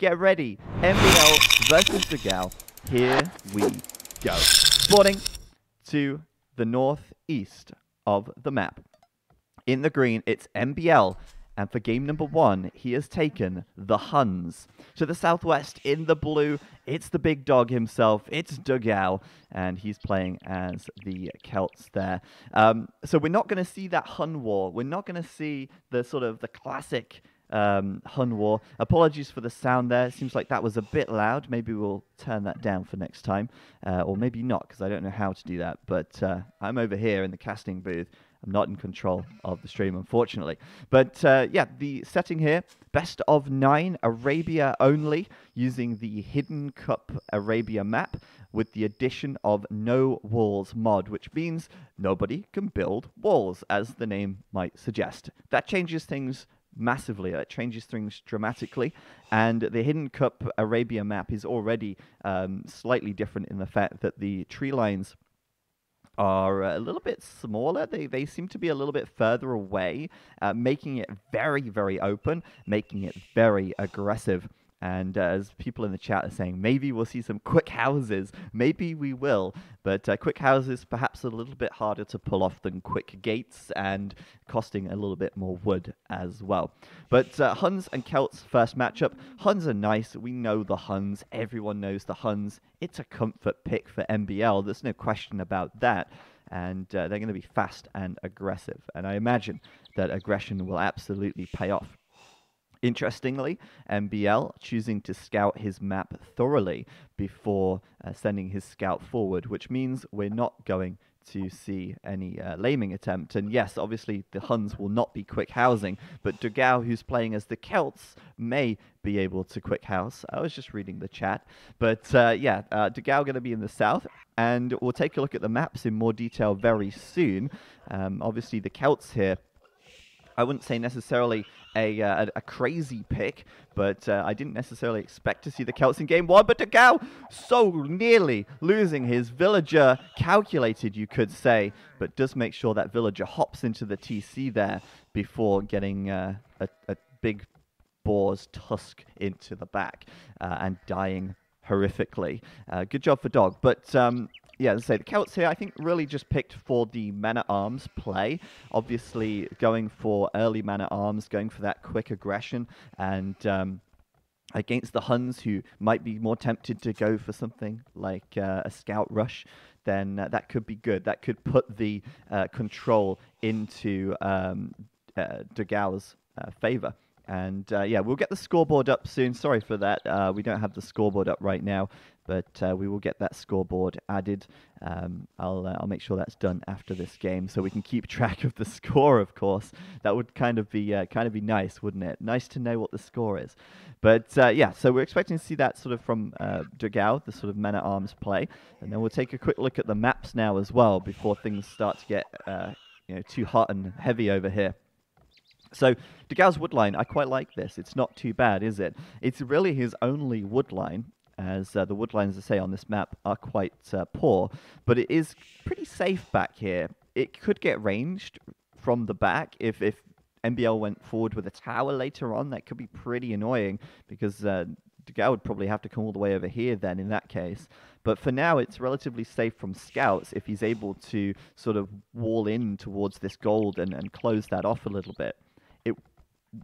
get ready. MbL versus Dogao. Here we go. Spawning to the northeast of the map. In the green, it's MbL. And for game number 1, he has taken the Huns. To the southwest, in the blue, it's the big dog himself. It's Dogao, and he's playing as the Celts there. So we're not going to see that Hun war. We're not going to see the sort of the classic Hun war. Apologies for the sound there. It seems like that was a bit loud. Maybe we'll turn that down for next time. Or maybe not, because I don't know how to do that. But I'm over here in the casting booth. I'm not in control of the stream, unfortunately. But yeah, the setting here, best of 9, Arabia only, using the Hidden Cup Arabia map with the addition of no walls mod, which means nobody can build walls, as the name might suggest. That changes things massively. It changes things dramatically, and the Hidden Cup Arabia map is already slightly different in the fact that the tree lines are a little bit smaller. They seem to be a little bit further away, making it very, very open, making it very aggressive. And as people in the chat are saying, maybe we'll see some quick houses. Maybe we will. But quick houses perhaps a little bit harder to pull off than quick gates, and costing a little bit more wood as well. But Huns and Celts first matchup. Huns are nice. We know the Huns. Everyone knows the Huns. It's a comfort pick for MbL. There's no question about that. And they're going to be fast and aggressive. And I imagine that aggression will absolutely pay off. Interestingly, MbL choosing to scout his map thoroughly before sending his scout forward, which means we're not going to see any laming attempt. And yes, obviously the Huns will not be quick housing, but Dogao, who's playing as the Celts, may be able to quick house. I was just reading the chat. But yeah, Dogao going to be in the south, and we'll take a look at the maps in more detail very soon. Obviously the Celts here, I wouldn't say necessarily a crazy pick, but I didn't necessarily expect to see the Celts in game 1, but Dogao so nearly losing his villager, calculated you could say, but does make sure that villager hops into the TC there before getting a big boar's tusk into the back and dying horrifically. Good job for Dog, but yeah, as I say, the Celts here, I think, really just picked for the man-at-arms play. Obviously, going for early man-at-arms, going for that quick aggression, and against the Huns, who might be more tempted to go for something like a scout rush, then that could be good. That could put the control into Dogao's favor. And yeah, we'll get the scoreboard up soon. Sorry for that. We don't have the scoreboard up right now, but we will get that scoreboard added. I'll make sure that's done after this game, so we can keep track of the score. Of course, that would kind of be nice, wouldn't it? Nice to know what the score is. But yeah, so we're expecting to see that sort of from Dogao, the sort of man-at-arms play, and then we'll take a quick look at the maps now as well before things start to get too hot and heavy over here. So, Dogao's woodline, I quite like this. It's not too bad, is it? It's really his only woodline, as the woodlines, I say, on this map are quite poor, but it is pretty safe back here. It could get ranged from the back if MbL went forward with a tower later on. That could be pretty annoying, because Dogao would probably have to come all the way over here then in that case. But for now, it's relatively safe from scouts if he's able to sort of wall in towards this gold and close that off a little bit. It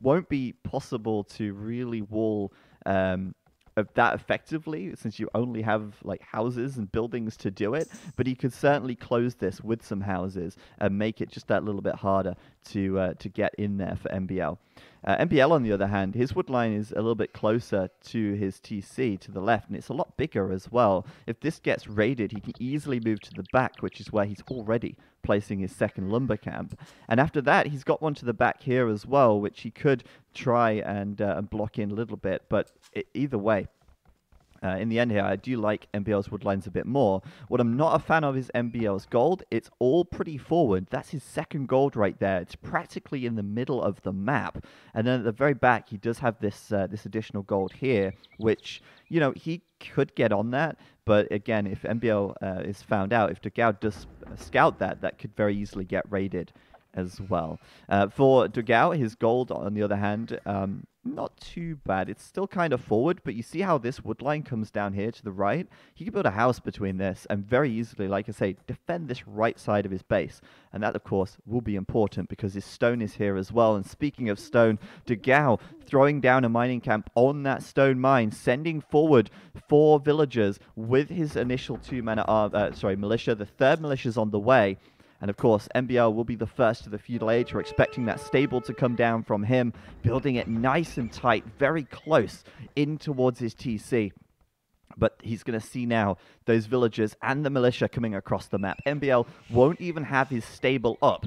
won't be possible to really wall that effectively, since you only have like houses and buildings to do it, but he could certainly close this with some houses and make it just that little bit harder to get in there for MbL. MbL, on the other hand, his woodline is a little bit closer to his TC to the left, and it's a lot bigger as well. If this gets raided, he can easily move to the back, which is where he's already placing his second lumber camp. And after that, he's got one to the back here as well, which he could try and block in a little bit, but either way, in the end here, I do like MbL's woodlines a bit more. What I'm not a fan of is MbL's gold. It's all pretty forward. That's his second gold right there. It's practically in the middle of the map. And then at the very back, he does have this this additional gold here, which, you know, he could get on that. But again, if MbL is found out, if Dogao does scout that, that could very easily get raided as well. For Dogao, his gold, on the other hand, not too bad. It's still kind of forward, but you see how this wood line comes down here to the right? He can build a house between this and very easily, like I say, defend this right side of his base. And that, of course, will be important because his stone is here as well. And speaking of stone, Dogao throwing down a mining camp on that stone mine, sending forward 4 villagers with his initial 2 militia. The 3rd militia's on the way. And of course, MbL will be the first to the feudal age. We're expecting that stable to come down from him, building it nice and tight, very close in towards his TC. But he's going to see now those villagers and the militia coming across the map. MbL won't even have his stable up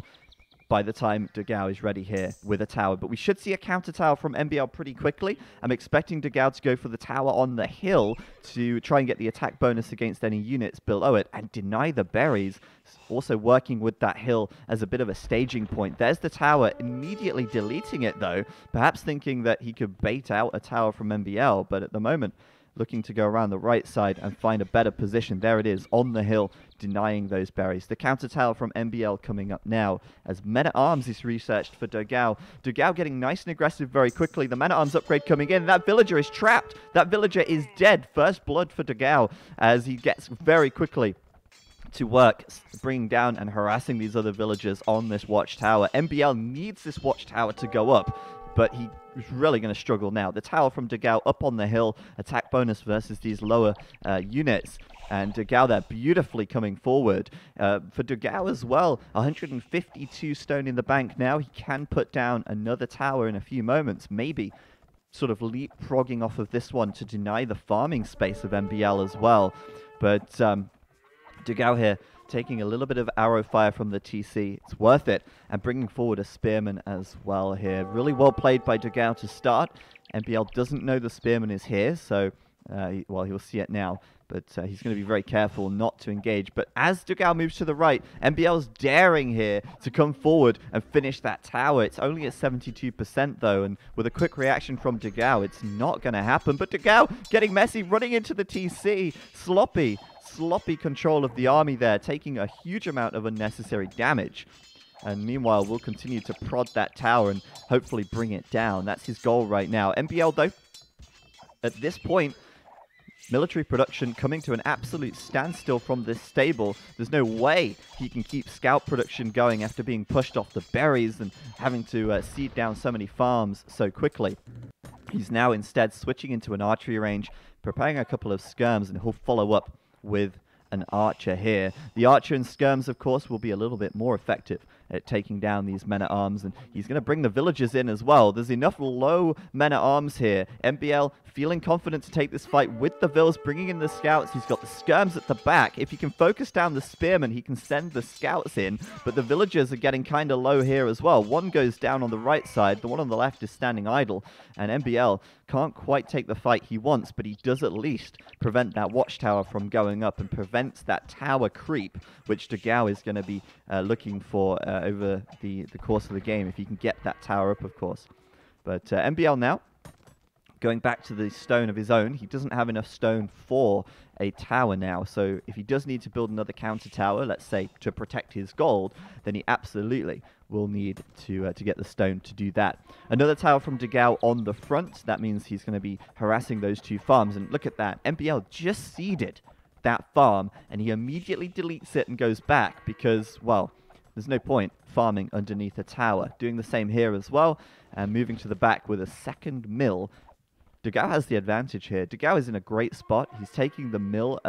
by the time Dogao is ready here with a tower. But we should see a counter tower from MbL pretty quickly. I'm expecting Dogao to go for the tower on the hill to try and get the attack bonus against any units below it and deny the berries. Also working with that hill as a bit of a staging point. There's the tower, immediately deleting it though, perhaps thinking that he could bait out a tower from MbL, but at the moment looking to go around the right side and find a better position. There it is, on the hill, denying those berries. The counter tower from MbL coming up now as Men-at-Arms is researched for Dogao. Dogao getting nice and aggressive very quickly. The Men-at-Arms upgrade coming in. That villager is trapped. That villager is dead. First blood for Dogao as he gets very quickly to work, bringing down and harassing these other villagers on this watchtower. MbL needs this watchtower to go up, but he is really going to struggle now. The tower from Dogao up on the hill, attack bonus versus these lower units. And Dogao there beautifully coming forward. For Dogao as well, 152 stone in the bank now. He can put down another tower in a few moments, maybe sort of leapfrogging off of this one to deny the farming space of MbL as well. But Dogao here taking a little bit of arrow fire from the TC. It's worth it. And bringing forward a spearman as well here. Really well played by Dogao to start. MbL doesn't know the spearman is here, so, well, he'll see it now. But he's going to be very careful not to engage. But as Dogao moves to the right, MbL's daring here to come forward and finish that tower. It's only at 72% though, and with a quick reaction from Dogao, it's not going to happen. But Dogao getting messy, running into the TC. Sloppy control of the army there, taking a huge amount of unnecessary damage. And meanwhile, we'll continue to prod that tower and hopefully bring it down. That's his goal right now. MbL, though, at this point, military production coming to an absolute standstill from this stable. There's no way he can keep scout production going after being pushed off the berries and having to seed down so many farms so quickly. He's now instead switching into an archery range, preparing a couple of skirms, and he'll follow up with an archer here. The archer and skirms, of course, will be a little bit more effective at taking down these men-at-arms, and he's going to bring the villagers in as well. There's enough low men-at-arms here. MbL feeling confident to take this fight with the vills, bringing in the scouts. He's got the skirms at the back. If he can focus down the spearmen, he can send the scouts in, but the villagers are getting kind of low here as well. One goes down on the right side, the one on the left is standing idle, and MbL can't quite take the fight he wants, but he does at least prevent that watchtower from going up and prevents that tower creep, which Dogao is going to be looking for over the course of the game, if he can get that tower up, of course. But MbL now going back to the stone of his own. He doesn't have enough stone for a tower now, so if he does need to build another counter tower, let's say to protect his gold, then he absolutely will need to get the stone to do that. Another tower from Dogao on the front. That means he's going to be harassing those two farms, and look at that. MbL just seeded that farm, and he immediately deletes it and goes back because, well, there's no point farming underneath a tower. Doing the same here as well, and moving to the back with a second mill. Dogao has the advantage here. Dogao is in a great spot. He's taking the mill,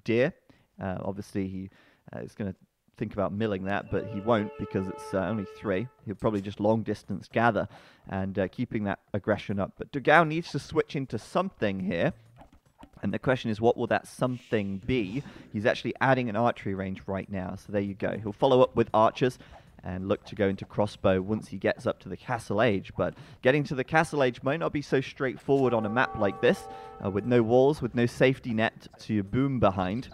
deer. Obviously, he is going to think about milling that, but he won't because it's only 3. He'll probably just long distance gather and keeping that aggression up. But Dogao needs to switch into something here. And the question is, what will that something be? He's actually adding an archery range right now. So there you go. He'll follow up with archers and look to go into crossbow once he gets up to the Castle Age. But getting to the Castle Age might not be so straightforward on a map like this, with no walls, with no safety net to boom behind.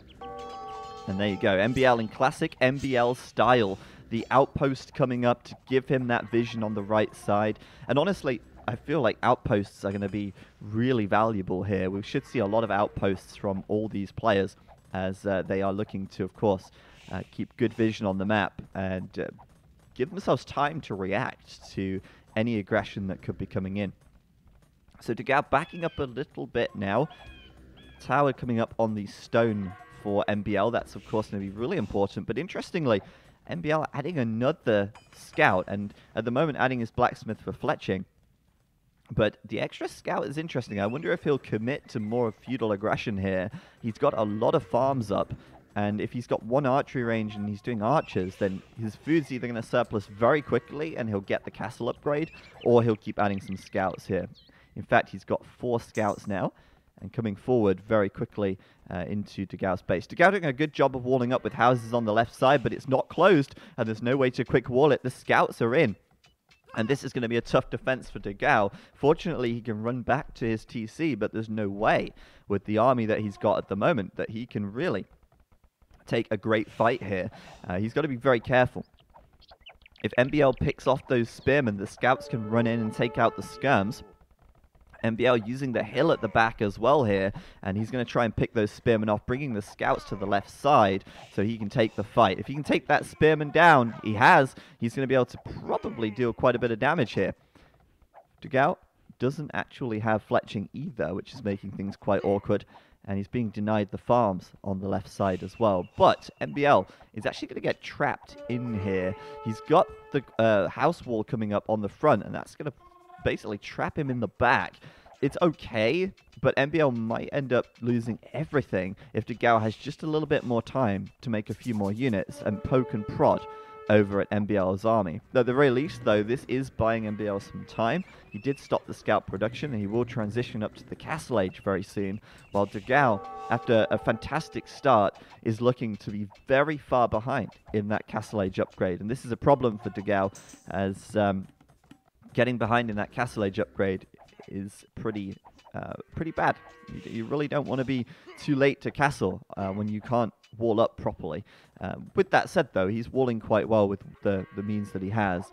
And there you go, MbL in classic MbL style. The outpost coming up to give him that vision on the right side. And honestly, I feel like outposts are going to be really valuable here. We should see a lot of outposts from all these players as they are looking to, of course, keep good vision on the map and give themselves time to react to any aggression that could be coming in. So Dogao backing up a little bit now. Tower coming up on the stone for MbL. That's, of course, going to be really important. But interestingly, MbL adding another scout, and at the moment adding his blacksmith for fletching. But the extra scout is interesting. I wonder if he'll commit to more of feudal aggression here. He's got a lot of farms up, and if he's got one archery range and he's doing archers, then his food's either going to surplus very quickly and he'll get the castle upgrade, or he'll keep adding some scouts here. In fact, he's got 4 scouts now, and coming forward very quickly into Dogao's base. Dogao doing a good job of walling up with houses on the left side, but it's not closed, and there's no way to quick wall it. The scouts are in. And this is going to be a tough defense for Dogao. Fortunately, he can run back to his TC, but there's no way with the army that he's got at the moment that he can really take a great fight here. He's got to be very careful. If MbL picks off those spearmen, the scouts can run in and take out the skirms. MbL using the hill at the back as well here, and he's going to try and pick those spearmen off, bringing the scouts to the left side so he can take the fight. If he can take that spearman down, he's going to be able to probably deal quite a bit of damage here. Dogao doesn't actually have fletching either, which is making things quite awkward, and he's being denied the farms on the left side as well. But MbL is actually going to get trapped in here. He's got the house wall coming up on the front, and that's going to basically trap him in the back. It's okay, but MbL might end up losing everything if Dogao has just a little bit more time to make a few more units and poke and prod over at MbL's army. At the very least, though, this is buying MbL some time. He did stop the scout production, and he will transition up to the Castle Age very soon, while Dogao, after a fantastic start, is looking to be very far behind in that Castle Age upgrade. And this is a problem for Dogao, as getting behind in that Castle Age upgrade is pretty bad. You really don't want to be too late to castle when you can't wall up properly. With that said, though, he's walling quite well with the means that he has.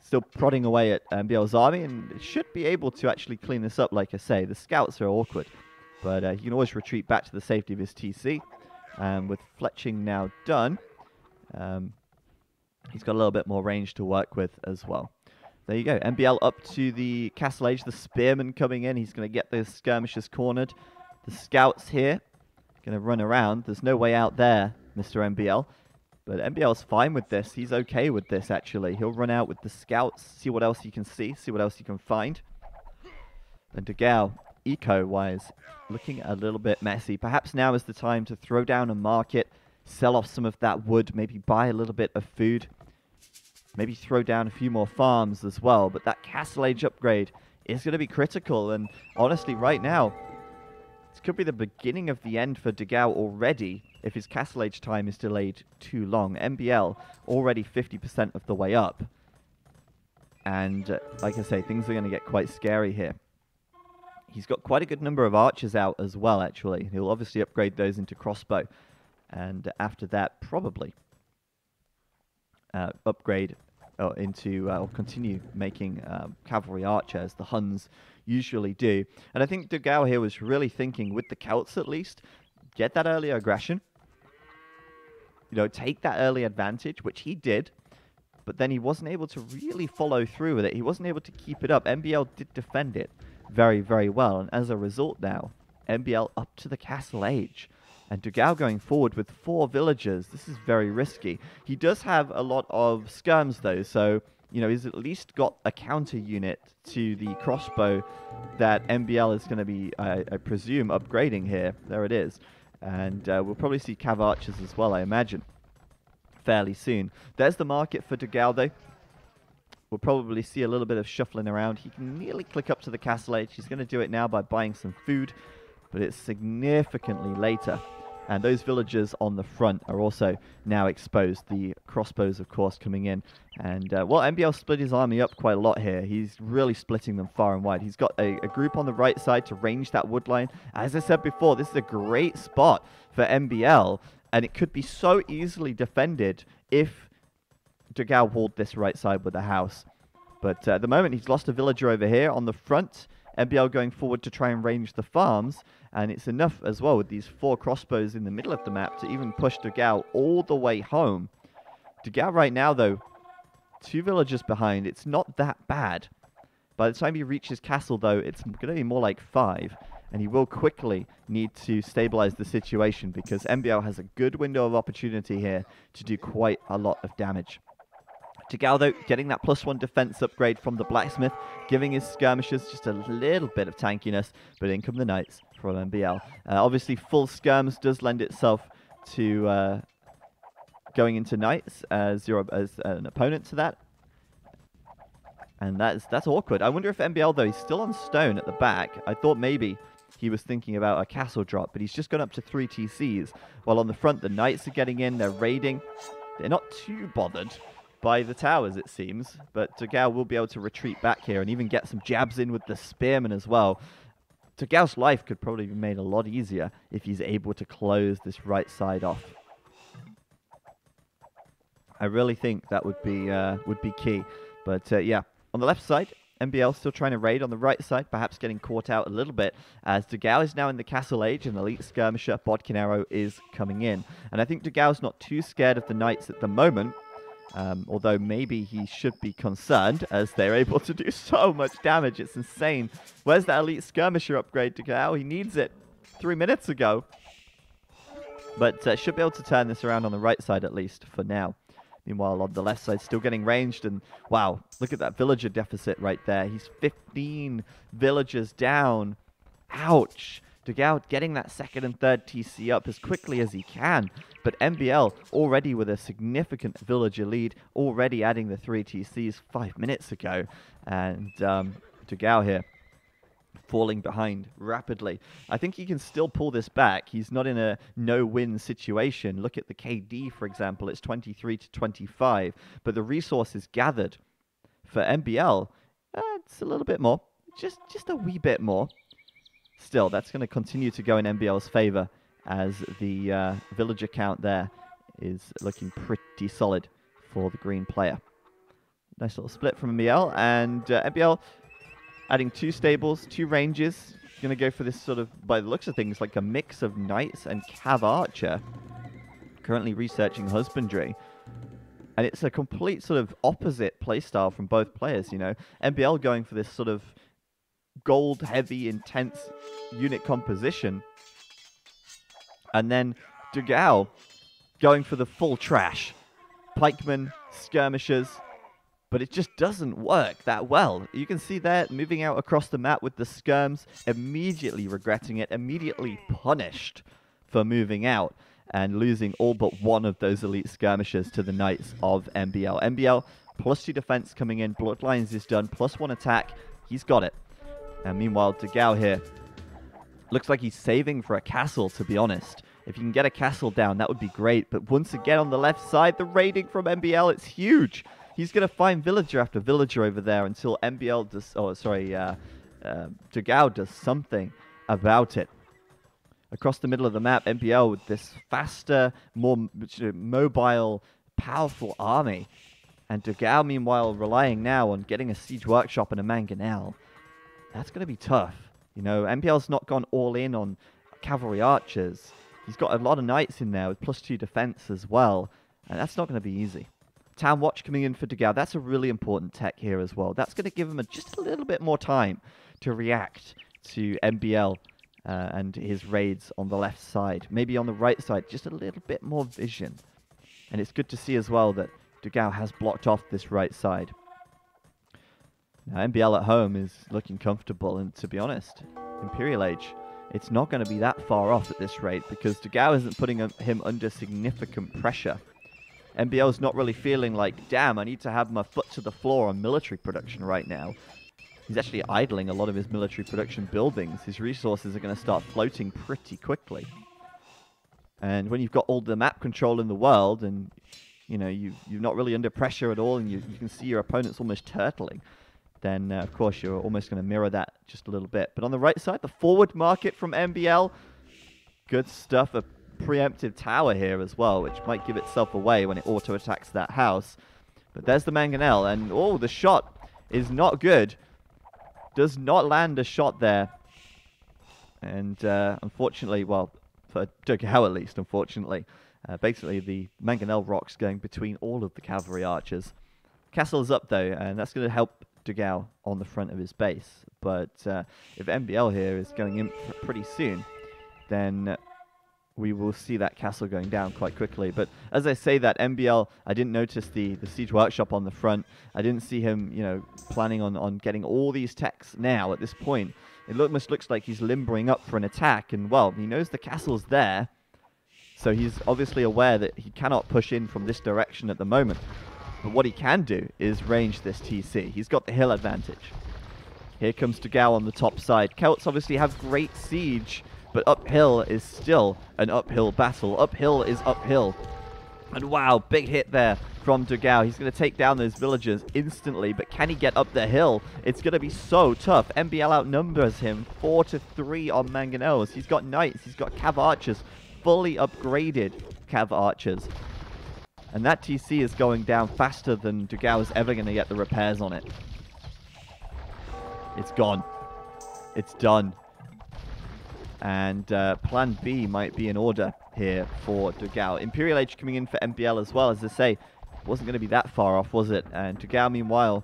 Still prodding away at MbL's army, and should be able to actually clean this up, like I say. The scouts are awkward, but he can always retreat back to the safety of his TC. With fletching now done, he's got a little bit more range to work with as well. There you go. MbL up to the Castle Age. The spearman coming in. He's going to get those skirmishers cornered. The scouts here going to run around. There's no way out there, Mr. MbL. But MbL's fine with this. He's okay with this, actually. He'll run out with the scouts, see what else he can see what else he can find. And Dogao, eco-wise, looking a little bit messy. Perhaps now is the time to throw down a market, sell off some of that wood, maybe buy a little bit of food. Maybe throw down a few more farms as well. But that Castle Age upgrade is going to be critical. And honestly, right now, this could be the beginning of the end for Dogao already if his Castle Age time is delayed too long. MbL already 50% of the way up. And like I say, things are going to get quite scary here. He's got quite a good number of archers out as well, actually. He'll obviously upgrade those into crossbow. And after that, probably upgrade or continue making cavalry archers, the Huns usually do. And I think Dogao here was really thinking, with the Celts at least, get that early aggression, take that early advantage, which he did, but then he wasn't able to really follow through with it. He wasn't able to keep it up. MbL did defend it very, very well, and as a result now, MbL up to the Castle Age. And Dogao going forward with 4 villagers, this is very risky. He does have a lot of skirms, though, so, he's at least got a counter unit to the crossbow that MbL is going to be, I presume, upgrading here. There it is. And we'll probably see cav archers as well, I imagine, fairly soon. There's the market for Dogao, though. We'll probably see a little bit of shuffling around. He can nearly click up to the Castle Age. He's going to do it now by buying some food, but it's significantly later. And those villagers on the front are also now exposed. The crossbows, of course, coming in. And, well, MbL split his army up quite a lot here. He's really splitting them far and wide. He's got a group on the right side to range that wood line. As I said before, this is a great spot for MbL. And it could be so easily defended if Dogao walled this right side with a house. But at the moment, he's lost a villager over here on the front. MbL going forward to try and range the farms. And it's enough as well with these 4 crossbows in the middle of the map to even push Dogao all the way home. Dogao right now, though, 2 villagers behind. It's not that bad. By the time he reaches castle, though, it's going to be more like 5. And he will quickly need to stabilize the situation because MbL has a good window of opportunity here to do quite a lot of damage. Dogao, though, getting that +1 defense upgrade from the blacksmith, giving his skirmishers just a little bit of tankiness, but in come the knights from MbL. Obviously, full skirms does lend itself to going into knights as an opponent to that. And that's awkward. I wonder if MbL, though, he's still on stone at the back. I thought maybe he was thinking about a castle drop, but he's just gone up to 3 TCs. While on the front, the knights are getting in, they're raiding. They're not too bothered by the towers, it seems, but Dogao will be able to retreat back here and even get some jabs in with the spearmen as well. Dogao's life could probably be made a lot easier if he's able to close this right side off. I really think that would be key. But yeah, on the left side, MbL still trying to raid. On the right side, perhaps getting caught out a little bit, as Dogao is now in the castle age, and Elite Skirmisher Bodkin Arrow is coming in. And I think Dogao's not too scared of the knights at the moment, although maybe he should be concerned, as they're able to do so much damage. It's insane. Where's that Elite Skirmisher upgrade, Dogao? He needs it 3 minutes ago. But should be able to turn this around on the right side, at least, for now. Meanwhile, on the left side, still getting ranged, and wow, look at that villager deficit right there. He's 15 villagers down. Ouch. Dogao getting that 2nd and 3rd TC up as quickly as he can, but MbL already with a significant villager lead, already adding the 3 TCs 5 minutes ago, and Dogao here falling behind rapidly. I think he can still pull this back. He's not in a no-win situation. Look at the KD, for example. It's 23 to 25. But the resources gathered for MbL, it's a little bit more. Just a wee bit more. Still, that's going to continue to go in MbL's favor as the villager count there is looking pretty solid for the green player. Nice little split from MbL, and MbL adding 2 stables, 2 ranges. Going to go for this sort of, by the looks of things, like a mix of knights and cav archer. Currently researching husbandry. And it's a complete sort of opposite playstyle from both players, you know. MbL going for this sort of gold-heavy, intense unit composition. And then Dogao going for the full trash. Pikemen, skirmishers. But it just doesn't work that well. You can see there, moving out across the map with the skirms, immediately regretting it, immediately punished for moving out and losing all but 1 of those elite skirmishers to the knights of MbL. MbL, +2 defense coming in, Bloodlines is done, +1 attack, he's got it. And meanwhile, Dogao here, looks like he's saving for a castle, to be honest. If you can get a castle down, that would be great. But once again, on the left side, the raiding from MbL, it's huge. He's going to find villager after villager over there until MbL does, Dogao does something about it. Across the middle of the map, MbL with this faster, more mobile, powerful army. And Dogao, meanwhile, relying now on getting a siege workshop and a mangonel. That's going to be tough. You know, MbL's not gone all in on cavalry archers. He's got a lot of knights in there with +2 defense as well. And that's not going to be easy. Town Watch coming in for Dogao. That's a really important tech here as well. That's going to give him just a little bit more time to react to MbL and his raids on the left side. Maybe on the right side, just a little bit more vision. And it's good to see as well that Dogao has blocked off this right side. Now, MbL at home is looking comfortable, and to be honest, Imperial Age, it's not going to be that far off at this rate because Dogao isn't putting him under significant pressure. MbL's not really feeling like, damn, I need to have my foot to the floor on military production right now. He's actually idling a lot of his military production buildings. His resources are going to start floating pretty quickly. And when you've got all the map control in the world and, you know, you're not really under pressure at all and you can see your opponent's almost turtling, then, of course, you're almost going to mirror that just a little bit. But on the right side, the forward market from MbL, good stuff. A preemptive tower here as well, which might give itself away when it auto-attacks that house. But there's the mangonel, and oh, the shot is not good. Does not land a shot there. And unfortunately, well, for Dogao at least, unfortunately, basically the mangonel rocks going between all of the cavalry archers. Castle's up, though, and that's going to help Dogao on the front of his base. But if MbL here is going in pretty soon, then we will see that castle going down quite quickly. But as I say that, MbL, I didn't notice the Siege Workshop on the front. I didn't see him, you know, planning on getting all these techs now at this point. It almost looks like he's limbering up for an attack. And, well, he knows the castle's there. So he's obviously aware that he cannot push in from this direction at the moment. But what he can do is range this TC. He's got the hill advantage. Here comes Dogao on the top side. Celts obviously have great siege, but uphill is still an uphill battle. Uphill is uphill. And wow, big hit there from Dogao. He's going to take down those villagers instantly, but can he get up the hill? It's going to be so tough. MbL outnumbers him 4-3 on mangonels. He's got knights, he's got cav archers, fully upgraded cav archers. And that TC is going down faster than Dogao is ever going to get the repairs on it. It's gone. It's done. And plan B might be in order here for Dogao. Imperial Age coming in for MbL as well. As I say, wasn't going to be that far off, was it? And Dogao, meanwhile,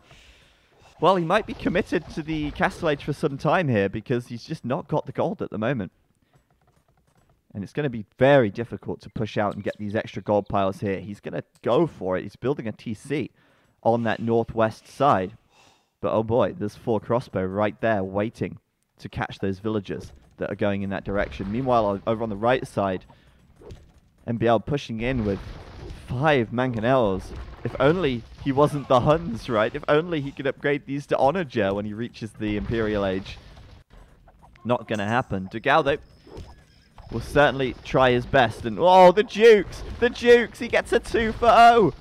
well, he might be committed to the Castle Age for some time here because he's just not got the gold at the moment. And it's going to be very difficult to push out and get these extra gold piles here. He's going to go for it. He's building a TC on that northwest side. But oh boy, there's 4 crossbow right there waiting to catch those villagers that are going in that direction. Meanwhile, over on the right side, MbL pushing in with 5 mangonels. If only he wasn't the Huns, right? If only he could upgrade these to Onager when he reaches the Imperial Age. Not going to happen. Dogao, though, will certainly try his best. And oh, the Dukes! The Dukes! He gets a 2-for-0!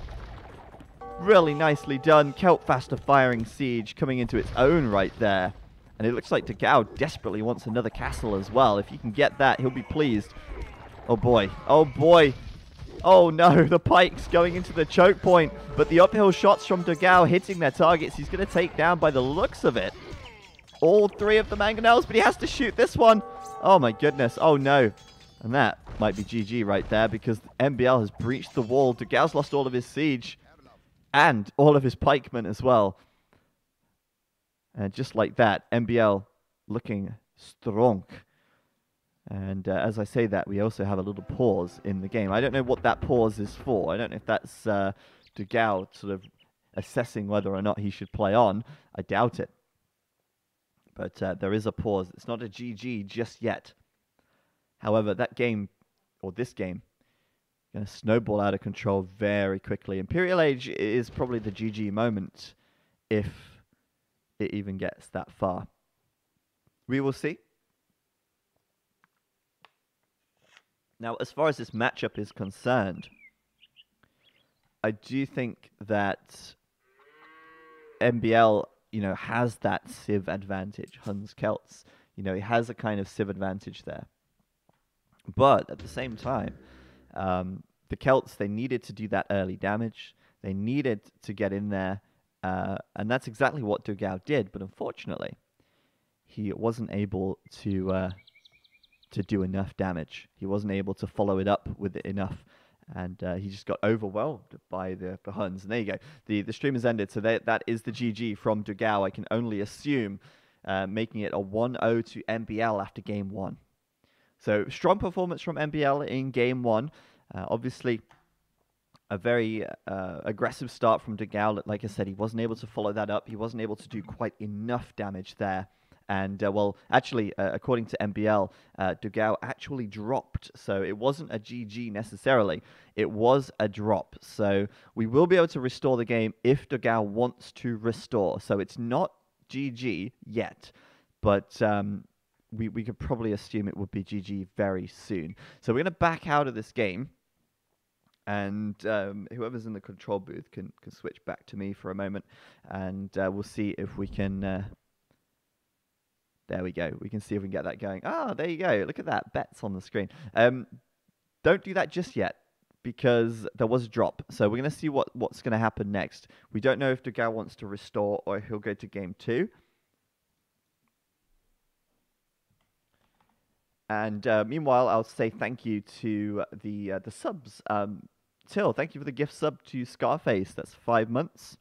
Really nicely done. Celt faster firing siege coming into its own right there. And it looks like Dogao desperately wants another castle as well. If he can get that, he'll be pleased. Oh boy. Oh boy. Oh no, the pikes going into the choke point. But the uphill shots from Dogao hitting their targets. He's going to take down by the looks of it all 3 of the mangonels, but he has to shoot this one. Oh my goodness. Oh no. And that might be GG right there because MbL has breached the wall. Dogao's lost all of his siege and all of his pikemen as well. And just like that, MbL looking strong. And as I say that, we also have a little pause in the game. I don't know what that pause is for. I don't know if that's Dogao sort of assessing whether or not he should play on. I doubt it. But there is a pause. It's not a GG just yet. However, that game, or this game, going to snowball out of control very quickly. Imperial Age is probably the GG moment if it even gets that far. We will see. Now, as far as this matchup is concerned, I do think that MbL, you know, has that civ advantage. Huns, Celts, you know, he has a kind of civ advantage there. But at the same time, the Celts, they needed to do that early damage. They needed to get in there. And that's exactly what Dogao did. But unfortunately, he wasn't able to do enough damage. He wasn't able to follow it up with it enough. And he just got overwhelmed by the Huns. And there you go. The stream has ended. So that is the GG from Dogao. I can only assume, making it a 1-0 to MbL after game 1. So strong performance from MbL in game 1. Obviously, a very aggressive start from Dogao. Like I said, he wasn't able to follow that up. He wasn't able to do quite enough damage there. And, well, actually, according to MbL, Dogao actually dropped. So it wasn't a GG necessarily. It was a drop. So we will be able to restore the game if Dogao wants to restore. So it's not GG yet. But we could probably assume it would be GG very soon. So we're going to back out of this game. And whoever's in the control booth can switch back to me for a moment. And we'll see if we can... there we go. We can see if we can get that going. Ah, there you go. Look at that. Bets on the screen. Don't do that just yet because there was a drop. So we're going to see what's going to happen next. We don't know if Dogao wants to restore or he'll go to game 2. And meanwhile, I'll say thank you to the subs. Till, thank you for the gift sub to Scarface. That's 5 months.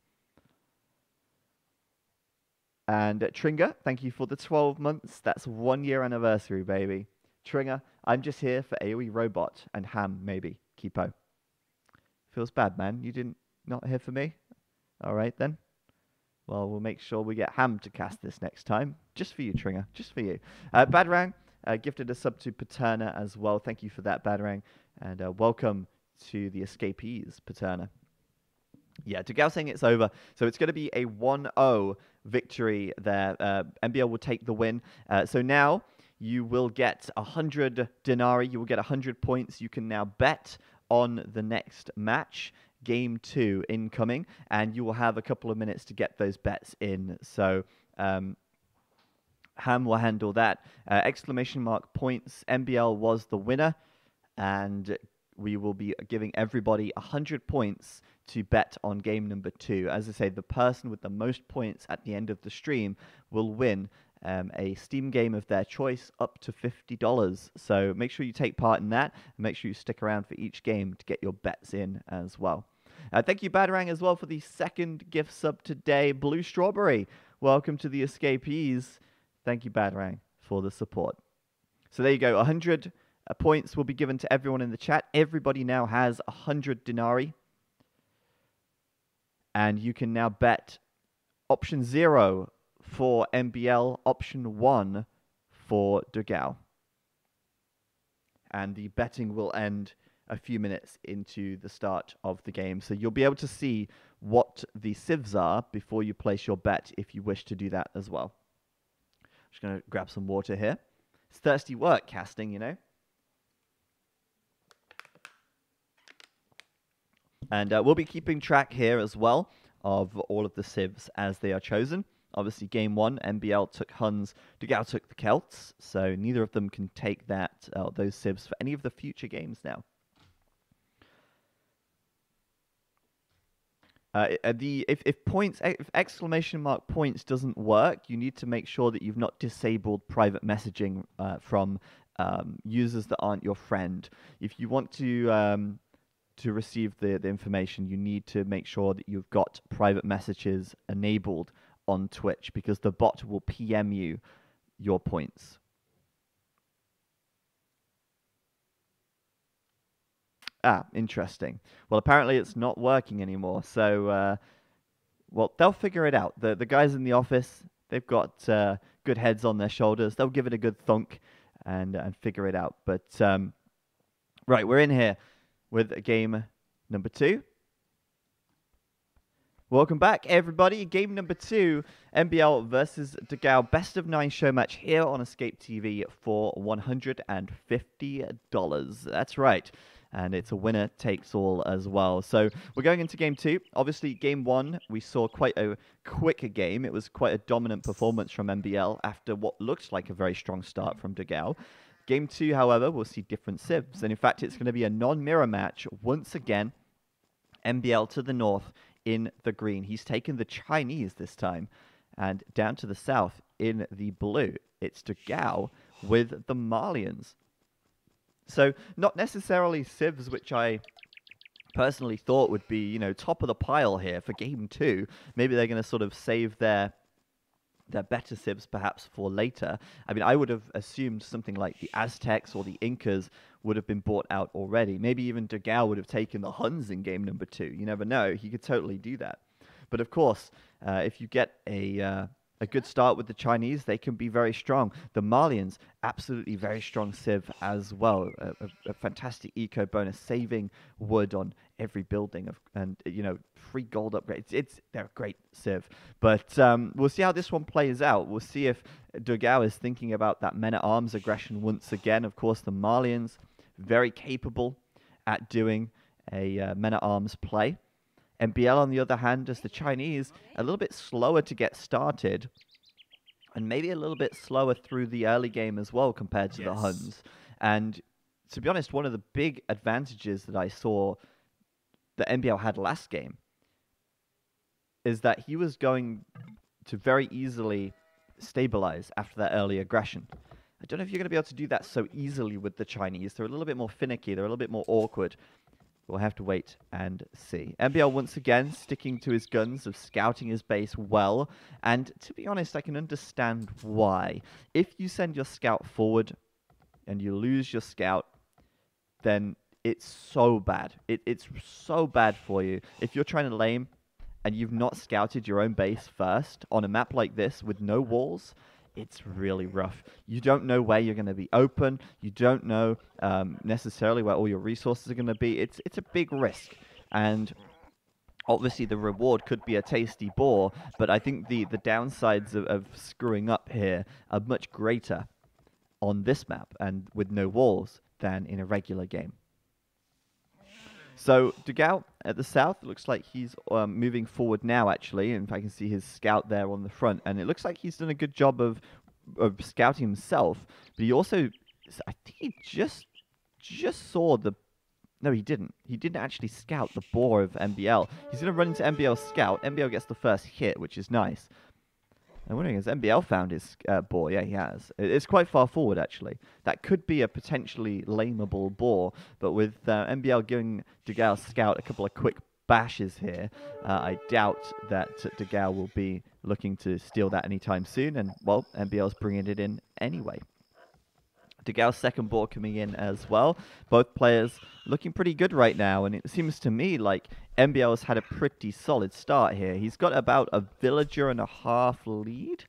And Tringa, thank you for the 12 months. That's 1 year anniversary, baby. Tringa, I'm just here for AoE Robot and Ham, maybe. Kipo. Feels bad, man. You didn't not here for me? All right, then. Well, we'll make sure we get Ham to cast this next time. Just for you, Tringa. Just for you. Badrang gifted a sub to Paterna as well. Thank you for that, Badrang. And welcome to the Escapees, Paterna. Yeah, Dogao saying it's over. So it's going to be a 1-0 victory there. MbL will take the win. So now you will get 100 denarii. You will get 100 points. You can now bet on the next match. Game 2 incoming. And you will have a couple of minutes to get those bets in. So Ham will handle that. Exclamation mark points. MbL was the winner. And we will be giving everybody 100 points to bet on game number 2. As I say, the person with the most points at the end of the stream will win a Steam game of their choice up to $50. So make sure you take part in that, and make sure you stick around for each game to get your bets in as well. Thank you, Badrang, as well, for the second gift sub today. Blue Strawberry, welcome to the Escapees. Thank you, Badrang, for the support. So there you go, 100 points will be given to everyone in the chat. Everybody now has 100 denarii. And you can now bet option 0 for MbL, option 1 for Dogao. And the betting will end a few minutes into the start of the game. So you'll be able to see what the civs are before you place your bet if you wish to do that as well. Just going to grab some water here. It's thirsty work, casting, you know. And we'll be keeping track here as well of all of the civs as they are chosen. Obviously, game 1, MbL took Huns, Dogao took the Celts, so neither of them can take those civs for any of the future games now. If exclamation mark points doesn't work, you need to make sure that you've not disabled private messaging from users that aren't your friend. If you want to receive the information, you need to make sure that you've got private messages enabled on Twitch, because the bot will PM you your points. Ah, interesting. Well, apparently it's not working anymore, so well, they'll figure it out. The guys in the office, they've got good heads on their shoulders. They'll give it a good thunk and figure it out. But right, we're in here with game number 2. Welcome back, everybody. Game number 2, MbL versus Dogao. Best of 9 show match here on Escape TV for $150. That's right. And it's a winner takes all as well. So we're going into game 2. Obviously, game 1, we saw quite a quick game. It was quite a dominant performance from MbL after what looked like a very strong start from Dogao. Game 2, however, we'll see different civs. And in fact, it's going to be a non-mirror match once again. MbL to the north in the green. He's taken the Chinese this time. And down to the south in the blue, it's Dogao with the Malians. So not necessarily civs, which I personally thought would be, you know, top of the pile here for game 2. Maybe they're going to sort of save their better civs perhaps for later. I mean, I would have assumed something like the Aztecs or the Incas would have been bought out already. Maybe even Dogao would have taken the Huns in game number 2. You never know. He could totally do that. But of course, if you get a good start with the Chinese, they can be very strong. The Malians, absolutely very strong civ as well. A fantastic eco bonus, saving wood on every building, and you know, free gold upgrades. They're a great civ. But we'll see how this one plays out. We'll see if Dogao is thinking about that men-at-arms aggression once again. Of course, the Malians, very capable at doing a men-at-arms play. MbL, on the other hand, as the Chinese, a little bit slower to get started, and maybe a little bit slower through the early game as well compared to the Huns. And to be honest, one of the big advantages that I saw that MbL had last game is that he was going to very easily stabilize after that early aggression. I don't know if you're going to be able to do that so easily with the Chinese. They're a little bit more finicky. They're a little bit more awkward. We'll have to wait and see. MbL once again sticking to his guns of scouting his base well. And to be honest, I can understand why. If you send your scout forward and you lose your scout, then it's so bad. It's so bad for you. If you're trying to lane and you've not scouted your own base first on a map like this with no walls, it's really rough. You don't know where you're going to be open. You don't know necessarily where all your resources are going to be. It's a big risk. And obviously the reward could be a tasty boar, but I think the downsides of screwing up here are much greater on this map and with no walls than in a regular game. So Dogao at the south, looks like he's moving forward now, actually. In fact, I can see his scout there on the front. And it looks like he's done a good job of scouting himself. But he also, I think he just saw the... No, he didn't. He didn't actually scout the boar of MbL. He's going to run into MbL's scout. MbL gets the first hit, which is nice. I'm wondering, has MbL found his boar? Yeah, he has. It's quite far forward, actually. That could be a potentially lameable boar, but with MbL giving Dogao's scout a couple of quick bashes here, I doubt that Dogao will be looking to steal that anytime soon, and, well, MbL's bringing it in anyway. Dogao's second boar coming in as well. Both players looking pretty good right now, and it seems to me like MbL's had a pretty solid start here. He's got about a villager and a half lead.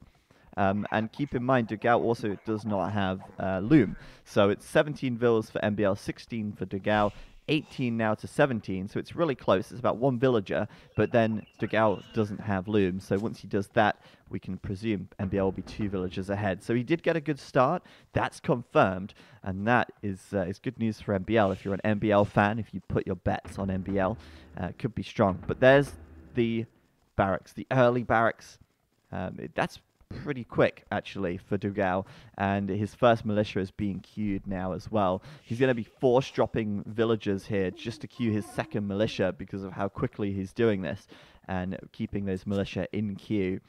And keep in mind, Dogao also does not have Loom. So it's 17 villas for MbL, 16 for Dogao, 18 now to 17. So it's really close. It's about one villager, but then Dogao doesn't have Loom. So once he does that, we can presume MbL will be 2 villagers ahead. So he did get a good start. That's confirmed. And that is good news for MbL. If you're an MbL fan, if you put your bets on MbL, it could be strong. But there's the barracks, the early barracks. That's pretty quick, actually, for Dogao, and his first militia is being queued now as well. He's going to be force-dropping villagers here just to queue his second militia because of how quickly he's doing this, and keeping those militia in queue.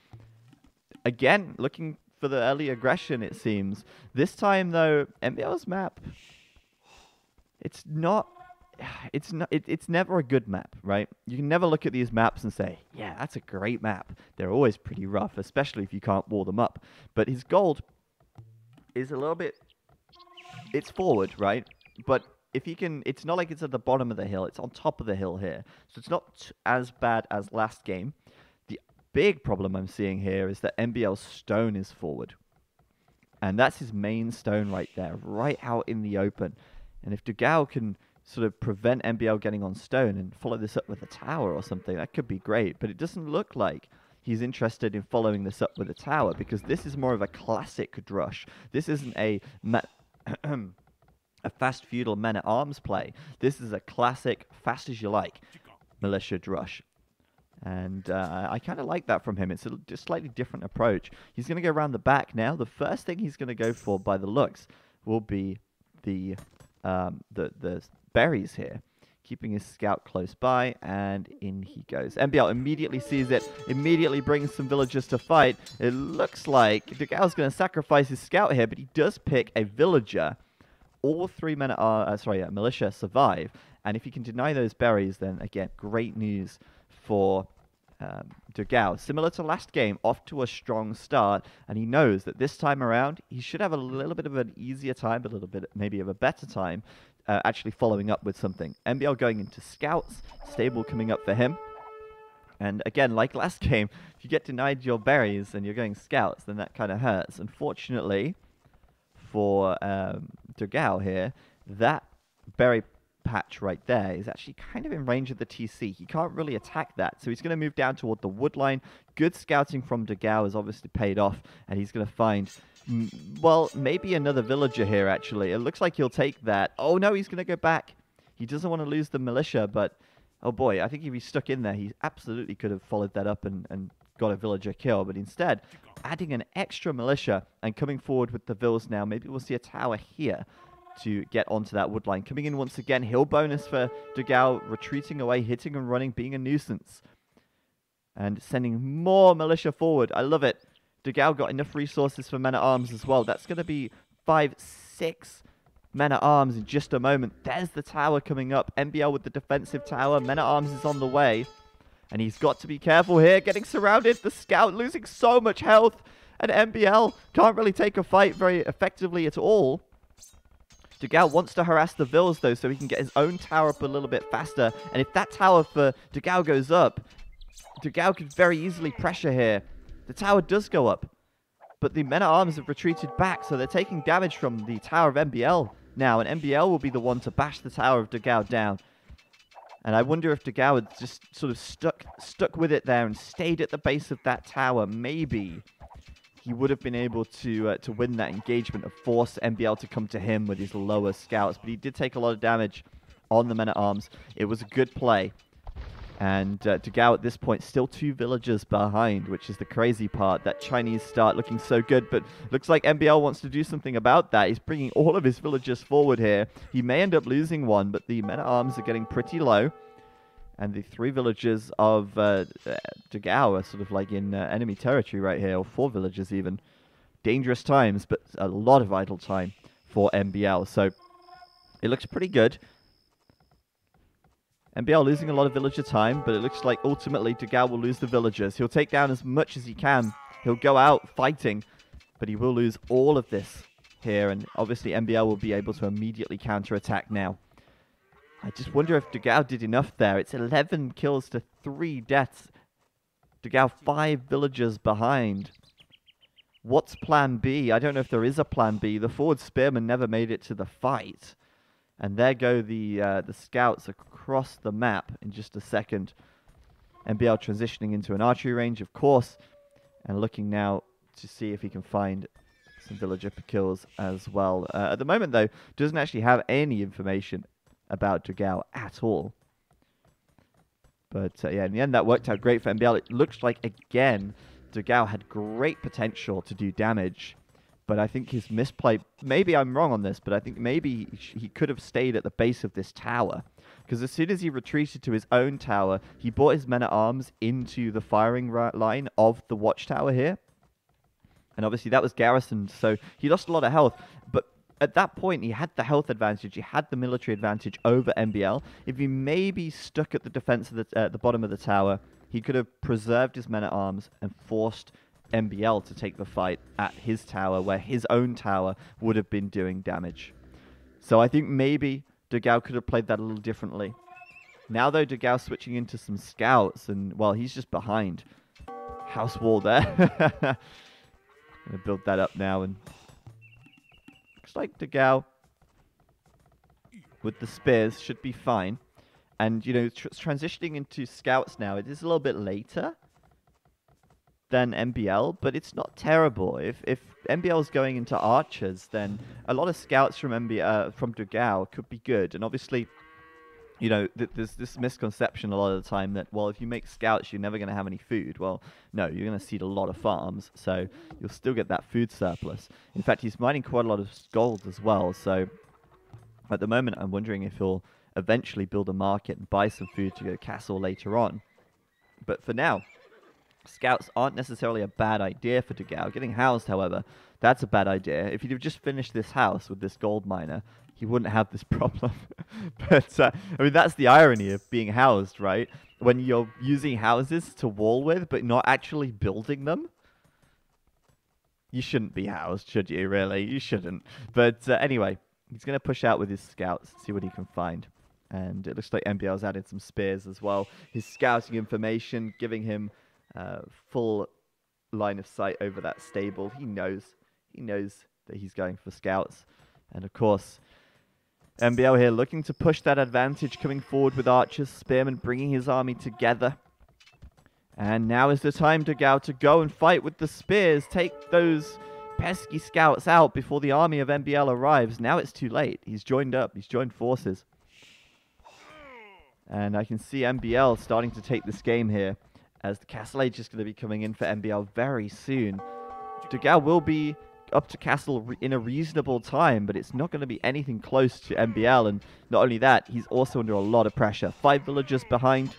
Again, looking for the early aggression, it seems. This time, though, MbL's map, it's never a good map, right? You can never look at these maps and say, yeah, that's a great map. They're always pretty rough, especially if you can't wall them up. But his gold is a little bit... It's forward, right? But if he can... It's not like it's at the bottom of the hill. It's on top of the hill here. So it's not as bad as last game. The big problem I'm seeing here is that MbL's stone is forward. And that's his main stone right there, right out in the open. And if Dogao can sort of prevent MbL getting on stone and follow this up with a tower or something, that could be great. But it doesn't look like he's interested in following this up with a tower, because this is more of a classic drush. This isn't a fast feudal men-at-arms play. This is a classic, fast as you like, militia drush. And I kind of like that from him. It's a slightly different approach. He's going to go around the back now. The first thing he's going to go for, by the looks, will be the berries here, keeping his scout close by, and in he goes. MbL immediately sees it, immediately brings some villagers to fight. It looks like Dogao's going to sacrifice his scout here, but he does pick a villager. All 3 men militia survive, and if he can deny those berries, then again, great news for Dogao. Similar to last game, off to a strong start, and he knows that this time around, he should have a little bit of an easier time, a little bit maybe of a better time, actually following up with something. MbL going into scouts, stable coming up for him. And again, like last game, if you get denied your berries and you're going scouts, then that kind of hurts. Unfortunately, for Dogao here, that berry patch right there is actually kind of in range of the TC. He can't really attack that, so he's going to move down toward the wood line. Good scouting from Dogao has obviously paid off, and he's going to find, well, maybe another villager here, actually. It looks like he'll take that. Oh, no, he's going to go back. He doesn't want to lose the militia, but, oh boy, I think if he stuck in there, he absolutely could have followed that up and got a villager kill, but instead, adding an extra militia and coming forward with the vills now. Maybe we'll see a tower here to get onto that wood line. Coming in once again, hill bonus for Dogao, retreating away, hitting and running, being a nuisance. And sending more militia forward. I love it. Dogao got enough resources for men-at-arms as well. That's going to be 5, 6 men-at-arms in just a moment. There's the tower coming up. MbL with the defensive tower. Men-at-arms is on the way. And he's got to be careful here. Getting surrounded. The scout losing so much health. And MbL can't really take a fight very effectively at all. Dogao wants to harass the vills, though, so he can get his own tower up a little bit faster. And if that tower for Dogao goes up, Dogao could very easily pressure here. The tower does go up. But the men-at-arms have retreated back, so they're taking damage from the tower of MbL now. And MbL will be the one to bash the tower of Dogao down. And I wonder if Dogao had just sort of stuck with it there and stayed at the base of that tower. Maybe he would have been able to win that engagement and force MbL to come to him with his lower scouts. But he did take a lot of damage on the men-at-arms. It was a good play. And Dogao at this point still 2 villagers behind, which is the crazy part. That Chinese start looking so good, but looks like MbL wants to do something about that. He's bringing all of his villagers forward here. He may end up losing one, but the men-at-arms are getting pretty low. And the 3 villagers of Dogao are sort of like in enemy territory right here, or 4 villagers even. Dangerous times, but a lot of idle time for MbL. So it looks pretty good. MbL losing a lot of villager time, but it looks like ultimately Dogao will lose the villagers. He'll take down as much as he can. He'll go out fighting, but he will lose all of this here. And obviously MbL will be able to immediately counterattack now. I just wonder if Dogao did enough there. It's 11 kills to 3 deaths. Dogao 5 villagers behind. What's plan B? I don't know if there is a plan B. The forward spearmen never made it to the fight. And there go the scouts across the map in just a second. MbL transitioning into an archery range, of course. And looking now to see if he can find some villager kills as well. At the moment, though, doesn't actually have any information about Dogao at all. But yeah, in the end, that worked out great for MbL. It looks like, again, Dogao had great potential to do damage. But I think his misplay, maybe I'm wrong on this, but I think maybe he could have stayed at the base of this tower. Because as soon as he retreated to his own tower, he brought his men-at-arms into the firing line of the watchtower here. And obviously that was garrisoned, so he lost a lot of health. But at that point, he had the health advantage, he had the military advantage over MbL. If he maybe stuck at the defense of the bottom of the tower, he could have preserved his men-at-arms and forced MbL to take the fight at his tower, where his own tower would have been doing damage. So I think maybe Dogao could have played that a little differently. Now, though, Dogao switching into some scouts, and, well, he's just behind. House wall there. Gonna build that up now, and looks like Dogao with the spears should be fine. And, you know, transitioning into scouts now, it is a little bit later than MbL, but it's not terrible. If MbL is going into archers, then a lot of scouts from Dogao could be good. And obviously, you know, there's this misconception a lot of the time that, well, if you make scouts, you're never going to have any food. Well, no, you're going to seed a lot of farms, so you'll still get that food surplus. In fact, he's mining quite a lot of gold as well, so at the moment, I'm wondering if he'll eventually build a market and buy some food to go castle later on. But for now, scouts aren't necessarily a bad idea for Dogao. Getting housed, however, that's a bad idea. If he'd have just finished this house with this gold miner, he wouldn't have this problem. But, I mean, that's the irony of being housed, right? When you're using houses to wall with, but not actually building them. You shouldn't be housed, should you, really? You shouldn't. But anyway, he's going to push out with his scouts, see what he can find. And it looks like MbL's added some spears as well. His scouting information, giving him full line of sight over that stable. He knows that he's going for scouts. And of course, MbL here looking to push that advantage, coming forward with archers, spearmen, bringing his army together. And now is the time, Dogao, to go and fight with the spears. Take those pesky scouts out before the army of MbL arrives. Now it's too late. He's joined up. He's joined forces. And I can see MbL starting to take this game here, as the castle age is going to be coming in for MbL very soon. Dogao will be up to castle in a reasonable time, but it's not going to be anything close to MbL. And not only that, he's also under a lot of pressure. 5 villagers behind.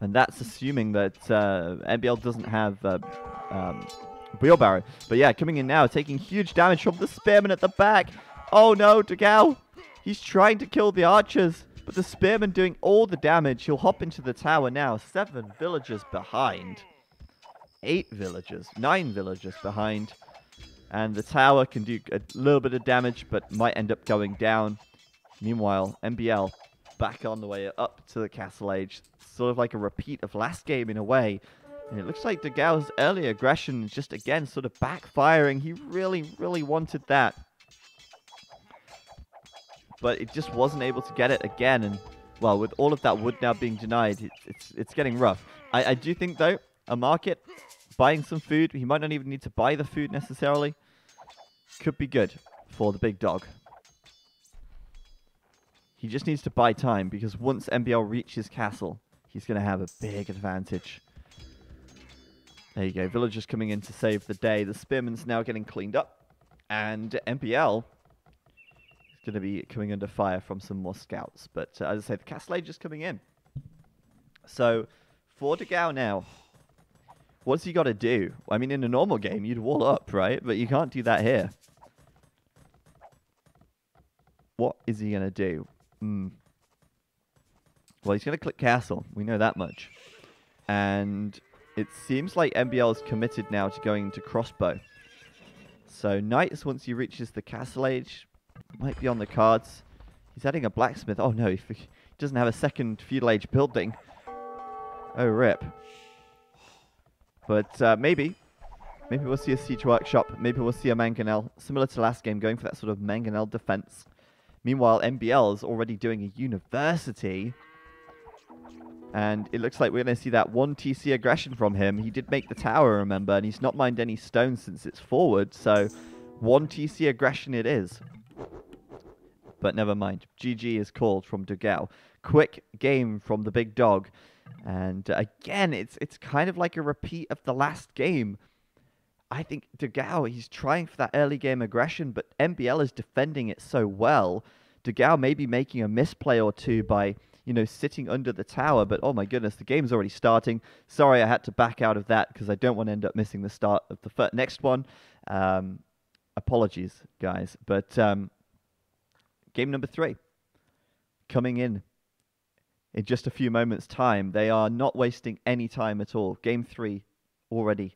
And that's assuming that MbL doesn't have wheelbarrow. But yeah, coming in now, taking huge damage from the spearman at the back. Oh no, Dogao. He's trying to kill the archers, but the spearman doing all the damage. He'll hop into the tower now. 7 villagers behind. 8 villagers. 9 villagers behind. And the tower can do a little bit of damage, but might end up going down. Meanwhile, MbL back on the way up to the castle age. Sort of like a repeat of last game in a way. And it looks like Dogao's early aggression is just, again, sort of backfiring. He really, really wanted that. But it just wasn't able to get it again. And, well, with all of that wood now being denied, it's getting rough. I do think, though, a market, buying some food, he might not even need to buy the food necessarily, could be good for the big dog. He just needs to buy time, because once MbL reaches castle, he's going to have a big advantage. There you go. Villagers coming in to save the day. The spearman's now getting cleaned up. And MbL is going to be coming under fire from some more scouts. But as I say, the castle age is coming in. So, for Dogao now, what's he got to do? I mean, in a normal game, you'd wall up, right? But you can't do that here. What is he going to do? Well, he's going to click castle. We know that much. And it seems like MbL is committed now to going into crossbow. So knights, once he reaches the castle age, might be on the cards. He's adding a blacksmith. Oh no, he doesn't have a second feudal age building. Oh, rip. But maybe we'll see a siege workshop. Maybe we'll see a mangonel, similar to last game, going for that sort of mangonel defense. Meanwhile, MbL is already doing a university. And it looks like we're going to see that 1 TC aggression from him. He did make the tower, remember, and he's not mined any stones since it's forward. So 1 TC aggression it is. But never mind. GG is called from Dogao. Quick game from the big dog. And again, it's kind of like a repeat of the last game. I think Dogao, he's trying for that early game aggression, but MbL is defending it so well. Dogao may be making a misplay or two by, you know, sitting under the tower, but oh my goodness, the game's already starting. Sorry, I had to back out of that because I don't want to end up missing the start of the next one. Apologies, guys. But game number 3 coming in just a few moments' time. They are not wasting any time at all. Game 3 already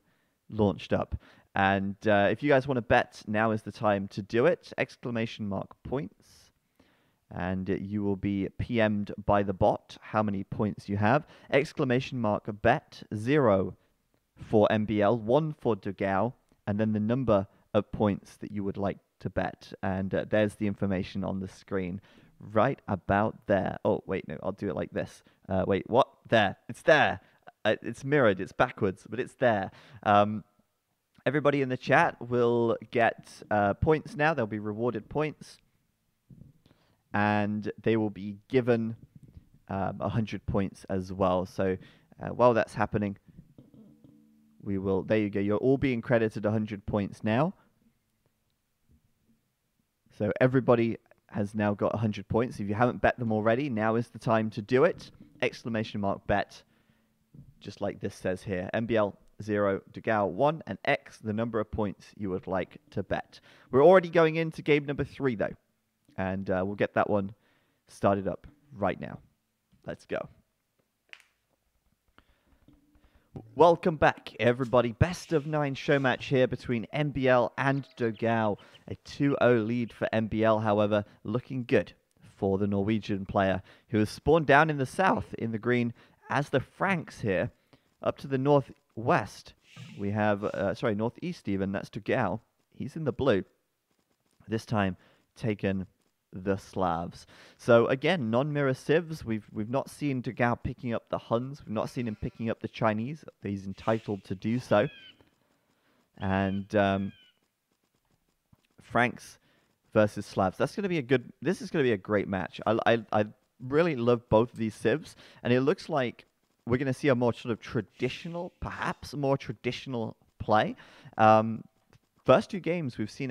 launched up. And if you guys want to bet, now is the time to do it. Exclamation mark points. And you will be PM'd by the bot how many points you have. Exclamation mark bet 0 for MbL, 1 for Dogao, and then the number of points that you would like to bet. And there's the information on the screen right about there. Oh, wait, no, I'll do it like this. Wait, what? There. It's there. It's mirrored. It's backwards, but it's there. Everybody in the chat will get points now. They'll be rewarded points. And they will be given 100 points as well. So while that's happening, we will... There you go. You're all being credited 100 points now. So everybody has now got 100 points. If you haven't bet them already, now is the time to do it. Exclamation mark bet. Just like this says here. MbL 0, Dogao 1, and X, the number of points you would like to bet. We're already going into game number 3, though. And we'll get that one started up right now. Let's go. Welcome back, everybody. Best of 9 show match here between MbL and Dogao. A 2-0 lead for MbL, however, looking good for the Norwegian player who has spawned down in the south in the green as the Franks here. Up to the northwest, we have, northeast even, that's Dogao. He's in the blue. This time, taken the Slavs. So again, non-mirror civs. We've not seen Dogao picking up the Huns. We've not seen him picking up the Chinese. He's entitled to do so. And Franks versus Slavs. That's going to be a good. This is going to be a great match. I really love both of these civs, and it looks like we're going to see a more sort of traditional, perhaps a more traditional play. First 2 games, we've seen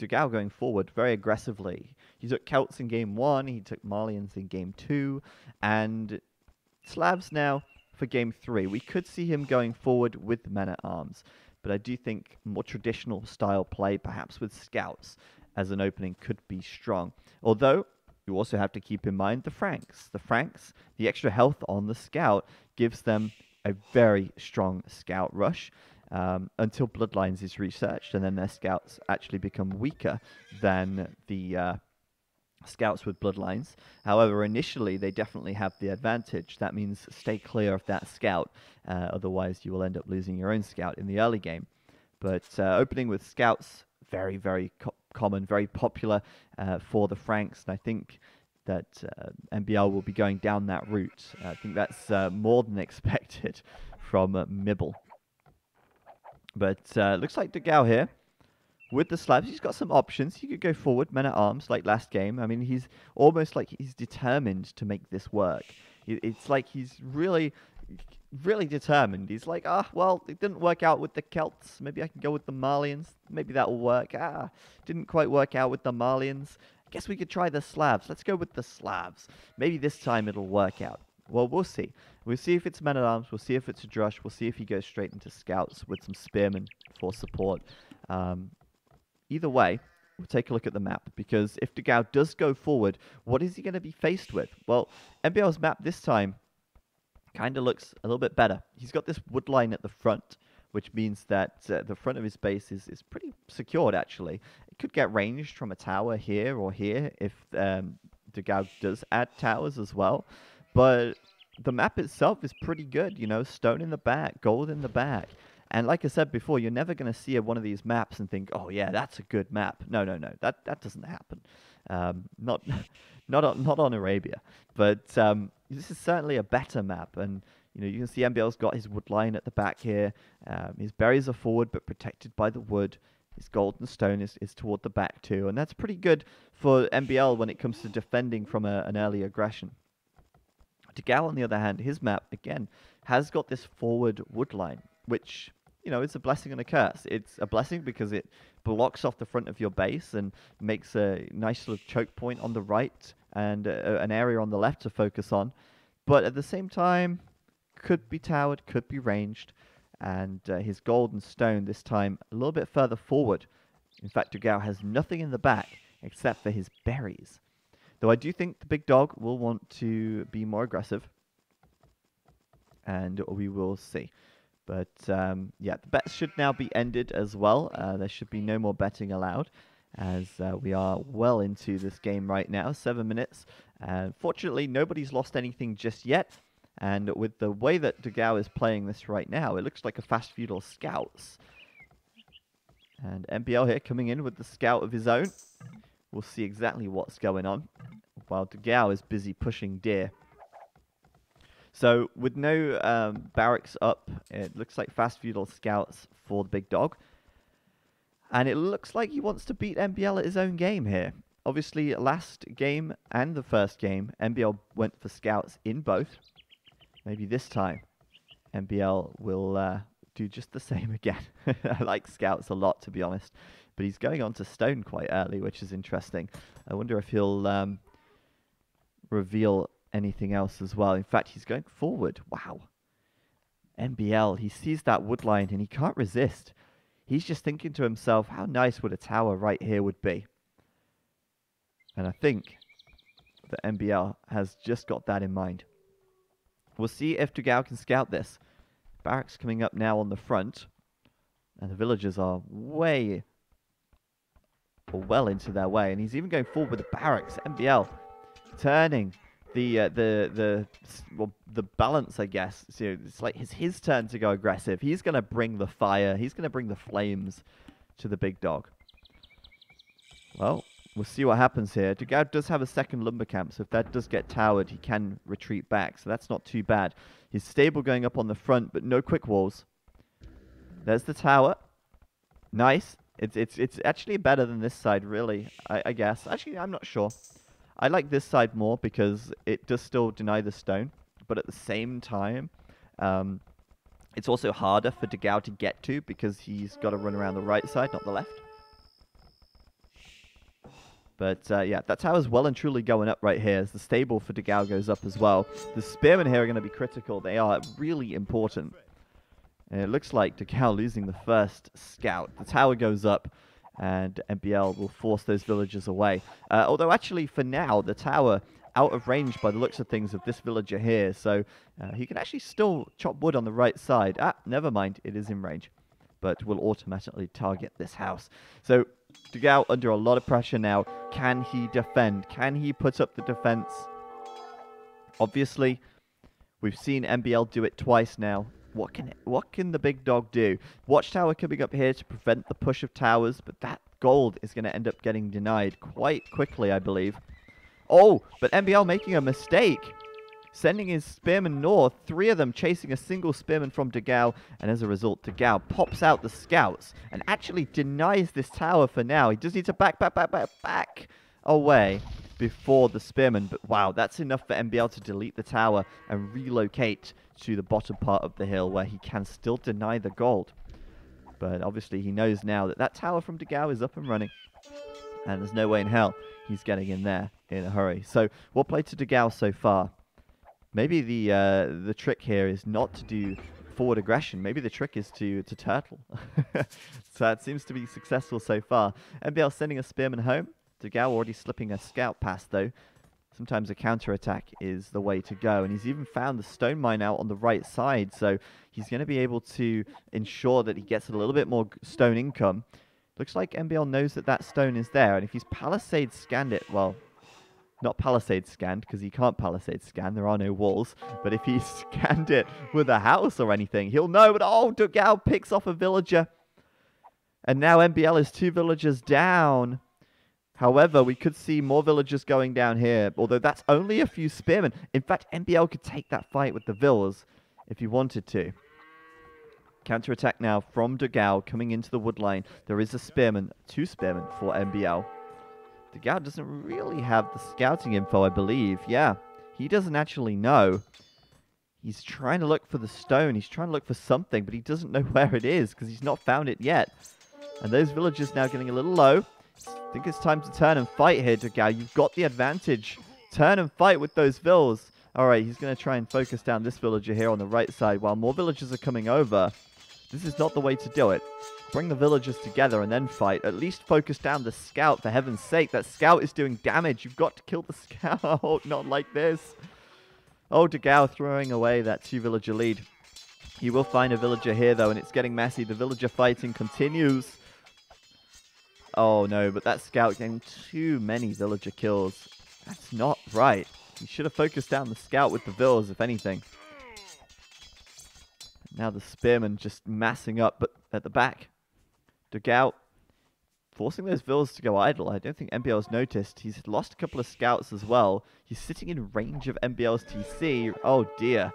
Dogao going forward very aggressively. He took Celts in game 1, he took Malians in game 2, and Slavs now for game 3. We could see him going forward with men-at-arms. but I do think more traditional style play, perhaps with scouts as an opening, could be strong. Although, you also have to keep in mind the Franks. The Franks, the extra health on the scout gives them a very strong scout rush until Bloodlines is researched, and then their scouts actually become weaker than the scouts with Bloodlines. However, initially they definitely have the advantage. That means stay clear of that scout, otherwise you will end up losing your own scout in the early game. But opening with scouts, very, very common, very popular for the Franks, and I think that MbL will be going down that route. I think that's more than expected from MbL. But looks like Dogao here with the slabs. He's got some options. He could go forward, men at arms, like last game. I mean, he's almost like he's determined to make this work. It's like he's really, really determined. He's like, well, it didn't work out with the Celts. Maybe I can go with the Malians. Maybe that will work. Didn't quite work out with the Malians. I guess we could try the Slavs. Let's go with the Slavs. Maybe this time it'll work out. Well, we'll see. We'll see if it's men-at-arms. We'll see if it's a Drush. We'll see if he goes straight into scouts with some spearmen for support. Either way, we'll take a look at the map, because if Dogao does go forward, what is he going to be faced with? Well, MbL's map this time kind of looks a little bit better. He's got this wood line at the front, which means that the front of his base is pretty secured, actually. It could get ranged from a tower here or here if Dogao does add towers as well. But the map itself is pretty good, you know, stone in the back, gold in the back. And like I said before, you're never going to see one of these maps and think, oh yeah, that's a good map. No, that doesn't happen. Not on Arabia. But this is certainly a better map. And you know, you can see MbL's got his wood line at the back here. His berries are forward but protected by the wood. His gold and stone is toward the back too. And that's pretty good for MbL when it comes to defending from an early aggression. Dogao, on the other hand, his map, again, has got this forward wood line, which, you know, it's a blessing and a curse. It's a blessing because it blocks off the front of your base and makes a nice sort of choke point on the right and an area on the left to focus on. But at the same time, could be towered, could be ranged. And his gold and stone this time a little bit further forward. In fact, Dogao has nothing in the back except for his berries. Though I do think the big dog will want to be more aggressive. And we will see. But yeah, the bets should now be ended as well. There should be no more betting allowed, as we are well into this game right now, 7 minutes. Fortunately, nobody's lost anything just yet. And with the way that Dogao is playing this right now, it looks like a fast feudal scouts. And MbL here coming in with the scout of his own. We'll see exactly what's going on, while Dogao is busy pushing deer. So, with no barracks up, it looks like fast feudal scouts for the big dog. And it looks like he wants to beat MbL at his own game here. Obviously, last game and the first game, MbL went for scouts in both. Maybe this time, MbL will do just the same again. I like scouts a lot, to be honest. But he's going on to stone quite early, which is interesting. I wonder if he'll reveal anything else as well. In fact, he's going forward. Wow. MbL, he sees that wood line and he can't resist. He's just thinking to himself, how nice would a tower right here would be? And I think that MbL has just got that in mind. We'll see if Dogao can scout this. Barracks coming up now on the front. And the villagers are well into their way. And he's even going forward with the barracks. MbL turning the balance, I guess. So it's like his turn to go aggressive. He's going to bring the fire. He's going to bring the flames to the big dog. Well, we'll see what happens here. Dogao does have a second lumber camp, so if that does get towered, he can retreat back. So that's not too bad. His stable going up on the front, but no quick walls. There's the tower. Nice. It's actually better than this side, really, I guess. Actually, I'm not sure. I like this side more because it does still deny the stone, but at the same time, it's also harder for Dogao to get to because he's got to run around the right side, not the left. But yeah, that tower's well and truly going up right here as the stable for Dogao goes up as well. The spearmen here are going to be critical. They are really important. And it looks like Dogao losing the first scout. The tower goes up, and MbL will force those villagers away. Although, actually, for now, the tower out of range by the looks of things of this villager here. So he can actually still chop wood on the right side. Ah, never mind. It is in range. But will automatically target this house. So Dogao under a lot of pressure now. Can he defend? Can he put up the defense? Obviously, we've seen MbL do it twice now. What can the big dog do? Watchtower coming up here to prevent the push of towers, but that gold is going to end up getting denied quite quickly, I believe. Oh, but MbL making a mistake. Sending his spearmen north, 3 of them chasing a single spearman from Dogao, and as a result, Dogao pops out the scouts and actually denies this tower for now. He does need to back away before the spearman, but wow, that's enough for MbL to delete the tower and relocate to the bottom part of the hill where he can still deny the gold. But obviously he knows now that that tower from Dogao is up and running, and there's no way in hell he's getting in there in a hurry. So what play to Dogao so far? Maybe the trick here is not to do forward aggression. Maybe the trick is to turtle. So that seems to be successful so far. MbL sending a spearman home. Dogao already slipping a scout past, though. Sometimes a counterattack is the way to go. And he's even found the stone mine out on the right side. So he's going to be able to ensure that he gets a little bit more stone income. Looks like MbL knows that that stone is there. And if he's palisade scanned it, well, not palisade scanned, because he can't palisade scan. There are no walls. But if he scanned it with a house or anything, he'll know. But oh, Dogao picks off a villager. And now MbL is 2 villagers down. However, we could see more villagers going down here, although that's only a few spearmen. In fact, MbL could take that fight with the villas if he wanted to. Counterattack now from Dogao coming into the wood line. There is a spearman, 2 spearmen for MbL. Dogao doesn't really have the scouting info, I believe. Yeah, he doesn't actually know. He's trying to look for the stone. He's trying to look for something, but he doesn't know where it is because he's not found it yet. And those villagers now getting a little low. I think it's time to turn and fight here, Dogao. You've got the advantage. Turn and fight with those vills. Alright, he's going to try and focus down this villager here on the right side while more villagers are coming over. This is not the way to do it. Bring the villagers together and then fight. At least focus down the scout, for heaven's sake. That scout is doing damage. You've got to kill the scout. Not like this. Oh, Dogao throwing away that 2 villager lead. He will find a villager here, though, and it's getting messy. The villager fighting continues. Oh, no, but that scout getting too many villager kills. That's not right. He should have focused down the scout with the villas, if anything. Now the spearman just massing up but at the back. Dogao forcing those villas to go idle. I don't think MbL's noticed. He's lost a couple of scouts as well. He's sitting in range of MbL's TC. Oh, dear.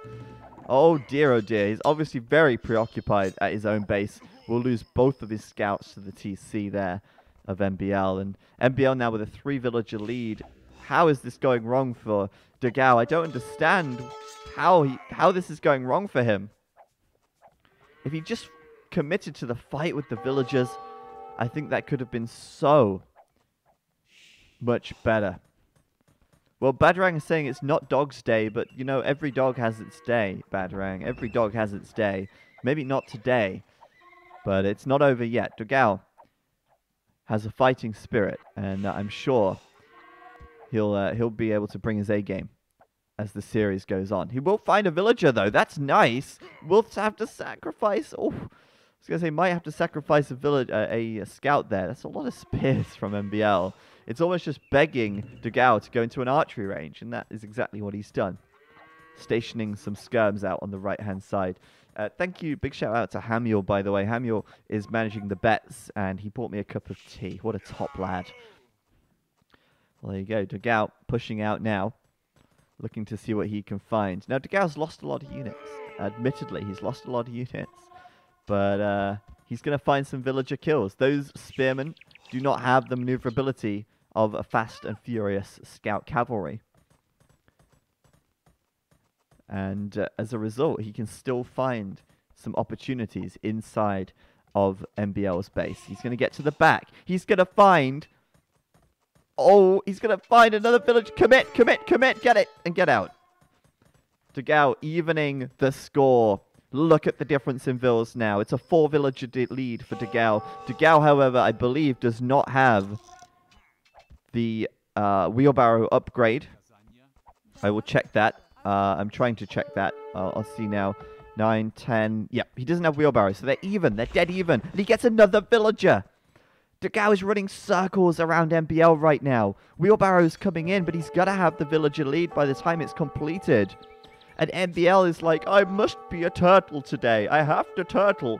Oh, dear, oh, dear. He's obviously very preoccupied at his own base. We'll lose both of his scouts to the TC there of MbL. And MbL now with a 3 villager lead. How is this going wrong for Dogao? I don't understand how this is going wrong for him. If he just committed to the fight with the villagers, I think that could have been so much better. Well, Badrang is saying it's not Dog's Day, but, you know, every dog has its day, Badrang. Every dog has its day. Maybe not today, but it's not over yet. Dogao has a fighting spirit, and I'm sure he'll be able to bring his A game as the series goes on. He will find a villager, though. That's nice. We'll have to sacrifice. Oh, I was going to say, might have to sacrifice a scout there. That's a lot of spears from MbL. It's almost just begging Dogao to go into an archery range, and that is exactly what he's done. Stationing some skirms out on the right-hand side. Thank you. Big shout out to Hamiel, by the way. Hamiel is managing the bets, and he bought me a cup of tea. What a top lad. Well, there you go. Dogao pushing out now, looking to see what he can find. Now, Dogao's lost a lot of units. Admittedly, he's lost a lot of units. But he's going to find some villager kills. Those spearmen do not have the maneuverability of a fast and furious scout cavalry. And as a result, he can still find some opportunities inside of MbL's base. He's going to get to the back. He's going to find... Oh, he's going to find another village. Commit, commit, commit. Get it and get out. Dogao evening the score Look at the difference in villas now. It's a 4-villager lead for Dogao. Dogao, however, I believe does not have the wheelbarrow upgrade. I will check that. I'm trying to check that. I'll see now. 9, 10. Yep, he doesn't have wheelbarrow, so they're even. They're dead even. And he gets another villager. Dogao is running circles around MbL right now. Wheelbarrow's coming in, but he's got to have the villager lead by the time it's completed. And MbL is like, I must be a turtle today. I have to turtle.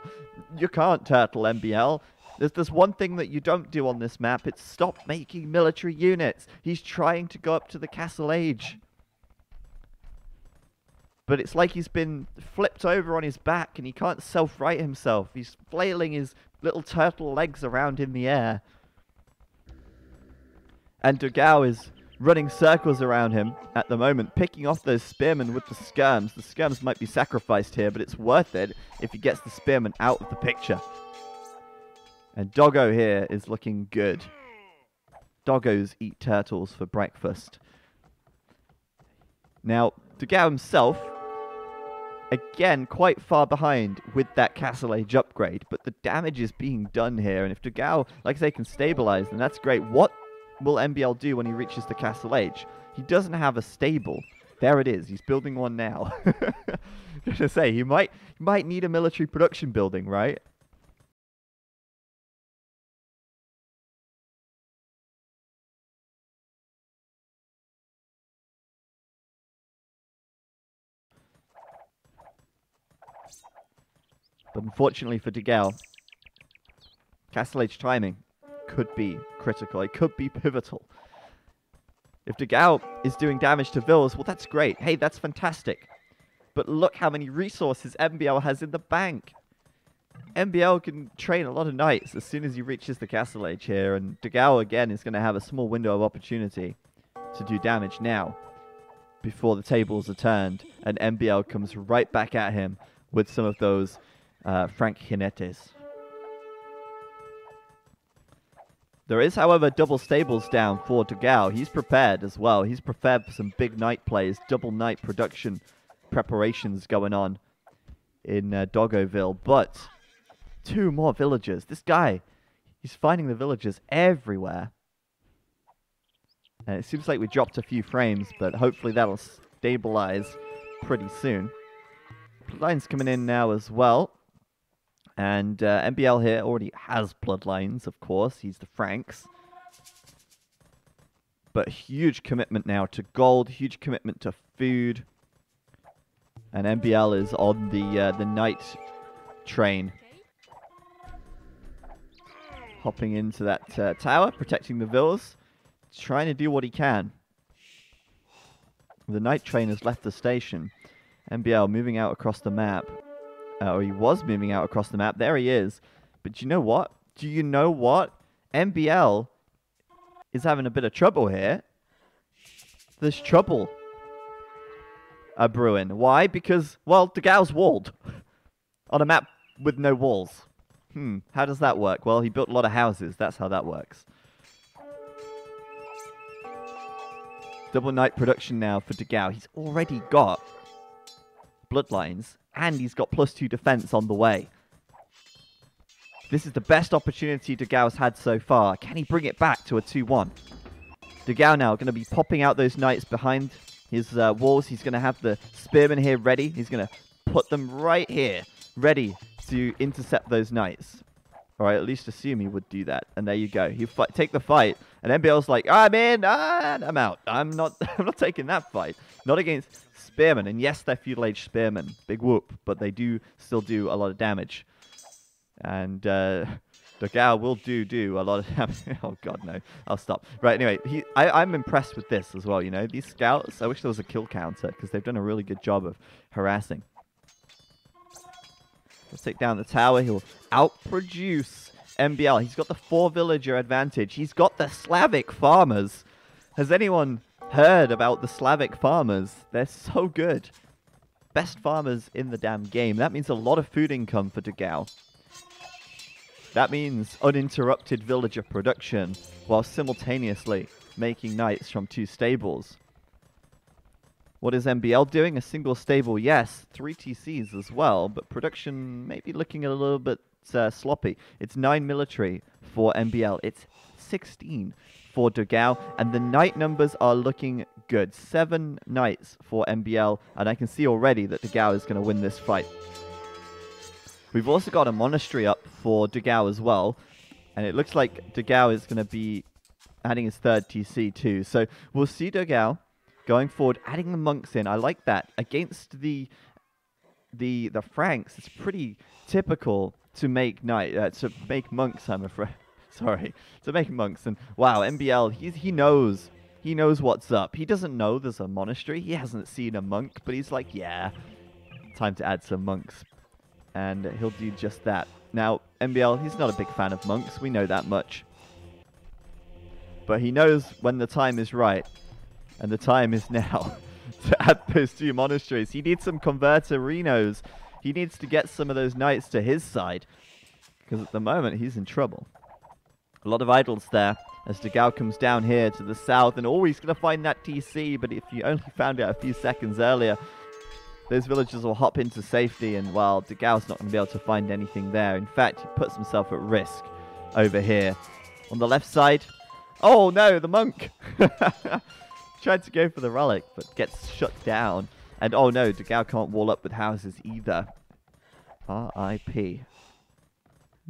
You can't turtle, MbL. There's one thing that you don't do on this map. It's stop making military units. He's trying to go up to the Castle Age. But it's like he's been flipped over on his back and he can't self-right himself. He's flailing his little turtle legs around in the air. And Dogao is running circles around him at the moment, picking off those spearmen with the skirms. The skirms might be sacrificed here, but it's worth it if he gets the spearmen out of the picture. And Doggo here is looking good. Doggos eat turtles for breakfast. Now, Dogao himself, again, quite far behind with that Castle Age upgrade, but the damage is being done here, and if Dogao, like I say, can stabilize, then that's great. What will MbL do when he reaches the Castle Age? He doesn't have a stable. There it is. He's building one now. Just to say, he might need a military production building, right? But unfortunately for Dogao, Castle Age timing could be critical. It could be pivotal. If Dogao is doing damage to villas, well, that's great. Hey, that's fantastic. But look how many resources MbL has in the bank. MbL can train a lot of knights as soon as he reaches the Castle Age here. And Dogao, again, is going to have a small window of opportunity to do damage now before the tables are turned. And MbL comes right back at him with some of those Frank Jinetes. There is, however, double stables down for Dogao. He's prepared as well. He's prepared for some big night plays, double night production preparations going on in Doggoville. But 2 more villagers. This guy, he's finding the villagers everywhere. And it seems like we dropped a few frames, but hopefully that'll stabilize pretty soon. Bloodlines coming in now as well. And MbL here already has bloodlines, of course. He's the Franks. But huge commitment now to gold, huge commitment to food. And MbL is on the night train. Hopping into that tower, protecting the villas. Trying to do what he can. The night train has left the station. MbL moving out across the map. Or he was moving out across the map. There he is. But do you know what? Do you know what? MbL is having a bit of trouble here. There's trouble brewing. Why? Because, well, Dogao's walled. On a map with no walls. How does that work? Well, he built a lot of houses. That's how that works. Double night production now for Dogao. He's already got bloodlines. And he's got +2 defense on the way. This is the best opportunity Dogao's had so far. Can he bring it back to a 2-1? Dogao now going to be popping out those knights behind his walls. He's going to have the spearmen here ready. He's going to put them right here, ready to intercept those knights. Or I at least assume he would do that. And there you go. You take the fight. And MbL's like, I'm in. I'm out. I'm not taking that fight. Not against spearmen. And yes, they're feudal age spearmen. Big whoop. But they do still do a lot of damage. And Dogao will do a lot of damage. Oh, God, no. I'll stop. Right, anyway. I'm impressed with this as well, you know. These scouts, I wish there was a kill counter. Because they've done a really good job of harassing. Let's take down the tower. He'll outproduce MbL. He's got the 4-villager advantage. He's got the Slavic farmers. Has anyone heard about the Slavic farmers? They're so good. Best farmers in the damn game. That means a lot of food income for Dogao. That means uninterrupted villager production while simultaneously making knights from 2 stables. What is MbL doing? A single stable, yes. 3 TCs as well, but production maybe looking a little bit sloppy. It's 9 military for MbL. It's 16 for Dogao, and the knight numbers are looking good. 7 knights for MbL, and I can see already that Dogao is going to win this fight. We've also got a monastery up for Dogao as well, and it looks like Dogao is going to be adding his 3rd TC too. So we'll see Dogao going forward, adding the monks in. I like that. Against the Franks, it's pretty typical to make monks, I'm afraid. Sorry, to make monks. And wow, MbL, he knows what's up. He doesn't know there's a monastery. He hasn't seen a monk, but he's like, yeah, time to add some monks. And he'll do just that. Now, MbL, he's not a big fan of monks. We know that much. But he knows when the time is right. And the time is now to add those 2 monasteries. He needs some converterinos. He needs to get some of those knights to his side. Because at the moment, he's in trouble. A lot of idols there as Dogao comes down here to the south. And he's going to find that TC. But if you only found it a few seconds earlier, those villagers will hop into safety. And, well, Dogao's not going to be able to find anything there. In fact, he puts himself at risk over here. On the left side. Oh, no, the monk. Tried to go for the relic, but gets shut down. And, oh, no, Dogao can't wall up with houses either. R.I.P.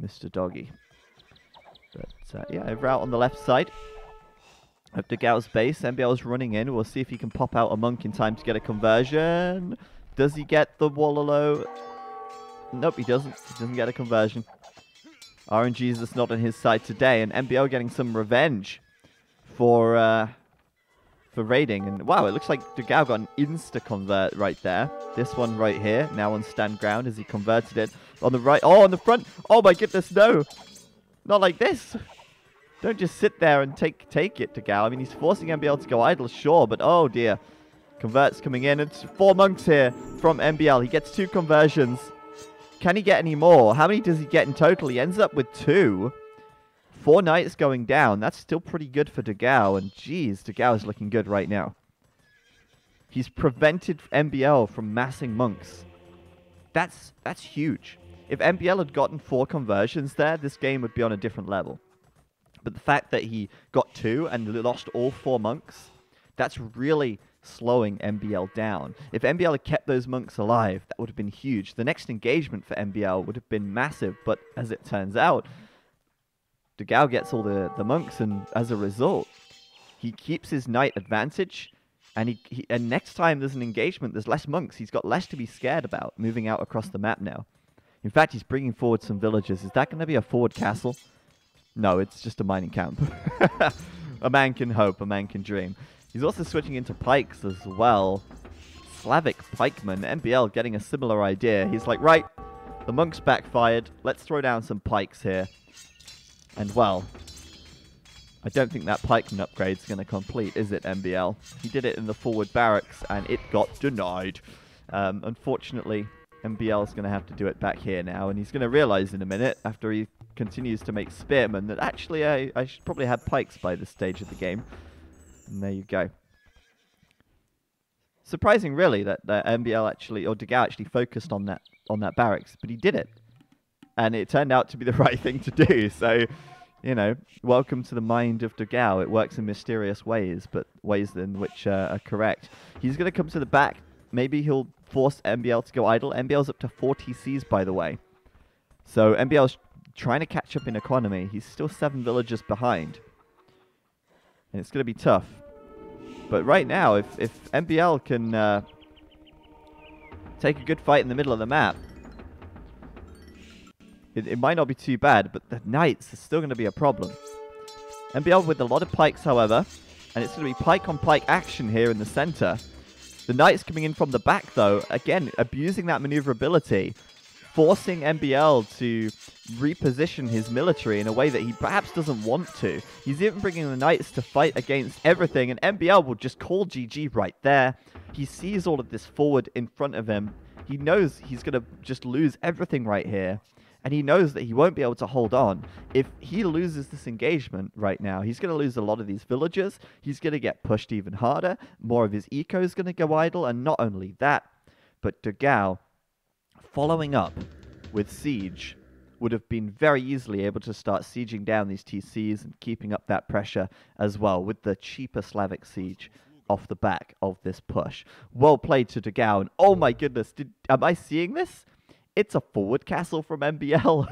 Mr. Doggy. But, yeah, over out on the left side of Dogao's base. MbL's running in. We'll see if he can pop out a monk in time to get a conversion. Does he get the Wallalow? Nope, he doesn't. He doesn't get a conversion. RNG is just not on his side today. And MbL getting some revenge for raiding. And, wow, it looks like Dogao got an insta-convert right there. This one right here, now on stand ground as he converted it. On the right. Oh, on the front. Oh, my goodness, no. Not like this. Don't just sit there and take it, Dogao. I mean, he's forcing MbL to go idle, sure, but oh dear. Converts coming in. It's 4 monks here from MbL. He gets 2 conversions. Can he get any more? How many does he get in total? He ends up with 2. 4 knights going down. That's still pretty good for Dogao. And geez, Dogao is looking good right now. He's prevented MbL from massing monks. That's huge. If MbL had gotten 4 conversions there, this game would be on a different level. But the fact that he got 2 and lost all 4 monks, that's really slowing MbL down. If MbL had kept those monks alive, that would have been huge. The next engagement for MbL would have been massive, but as it turns out, Dogao gets all the monks, and as a result, he keeps his knight advantage, and and next time there's an engagement, there's less monks. He's got less to be scared about moving out across the map now. In fact, he's bringing forward some villagers. Is that going to be a forward castle? No, it's just a mining camp. A man can hope, a man can dream. He's also switching into pikes as well. Slavic pikeman. MbL getting a similar idea. He's like, right, the monks backfired. Let's throw down some pikes here. And, well, I don't think that pikeman upgrade's going to complete, is it, MbL? He did it in the forward barracks, and it got denied. Unfortunately, MbL's going to have to do it back here now, and he's going to realize in a minute, after he continues to make spearmen, that actually I should probably have pikes by this stage of the game. And there you go. Surprising, really, that MbL actually, or Dogao actually focused on that barracks, but he did it. And it turned out to be the right thing to do, so, you know, welcome to the mind of Dogao. It works in mysterious ways, but ways in which are correct. He's going to come to the back. Maybe he'll force MbL to go idle. MbL's up to 4 TCs, by the way. So MbL's trying to catch up in economy. He's still 7 villagers behind. And it's going to be tough. But right now, if MbL can take a good fight in the middle of the map, it might not be too bad, but the knights is still going to be a problem. MbL with a lot of pikes, however, and it's going to be pike on pike action here in the center. The knights coming in from the back, though, again, abusing that maneuverability, forcing MbL to reposition his military in a way that he perhaps doesn't want to. He's even bringing the knights to fight against everything, and MbL will just call GG right there. He sees all of this forward in front of him. He knows he's going to just lose everything right here. And he knows that he won't be able to hold on. If he loses this engagement right now, he's going to lose a lot of these villagers. He's going to get pushed even harder. More of his eco is going to go idle. And not only that, but Dogao, following up with Siege, would have been very easily able to start sieging down these TCs and keeping up that pressure as well with the cheaper Slavic Siege off the back of this push. Well played to Dogao. And oh my goodness, am I seeing this? It's a forward castle from MbL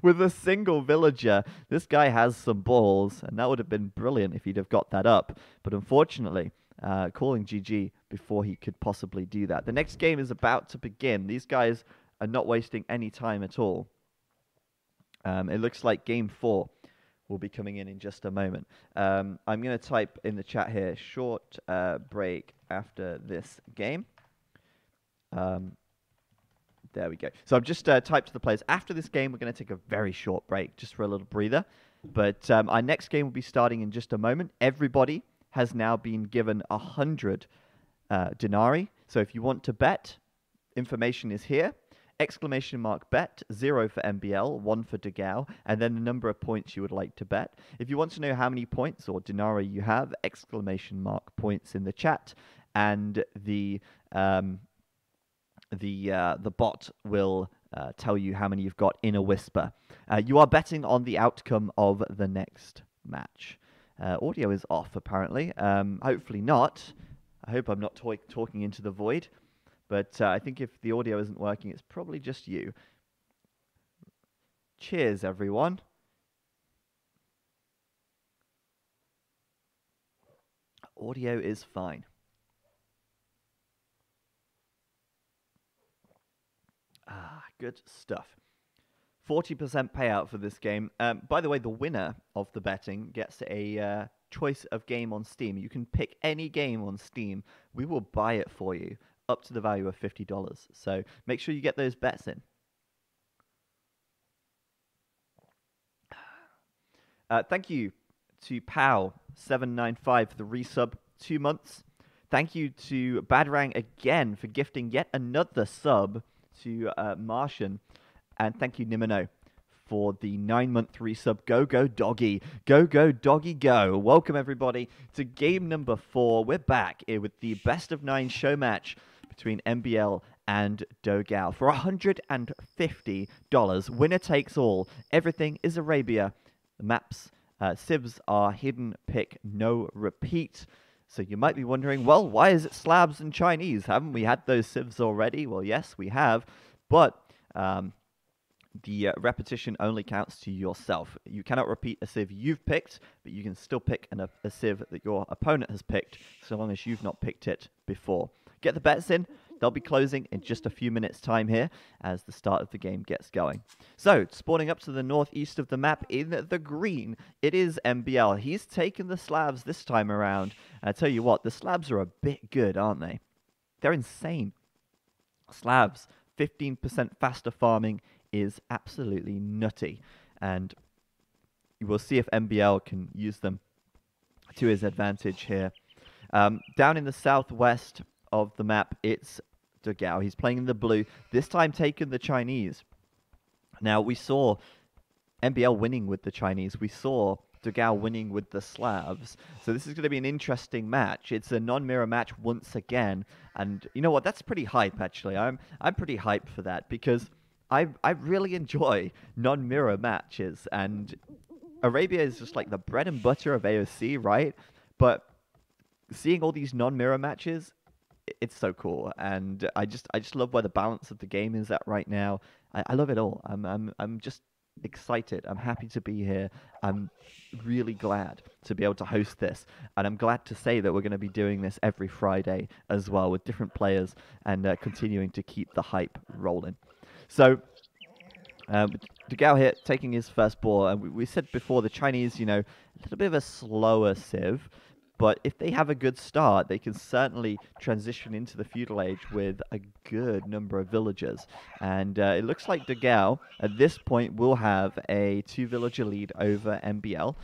with a single villager. This guy has some balls, and that would have been brilliant if he'd have got that up. But unfortunately, calling GG before he could possibly do that. The next game is about to begin. These guys are not wasting any time at all. It looks like game 4 will be coming in just a moment. I'm going to type in the chat here, short break after this game. There we go. So I've just typed to the players. After this game, we're going to take a very short break, just for a little breather. But our next game will be starting in just a moment. Everybody has now been given 100 denarii. So if you want to bet, information is here. Exclamation mark bet, 0 for MbL, 1 for Dogao, and then the number of points you would like to bet. If you want to know how many points or denarii you have, exclamation mark points in the chat, and the bot will tell you how many you've got in a whisper. You are betting on the outcome of the next match. Audio is off, apparently. Hopefully not. I hope I'm not talking into the void. But I think if the audio isn't working, it's probably just you. Cheers, everyone. Audio is fine. Good stuff. 40% payout for this game. By the way, the winner of the betting gets a choice of game on Steam. You can pick any game on Steam. We will buy it for you up to the value of $50. So make sure you get those bets in. Thank you to Pow795 for the resub, 2 months. Thank you to Badrang again for gifting yet another sub to Martian. And thank you, Nimino, for the 9-month resub. Go, go, doggy. Go, go, doggy, go. Welcome, everybody, to game number 4. We're back here with the best of 9 show match between MbL and Dogao for $150. Winner takes all. Everything is Arabia. The maps, civs are hidden pick, no repeat. So you might be wondering, well, why is it Slavs and Chinese? Haven't we had those civs already? Well, yes, we have. But the repetition only counts to yourself. You cannot repeat a civ you've picked, but you can still pick a civ that your opponent has picked, so long as you've not picked it before. Get the bets in. They'll be closing in just a few minutes' time here as the start of the game gets going. So, spawning up to the northeast of the map in the green, it is MbL. He's taken the Slavs this time around. I tell you what, the Slavs are a bit good, aren't they? They're insane. Slavs, 15% faster farming is absolutely nutty. And you will see if MbL can use them to his advantage here. Down in the southwest of the map, it's Dogao. He's playing in the blue, this time taking the Chinese. Now, we saw MbL winning with the Chinese. We saw Dogao winning with the Slavs. So this is going to be an interesting match. It's a non-mirror match once again. And you know what? That's pretty hype, actually. I'm pretty hyped for that because I really enjoy non-mirror matches. And Arabia is just like the bread and butter of AOC, right? But seeing all these non-mirror matches, it's so cool, and I just love where the balance of the game is at right now. I love it all. I'm just excited. I'm happy to be here. I'm really glad to be able to host this, and I'm glad to say that we're going to be doing this every Friday as well with different players and continuing to keep the hype rolling. So Dogao here taking his first ball, and we said before the Chinese, you know, a little bit of a slower civ. But if they have a good start, they can certainly transition into the feudal age with a good number of villagers. And it looks like Dogao, at this point, will have a 2-villager lead over MbL.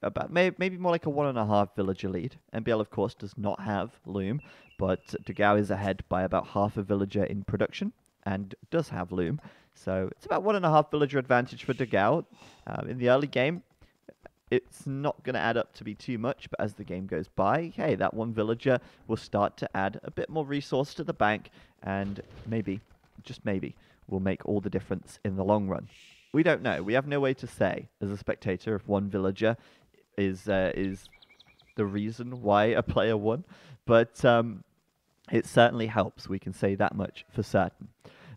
About maybe more like a 1.5 villager lead. MbL, of course, does not have Loom, but Dogao is ahead by about half a villager in production. and does have loom. So it's about 1.5 villager advantage for Dogao. In the early game, it's not going to add up to be too much, but as the game goes by, hey, that one villager will start to add a bit more resource to the bank, and maybe, just maybe, will make all the difference in the long run. We don't know. We have no way to say, as a spectator, if one villager is the reason why a player won, but it certainly helps. We can say that much for certain.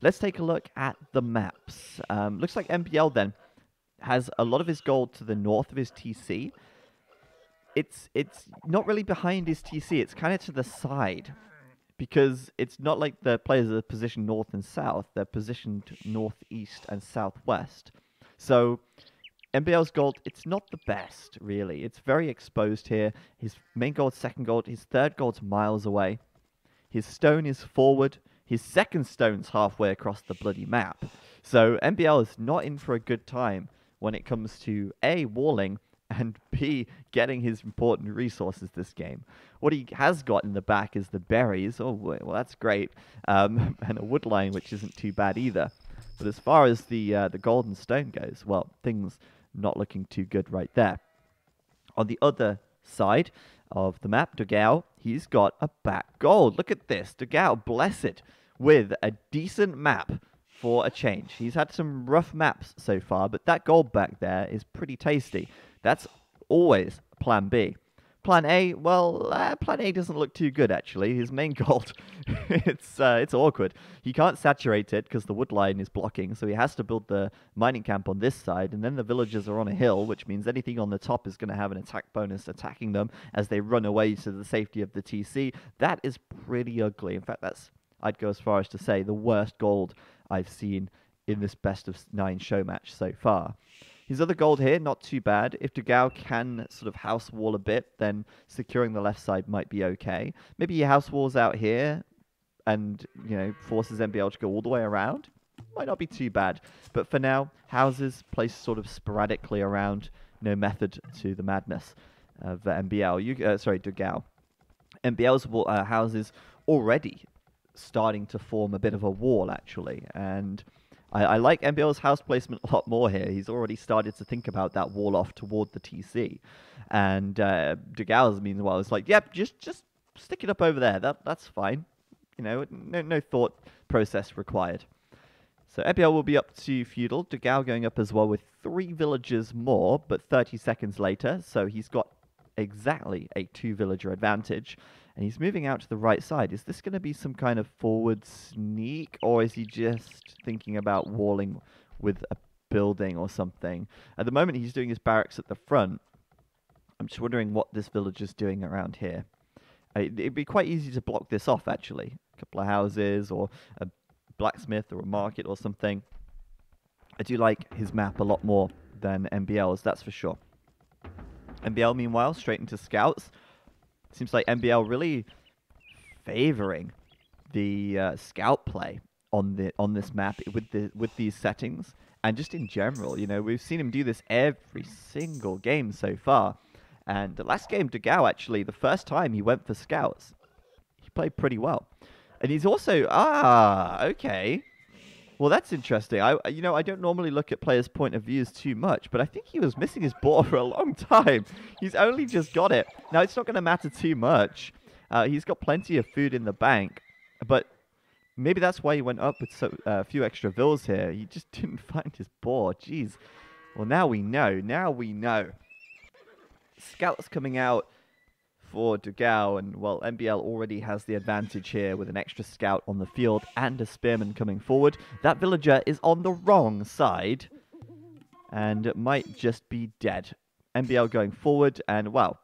Let's take a look at the maps. Looks like MbL then has a lot of his gold to the north of his TC. It's not really behind his TC. It's kind of to the side, because it's not like the players are positioned north and south. They're positioned northeast and southwest. So MbL's gold, it's not the best, really. It's very exposed here. His main gold, second gold, his third gold's miles away. His stone is forward. His second stone's halfway across the bloody map. So MbL is not in for a good time when it comes to A, walling, and B, getting his important resources this game. What he has got in the back is the berries. Oh, well, that's great. And a wood line, which isn't too bad either. But as far as the golden stone goes, well, things not looking too good right there. On the other side of the map, Dogao, he's got a back gold. Look at this. Dogao, blessed with a decent map for a change. He's had some rough maps so far, but that gold back there is pretty tasty. That's always plan B. Plan A, well, plan A doesn't look too good, actually. His main gold, it's awkward. He can't saturate it because the wood line is blocking, so he has to build the mining camp on this side, and then the villagers are on a hill, which means anything on the top is going to have an attack bonus attacking them as they run away to the safety of the TC. That is pretty ugly. In fact, that's, I'd go as far as to say, the worst gold I've seen in this best of 9 show match so far. His other gold here, not too bad. If Dogao can sort of house wall a bit, then securing the left side might be okay. Maybe he house walls out here and, you know, forces MbL to go all the way around. Might not be too bad. But for now, houses placed sort of sporadically around. No method to the madness of MbL. Sorry, Dogao. MbL's houses already starting to form a bit of a wall, actually. And I like MbL's house placement a lot more here. He's already started to think about that wall off toward the TC. And Dogao's, meanwhile, is like, yep, just stick it up over there. That's fine. You know, no thought process required. So MbL will be up to feudal. Dogao going up as well with 3 villagers more, but 30 seconds later. So he's got exactly a 2 villager advantage. And he's moving out to the right side. Is this going to be some kind of forward sneak? Or is he just thinking about walling with a building or something? At the moment, he's doing his barracks at the front. I'm just wondering what this villager's doing around here. It'd be quite easy to block this off, actually. A couple of houses or a blacksmith or a market or something. I do like his map a lot more than MbL's, that's for sure. MbL, meanwhile, straight into scouts. Seems like MbL really favoring the scout play on this map with these settings, and just in general. You know, we've seen him do this every single game so far. And the last game, Dogao, actually, the first time he went for scouts, he played pretty well. And he's also okay. Well, that's interesting. You know, I don't normally look at players' point of views too much, but I think he was missing his ball for a long time. He's only just got it. Now, it's not going to matter too much. He's got plenty of food in the bank, but maybe that's why he went up with a few extra vills here. He just didn't find his ball. Jeez. Well, now we know. Now we know. Scouts coming out for Dogao, and, well, MbL already has the advantage here with an extra scout on the field and a spearman coming forward. That villager is on the wrong side and might just be dead. MbL going forward, and, well,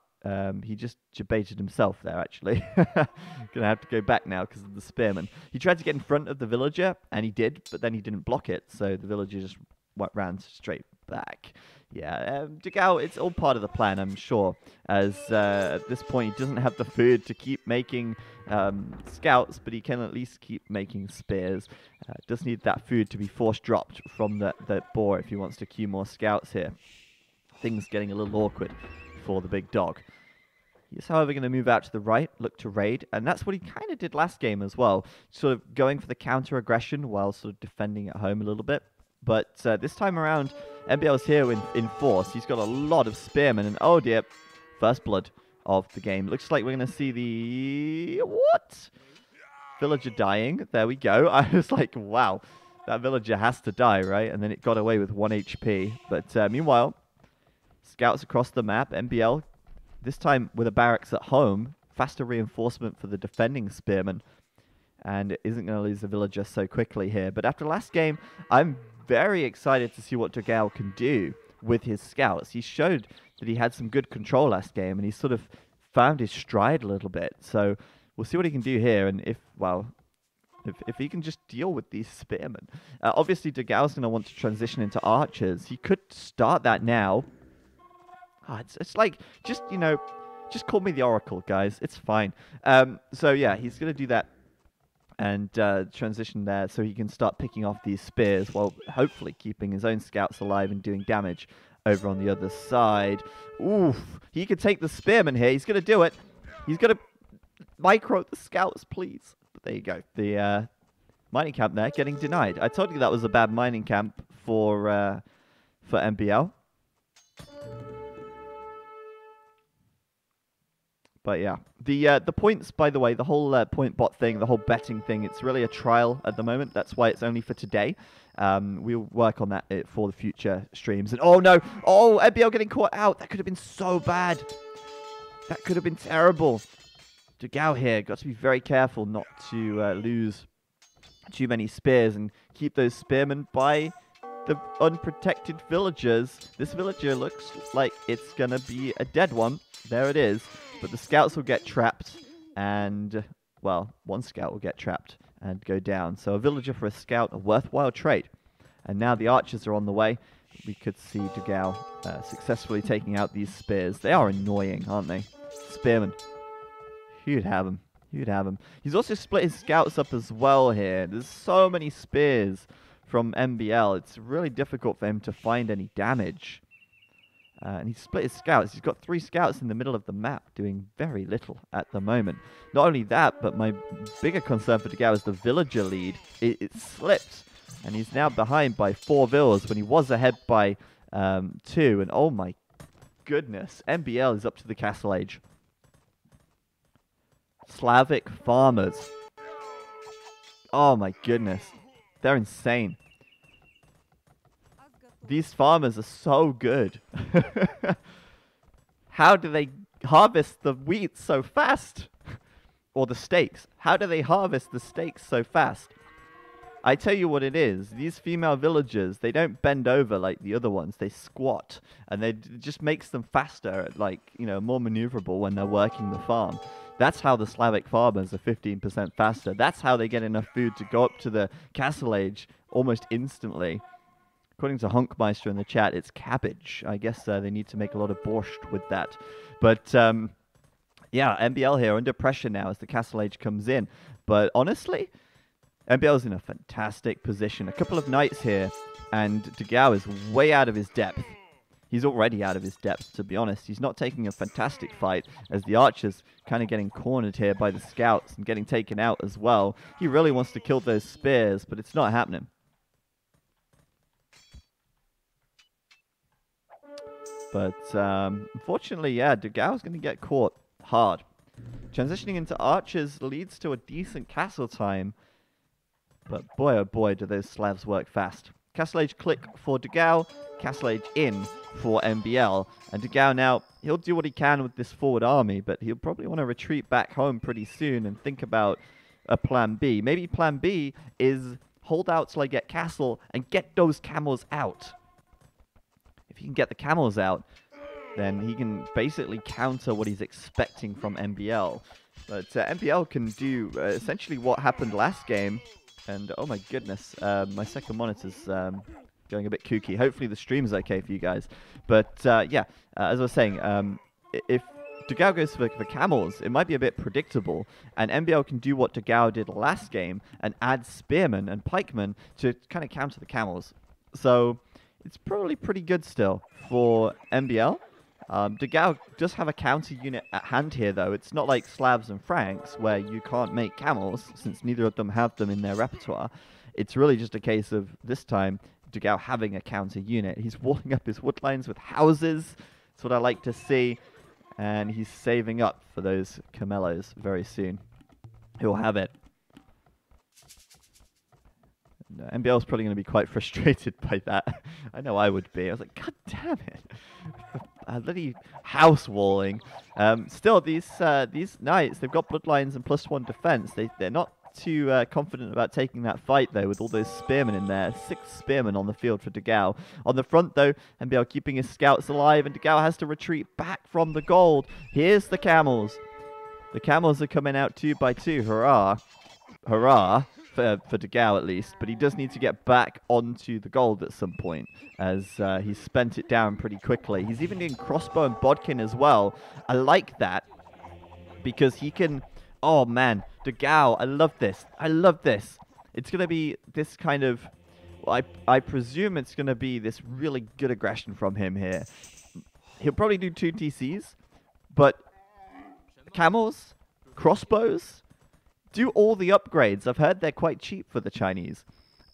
he just debated himself there, actually. Gonna have to go back now because of the spearman. He tried to get in front of the villager, and he did, but then he didn't block it, so the villager just ran straight back. Yeah, Dogao, it's all part of the plan, I'm sure, as at this point he doesn't have the food to keep making scouts, but he can at least keep making spears. Does need that food to be force dropped from the boar if he wants to queue more scouts here. Things getting a little awkward for the big dog. He's, however, going to move out to the right, look to raid, and that's what he kind of did last game as well, sort of going for the counter-aggression while sort of defending at home a little bit. But this time around, MbL's here in force. He's got a lot of spearmen, and oh dear, first blood of the game. Looks like we're going to see the... what? Villager dying. There we go. I was like, wow, that villager has to die, right? And then it got away with 1 HP. But meanwhile, scouts across the map, MbL... this time with a barracks at home, faster reinforcement for the defending spearmen, and isn't going to lose the villager so quickly here. But after last game, I'm very excited to see what Dogao can do with his scouts. He showed that he had some good control last game, and he sort of found his stride a little bit. So we'll see what he can do here, and if he can just deal with these spearmen. Obviously, Dogao's going to want to transition into archers. He could start that now. Oh, it's like, just, you know, just call me the Oracle, guys. It's fine. So, yeah, he's going to do that and transition there so he can start picking off these spears while hopefully keeping his own scouts alive and doing damage over on the other side. Oof. He could take the spearman here. He's going to do it. He's going to micro the scouts, please. But there you go. The mining camp there getting denied. I told you that was a bad mining camp for MbL. But yeah, the points, by the way, the whole point bot thing, the whole betting thing, it's really a trial at the moment. That's why it's only for today. We'll work on that for the future streams. And oh no, oh, MbL getting caught out. That could have been so bad. That could have been terrible. Dogao here, got to be very careful not to lose too many spears and keep those spearmen by the unprotected villagers. This villager looks like it's gonna be a dead one. There it is. But the scouts will get trapped, and, well, one scout will get trapped and go down. So a villager for a scout, a worthwhile trade. And now the archers are on the way. We could see Dogao successfully taking out these spears. They are annoying, aren't they? Spearmen. Who'd have them? Who'd have them? He's also split his scouts up as well here. There's so many spears from MbL. It's really difficult for him to find any damage. And he split his scouts. He's got 3 scouts in the middle of the map, doing very little at the moment. Not only that, but my bigger concern for Dogao is the villager lead. It slipped, and he's now behind by 4 villas when he was ahead by 2. And oh my goodness, MbL is up to the castle age. Slavic farmers. Oh my goodness, they're insane. These farmers are so good. How do they harvest the wheat so fast? Or the steaks. How do they harvest the steaks so fast? I tell you what it is. These female villagers, they don't bend over like the other ones. They squat. And it just makes them faster, like, you know, more maneuverable when they're working the farm. That's how the Slavic farmers are 15% faster. That's how they get enough food to go up to the castle age almost instantly. According to Honkmeister in the chat, it's cabbage. I guess they need to make a lot of borscht with that. But, yeah, MbL here under pressure now as the castle age comes in. But honestly, MbL's in a fantastic position. A couple of knights here, and Dogao is way out of his depth. He's already out of his depth, to be honest. He's not taking a fantastic fight, as the archer's kind of getting cornered here by the scouts and getting taken out as well. He really wants to kill those spears, but it's not happening. But unfortunately, yeah, Dogao's going to get caught hard. Transitioning into archers leads to a decent castle time. But boy, oh boy, do those Slavs work fast. Castle Age click for Dogao, Castle Age in for MbL. And Dogao now, he'll do what he can with this forward army, but he'll probably want to retreat back home pretty soon and think about a plan B. Maybe plan B is hold out till I get castle and get those camels out. If he can get the camels out, then he can basically counter what he's expecting from MbL. But MbL can do essentially what happened last game. And oh my goodness, my second monitor's going a bit kooky. Hopefully the stream's okay for you guys. But yeah, as I was saying, if Dogao goes for camels, it might be a bit predictable. And MbL can do what Dogao did last game and add spearmen and pikemen to kind of counter the camels. So it's probably pretty good still for MbL. Dogao does have a counter unit at hand here, though. It's not like Slavs and Franks, where you can't make camels, since neither of them have them in their repertoire. It's really just a case of, this time, Dogao having a counter unit. He's walling up his woodlines with houses. That's what I like to see. And he's saving up for those camellos very soon. He'll have it. MbL is probably going to be quite frustrated by that. I know I would be. I was like, God damn it. Bloody house walling. Still, these knights, they've got bloodlines and +1 defense. They're not too confident about taking that fight, though, with all those spearmen in there. 6 spearmen on the field for Dogao. On the front, though, MbL keeping his scouts alive, and Dogao has to retreat back from the gold. Here's the camels. The camels are coming out 2 by 2. Hurrah. Hurrah. For Dogao at least, but he does need to get back onto the gold at some point, as he's spent it down pretty quickly. He's even doing crossbow and bodkin as well. I like that, because he can... Oh man, Dogao, I love this. I love this. It's going to be this kind of... Well, I presume it's going to be this really good aggression from him here. He'll probably do 2 TCs, but camels, crossbows... Do all the upgrades. I've heard they're quite cheap for the Chinese.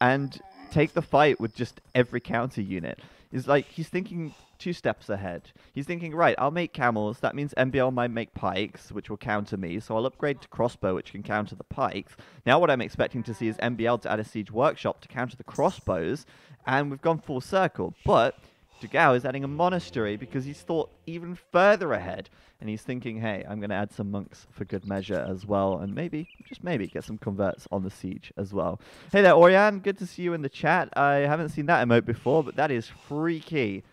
And take the fight with just every counter unit. It's like he's thinking 2 steps ahead. He's thinking, right, I'll make camels. That means MbL might make pikes, which will counter me. So I'll upgrade to crossbow, which can counter the pikes. Now what I'm expecting to see is MbL to add a siege workshop to counter the crossbows. And we've gone full circle. But Dogao is adding a monastery because he's thought even further ahead. And he's thinking, hey, I'm going to add some monks for good measure as well. And maybe, just maybe, get some converts on the siege as well. Hey there, Orian. Good to see you in the chat. I haven't seen that emote before, but that is freaky.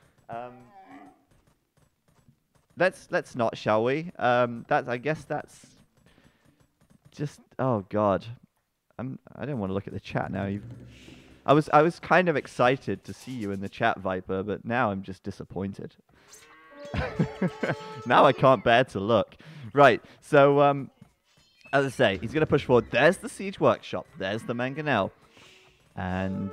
Let's not, shall we? I guess that's just... Oh, God. I don't want to look at the chat now. I was kind of excited to see you in the chat, Viper, but now I'm just disappointed. Now I can't bear to look. Right, so, as I say, he's going to push forward. There's the siege workshop. There's the mangonel. And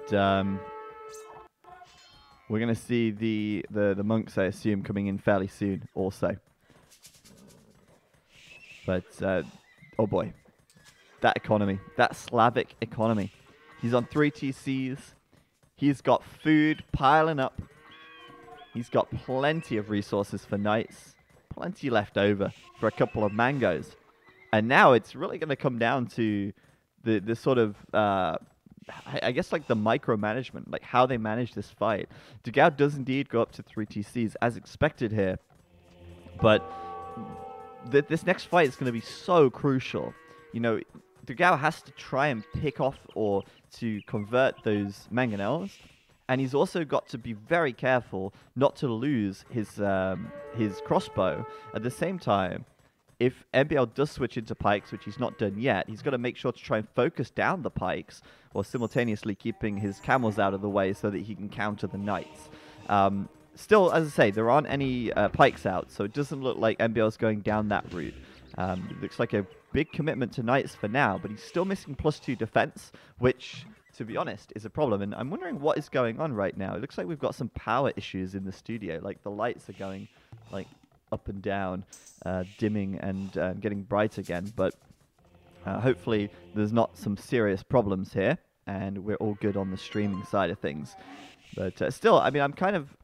we're going to see the monks, I assume, coming in fairly soon also. But, oh boy. That economy. That Slavic economy. He's on 3 TCs. He's got food piling up. He's got plenty of resources for knights. Plenty left over for a couple of mangoes. And now it's really going to come down to the sort of, I guess, like the micromanagement, like how they manage this fight. Dogao does indeed go up to 3 TCs as expected here. But this next fight is going to be so crucial. You know, Dogao has to try and pick off or to convert those mangonels. And he's also got to be very careful not to lose his crossbow. At the same time, if MbL does switch into pikes, which he's not done yet, he's got to make sure to try and focus down the pikes, while simultaneously keeping his camels out of the way so that he can counter the knights. Still, as I say, there aren't any pikes out, so it doesn't look like MbL's going down that route. It looks like a big commitment to knights for now, but he's still missing +2 defense, which, to be honest, is a problem. And I'm wondering what is going on right now. It looks like we've got some power issues in the studio. Like, the lights are going, like, up and down, dimming and getting bright again. But hopefully there's not some serious problems here, and we're all good on the streaming side of things. But still, I mean, I'm kind of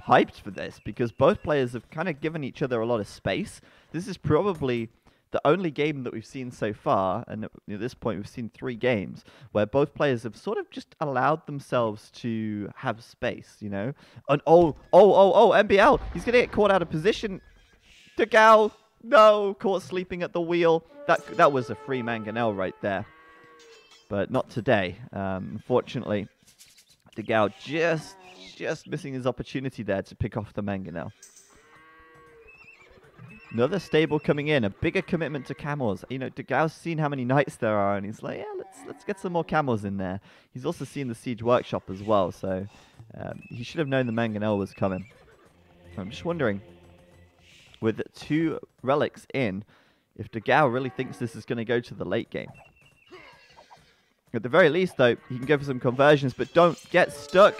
hyped for this, because both players have kind of given each other a lot of space. This is probably the only game that we've seen so far, and at this point we've seen 3 games, where both players have sort of just allowed themselves to have space, you know? And oh, MbL, he's going to get caught out of position. Dogao, no, caught sleeping at the wheel. That was a free mangonel right there. But not today. Unfortunately, Dogao just missing his opportunity there to pick off the mangonel. Another stable coming in, a bigger commitment to camels. You know, Dogao's seen how many knights there are, and he's like, yeah, let's get some more camels in there. He's also seen the siege workshop as well, so he should have known the mangonel was coming. I'm just wondering, with 2 relics in, if Dogao really thinks this is going to go to the late game. At the very least, though, he can go for some conversions, but don't get stuck.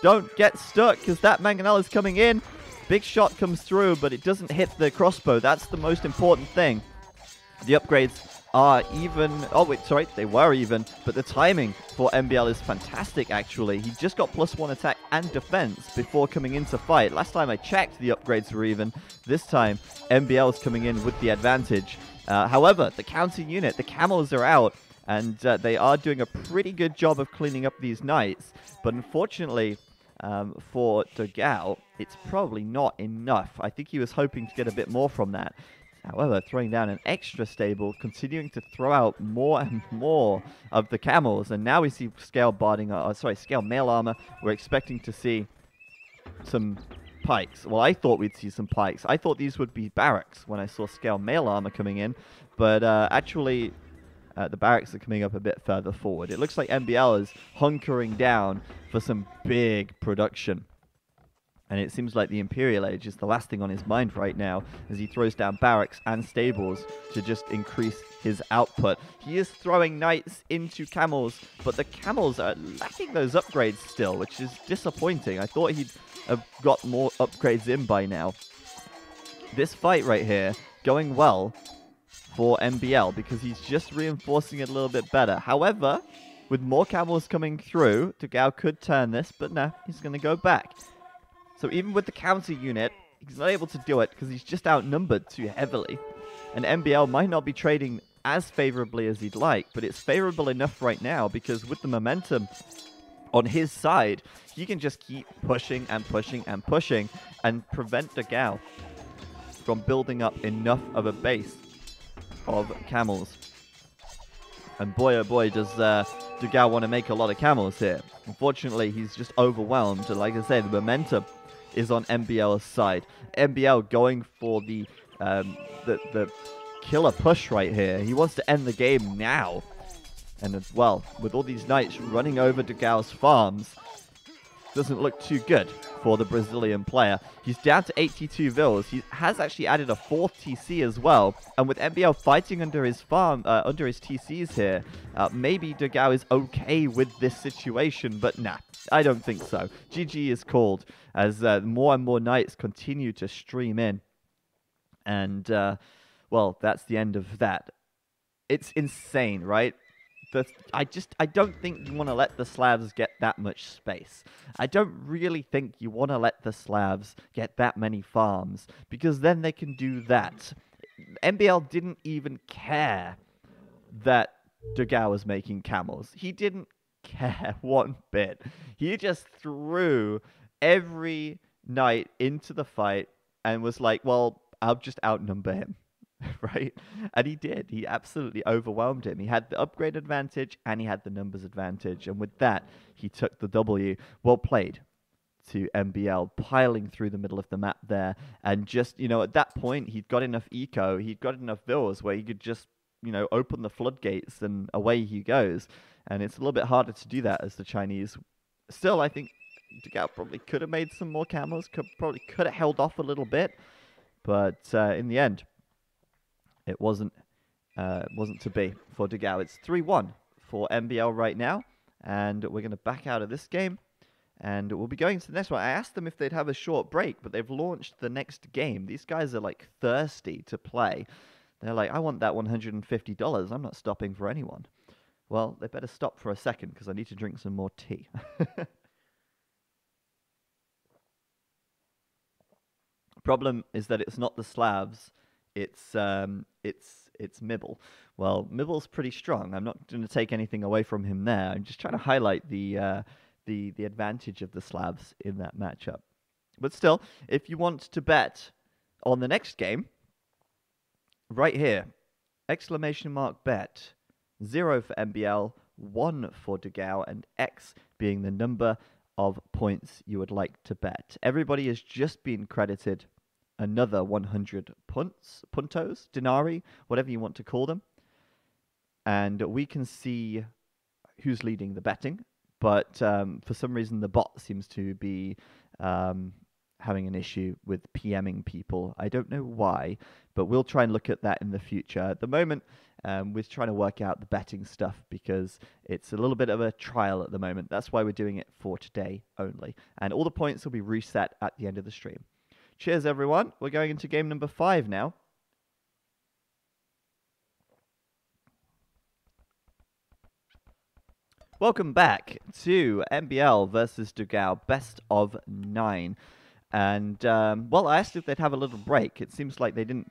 Don't get stuck, because that mangonel is coming in. Big shot comes through, but it doesn't hit the crossbow. That's the most important thing. The upgrades are even. Oh, wait, sorry. They were even. But the timing for MbL is fantastic, actually. He just got +1 attack and defense before coming into fight. Last time I checked, the upgrades were even. This time, MbL is coming in with the advantage. However, the counter unit, the camels are out. And they are doing a pretty good job of cleaning up these knights. But unfortunately, for Dogao, it's probably not enough. I think he was hoping to get a bit more from that. However, throwing down an extra stable, continuing to throw out more and more of the camels. And now we see scale mail armor. We're expecting to see some pikes. Well, I thought we'd see some pikes. I thought these would be barracks when I saw scale mail armor coming in. But actually, the barracks are coming up a bit further forward. It looks like MbL is hunkering down for some big production. And it seems like the Imperial Age is the last thing on his mind right now as he throws down barracks and stables to just increase his output. He is throwing knights into camels, but the camels are lacking those upgrades still, which is disappointing. I thought he'd have got more upgrades in by now. This fight right here going well for MbL because he's just reinforcing it a little bit better. However, with more camels coming through, Dogao could turn this, but no, he's going to go back. So even with the counter unit, he's not able to do it because he's just outnumbered too heavily. And MbL might not be trading as favorably as he'd like, but it's favorable enough right now because with the momentum on his side, he can just keep pushing and pushing and pushing and prevent Dogao from building up enough of a base of camels. And boy, oh boy, does Dogao want to make a lot of camels here. Unfortunately, he's just overwhelmed. And like I say, the momentum is on MbL's side. MbL going for the killer push right here. He wants to end the game now. And as well, with all these knights running over Dogao's farms, doesn't look too good for the Brazilian player. He's down to 82 vils. He has actually added a 4th TC as well. And with MbL fighting under his farm, under his TCs here, maybe Dogao is okay with this situation, but nah, I don't think so. GG is called as more and more knights continue to stream in. And, well, that's the end of that. It's insane, right? I don't think you want to let the Slavs get that much space. I don't really think you want to let the Slavs get that many farms, because then they can do that. MbL didn't even care that Dogao was making camels. He didn't care one bit. He just threw every knight into the fight and was like, well, I'll just outnumber him. Right? And he did. He absolutely overwhelmed him. He had the upgrade advantage and he had the numbers advantage. And with that, he took the W. Well played to MbL, piling through the middle of the map there. And just, you know, at that point, he'd got enough eco, he'd got enough vills where he could just, you know, open the floodgates and away he goes. And it's a little bit harder to do that as the Chinese. Still, I think Dogao probably could have made some more camels, probably could have held off a little bit. But in the end, it wasn't to be for Dogao. It's 3-1 for MbL right now, and we're going to back out of this game, and we'll be going to the next one. I asked them if they'd have a short break, but they've launched the next game. These guys are, like, thirsty to play. They're like, I want that $150. I'm not stopping for anyone. Well, they better stop for a second, because I need to drink some more tea. Problem is that it's not the Slavs. It's MbL. Well, MbL's pretty strong. I'm not going to take anything away from him there. I'm just trying to highlight the advantage of the Slavs in that matchup. But still, if you want to bet on the next game, right here, !bet, 0 for MbL, 1 for Dogao, and X being the number of points you would like to bet. Everybody has just been credited another 100 puntos, denarii, whatever you want to call them. And we can see who's leading the betting. But for some reason, the bot seems to be having an issue with PMing people. I don't know why, but we'll try and look at that in the future. At the moment, we're trying to work out the betting stuff because it's a little bit of a trial at the moment. That's why we're doing it for today only. And all the points will be reset at the end of the stream. Cheers, everyone. We're going into game number 5 now. Welcome back to MbL versus Dogao, best of 9. And, well, I asked if they'd have a little break. It seems like they didn't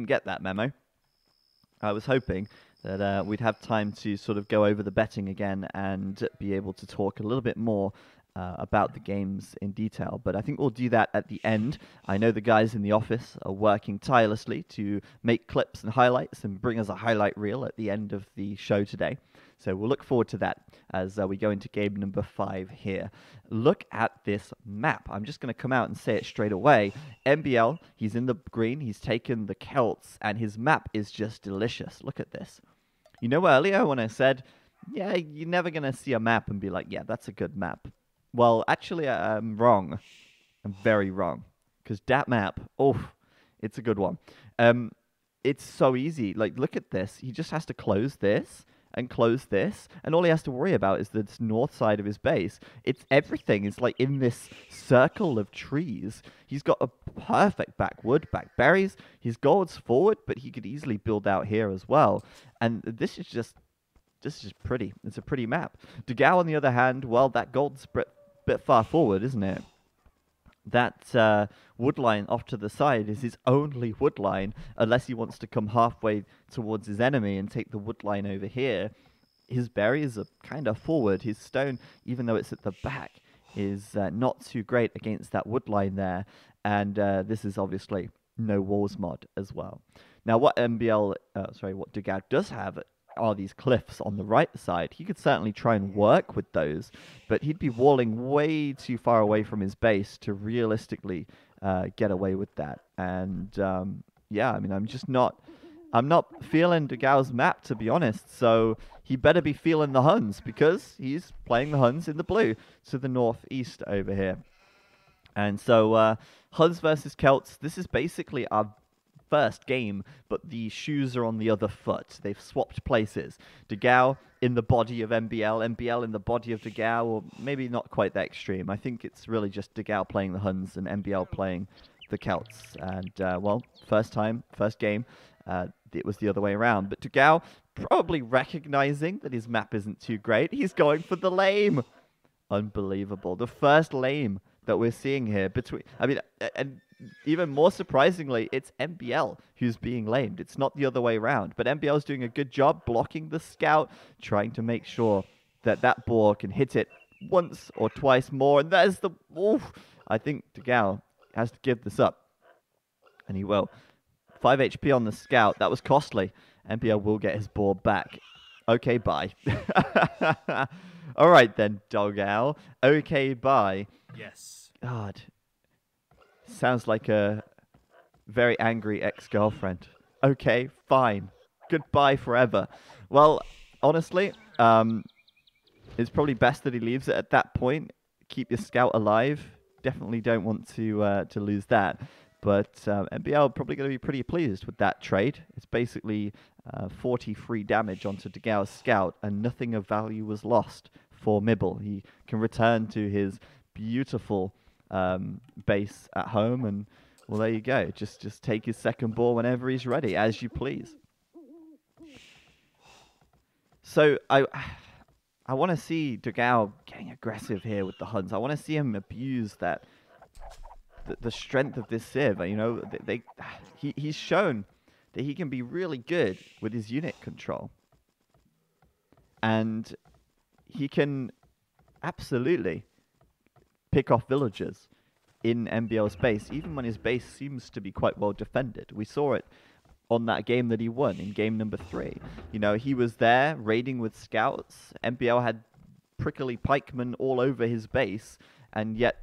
get that memo. I was hoping that we'd have time to sort of go over the betting again and be able to talk a little bit more about the games in detail. But I think we'll do that at the end. I know the guys in the office are working tirelessly to make clips and highlights and bring us a highlight reel at the end of the show today. So we'll look forward to that as we go into game number 5 here. Look at this map. I'm just going to come out and say it straight away. MbL, he's in the green. He's taken the Celts, and his map is just delicious. Look at this. You know, earlier when I said, yeah, you're never going to see a map and be like, yeah, that's a good map. Well, actually, I'm wrong. I'm very wrong. Because that map, oh, it's a good one. It's so easy. Like, look at this. He just has to close this and close this, and all he has to worry about is the north side of his base. It's everything is like in this circle of trees. He's got a perfect back wood, back berries. His gold's forward, but he could easily build out here as well. And this is just pretty. It's a pretty map. Dogao, on the other hand, well, that gold's a bit far forward, isn't it? That wood line off to the side is his only wood line, unless he wants to come halfway towards his enemy and take the wood line over here. His berries are kind of forward. His stone, even though it's at the back, is not too great against that wood line there. And this is obviously no walls mod as well. Now, what what Dogao does have are these cliffs on the right side. He could certainly try and work with those, but he'd be walling way too far away from his base to realistically get away with that. And yeah, I mean, I'm not feeling Dogao's map, to be honest. So he better be feeling the Huns, because he's playing the Huns in the blue to the northeast over here. And so Huns versus Celts, this is basically our first game, but the shoes are on the other foot. They've swapped places. Dogao in the body of MbL, MbL in the body of Dogao, or maybe not quite that extreme. I think it's really just Dogao playing the Huns and MbL playing the Celts. And, well, first game, it was the other way around. But Dogao, probably recognizing that his map isn't too great, he's going for the lame. Unbelievable. The first lame that we're seeing here between, I mean, and even more surprisingly, it's MbL who's being lamed. It's not the other way around. But MbL's doing a good job blocking the scout, trying to make sure that that boar can hit it once or twice more. And there's the... Oof. I think Dogao has to give this up. And he will. 5 HP on the scout. That was costly. MbL will get his boar back. Okay, bye. All right then, Dogao. Okay, bye. Yes. God. Sounds like a very angry ex-girlfriend. Okay, fine. Goodbye forever. Well, honestly, it's probably best that he leaves it at that point. Keep your scout alive. Definitely don't want to lose that. But MbL probably going to be pretty pleased with that trade. It's basically 40 free damage onto Dogao's scout, and nothing of value was lost for MbL. He can return to his beautiful base at home, and well, there you go. Just take his second ball whenever he's ready, as you please. So I want to see Dogao getting aggressive here with the Huns. I want to see him abuse that the strength of this civ. You know, he's shown that he can be really good with his unit control, and he can absolutely pick off villagers in MbL's base, even when his base seems to be quite well defended. We saw it on that game that he won in game number 3. You know, he was there raiding with scouts. MbL had prickly pikemen all over his base, and yet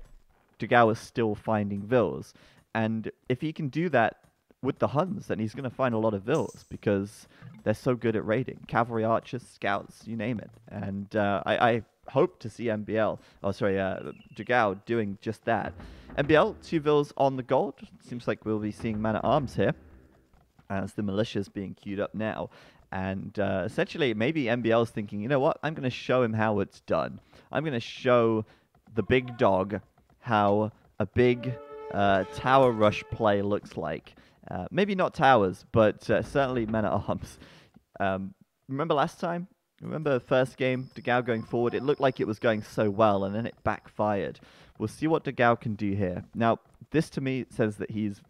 Dogao was still finding vills. And if he can do that with the Huns, then he's going to find a lot of vills, because they're so good at raiding. Cavalry archers, scouts, you name it. And I hope to see Dogao doing just that. MbL, 2 vills on the gold. Seems like we'll be seeing man-at-arms here, as the militia's being queued up now. And essentially, maybe MbL's thinking, you know what, I'm going to show him how it's done. I'm going to show the big dog how a big tower rush play looks like. Maybe not towers, but certainly men-at-arms. Remember last time? Remember the first game, Dogao going forward? It looked like it was going so well, and then it backfired. We'll see what Dogao can do here. Now, this to me says that he's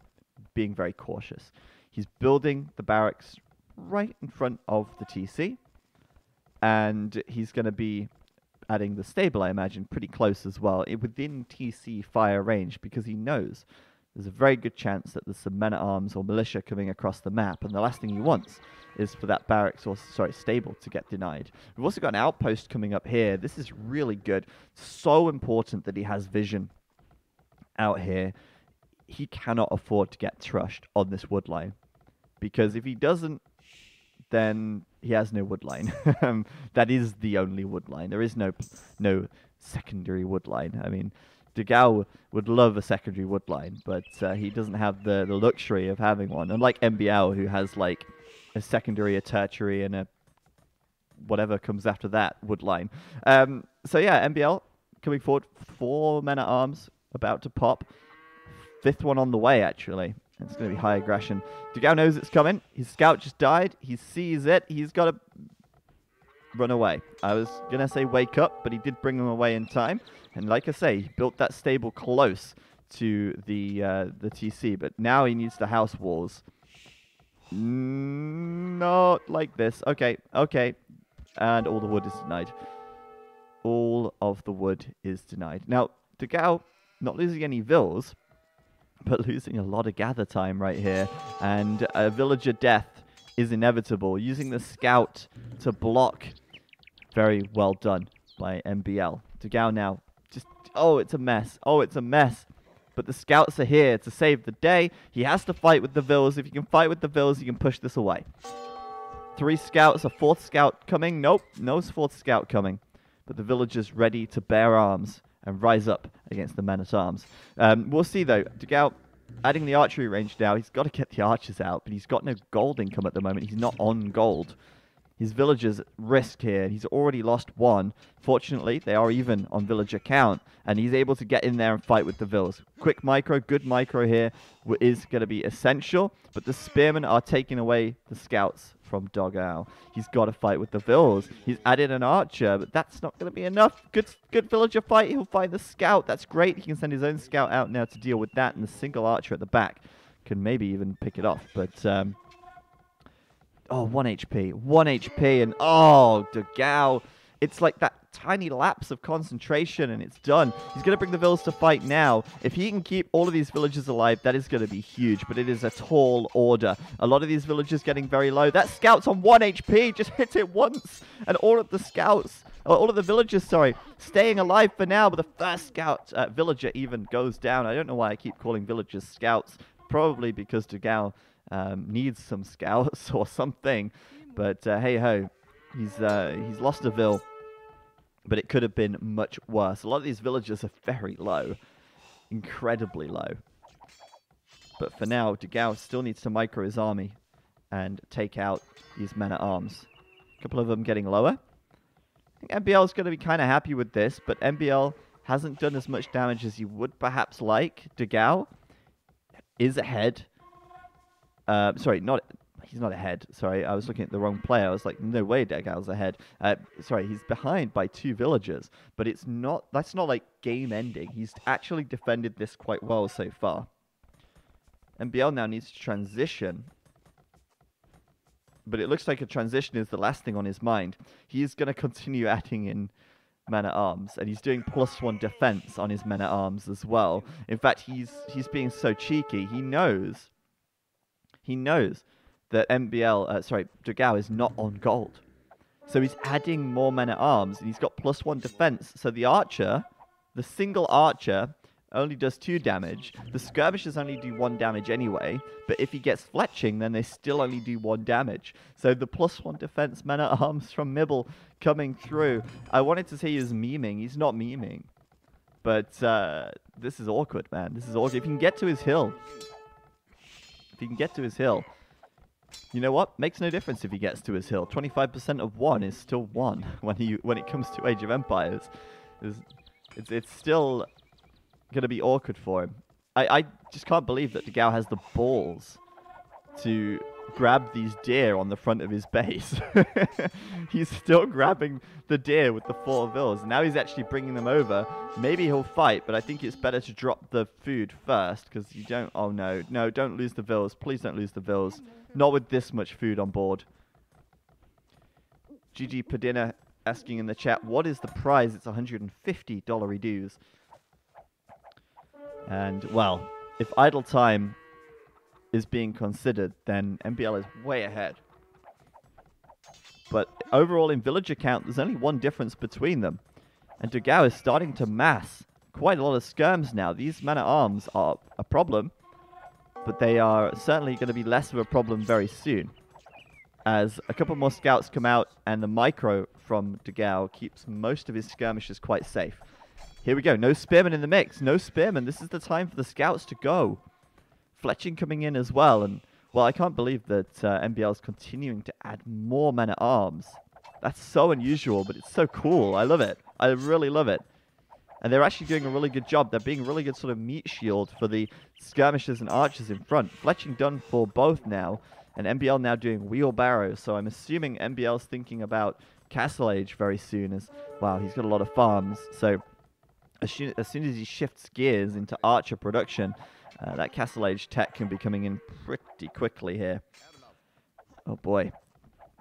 being very cautious. He's building the barracks right in front of the TC, and he's going to be adding the stable, I imagine, pretty close as well, within TC fire range, because he knows there's a very good chance that there's some men-at-arms or militia coming across the map, and the last thing he wants is for that barracks, or sorry, stable to get denied. We've also got an outpost coming up here. This is really good. So important that he has vision out here. He cannot afford to get trushed on this wood line, because if he doesn't, then he has no wood line. That is the only wood line. There is no secondary wood line. I mean, Dogao would love a secondary wood line, but he doesn't have the luxury of having one. Unlike MbL, who has like a secondary, a tertiary, and a whatever comes after that wood line. So yeah, MbL coming forward. 4 men-at-arms about to pop. 5th one on the way, actually. It's going to be high aggression. Dogao knows it's coming. His scout just died. He sees it. He's got to run away. I was going to say wake up, but he did bring them away in time. And like I say, he built that stable close to the TC, but now he needs the house walls. Not like this. Okay, okay. And all the wood is denied. All of the wood is denied. Now, Dogao not losing any vills, but losing a lot of gather time right here. And a villager death is inevitable. Using the scout to block. Very well done by MbL. Dogao now just... Oh, it's a mess. Oh, it's a mess. But the scouts are here to save the day. He has to fight with the vills. If you can fight with the vills, you can push this away. 3 scouts, a 4th scout coming. Nope, no 4th scout coming. But the villagers ready to bear arms and rise up against the men-at-arms. We'll see, though. Dogao adding the archery range now. He's got to get the archers out, but he's got no gold income at the moment. He's not on gold. His villagers risk here. He's already lost 1. Fortunately, they are even on villager count, and he's able to get in there and fight with the vills. Quick micro, good micro here is going to be essential, but the spearmen are taking away the scouts from Dogao. He's got to fight with the vills. He's added an archer, but that's not going to be enough. Good villager fight. He'll find the scout. That's great. He can send his own scout out now to deal with that, and the single archer at the back can maybe even pick it off, but... Oh, 1 HP. 1 HP, and oh, Dogao. It's like that tiny lapse of concentration, and it's done. He's going to bring the vills to fight now. If he can keep all of these villagers alive, that is going to be huge, but it is a tall order. A lot of these villagers getting very low. That scout's on 1 HP. Just hit it once, and all of the scouts... Oh, all of the villagers, sorry, staying alive for now, but the first scout villager even goes down. I don't know why I keep calling villagers scouts. Probably because Dogao... needs some scouts or something, but hey ho, he's lost a vill, but it could have been much worse. A lot of these villagers are very low, incredibly low. But for now, Dogao still needs to micro his army and take out these men-at-arms. A couple of them getting lower. I think MbL is going to be kind of happy with this, but MbL hasn't done as much damage as he would perhaps like. Dogao is ahead. Sorry, he's not ahead. Sorry, I was looking at the wrong player. I was like, no way Dogao's ahead. Sorry, he's behind by 2 villagers, but that's not like game ending. He's actually defended this quite well so far. MbL now needs to transition, but it looks like a transition is the last thing on his mind. He's going to continue adding in men-at-arms, and he's doing +1 defense on his men-at-arms as well. In fact, he's being so cheeky. He knows that Dogao is not on gold. So he's adding more men-at-arms, and he's got +1 defense. So the archer, the single archer, only does 2 damage. The skirmishers only do 1 damage anyway, but if he gets fletching, then they still only do 1 damage. So the +1 defense men-at-arms from MbL coming through. I wanted to say he was memeing. He's not memeing. But this is awkward, man. This is awkward. If he can get to his hill... If he can get to his hill, you know what? Makes no difference if he gets to his hill. 25% of 1 is still 1 when it comes to Age of Empires. It's still going to be awkward for him. I just can't believe that Dogao has the balls to grab these deer on the front of his base. He's still grabbing the deer with the 4 vills. Now he's actually bringing them over. Maybe he'll fight, but I think it's better to drop the food first because you don't... Oh, no. No, don't lose the vills. Please don't lose the vills. Not with this much food on board. GG Padina asking in the chat, what is the prize? It's $150 dues. And, well, if idle time is being considered, then MbL is way ahead. But overall in villager count, there's only one difference between them. And Dogao is starting to mass quite a lot of skirms now. These man-at-arms are a problem, but they are certainly going to be less of a problem very soon, as a couple more scouts come out and the micro from Dogao keeps most of his skirmishes quite safe. Here we go. No spearmen in the mix. No spearmen. This is the time for the scouts to go. Fletching coming in as well, and well, I can't believe that MbL is continuing to add more men-at-arms. That's so unusual, but it's so cool. I love it. I really love it. And they're actually doing a really good job. They're being a really good sort of meat shield for the skirmishers and archers in front. Fletching done for both now, and MbL now doing wheelbarrows. So I'm assuming MbL's thinking about Castle Age very soon, as, wow, he's got a lot of farms. So as soon as he shifts gears into archer production, that Castle Age tech can be coming in pretty quickly here. Oh boy.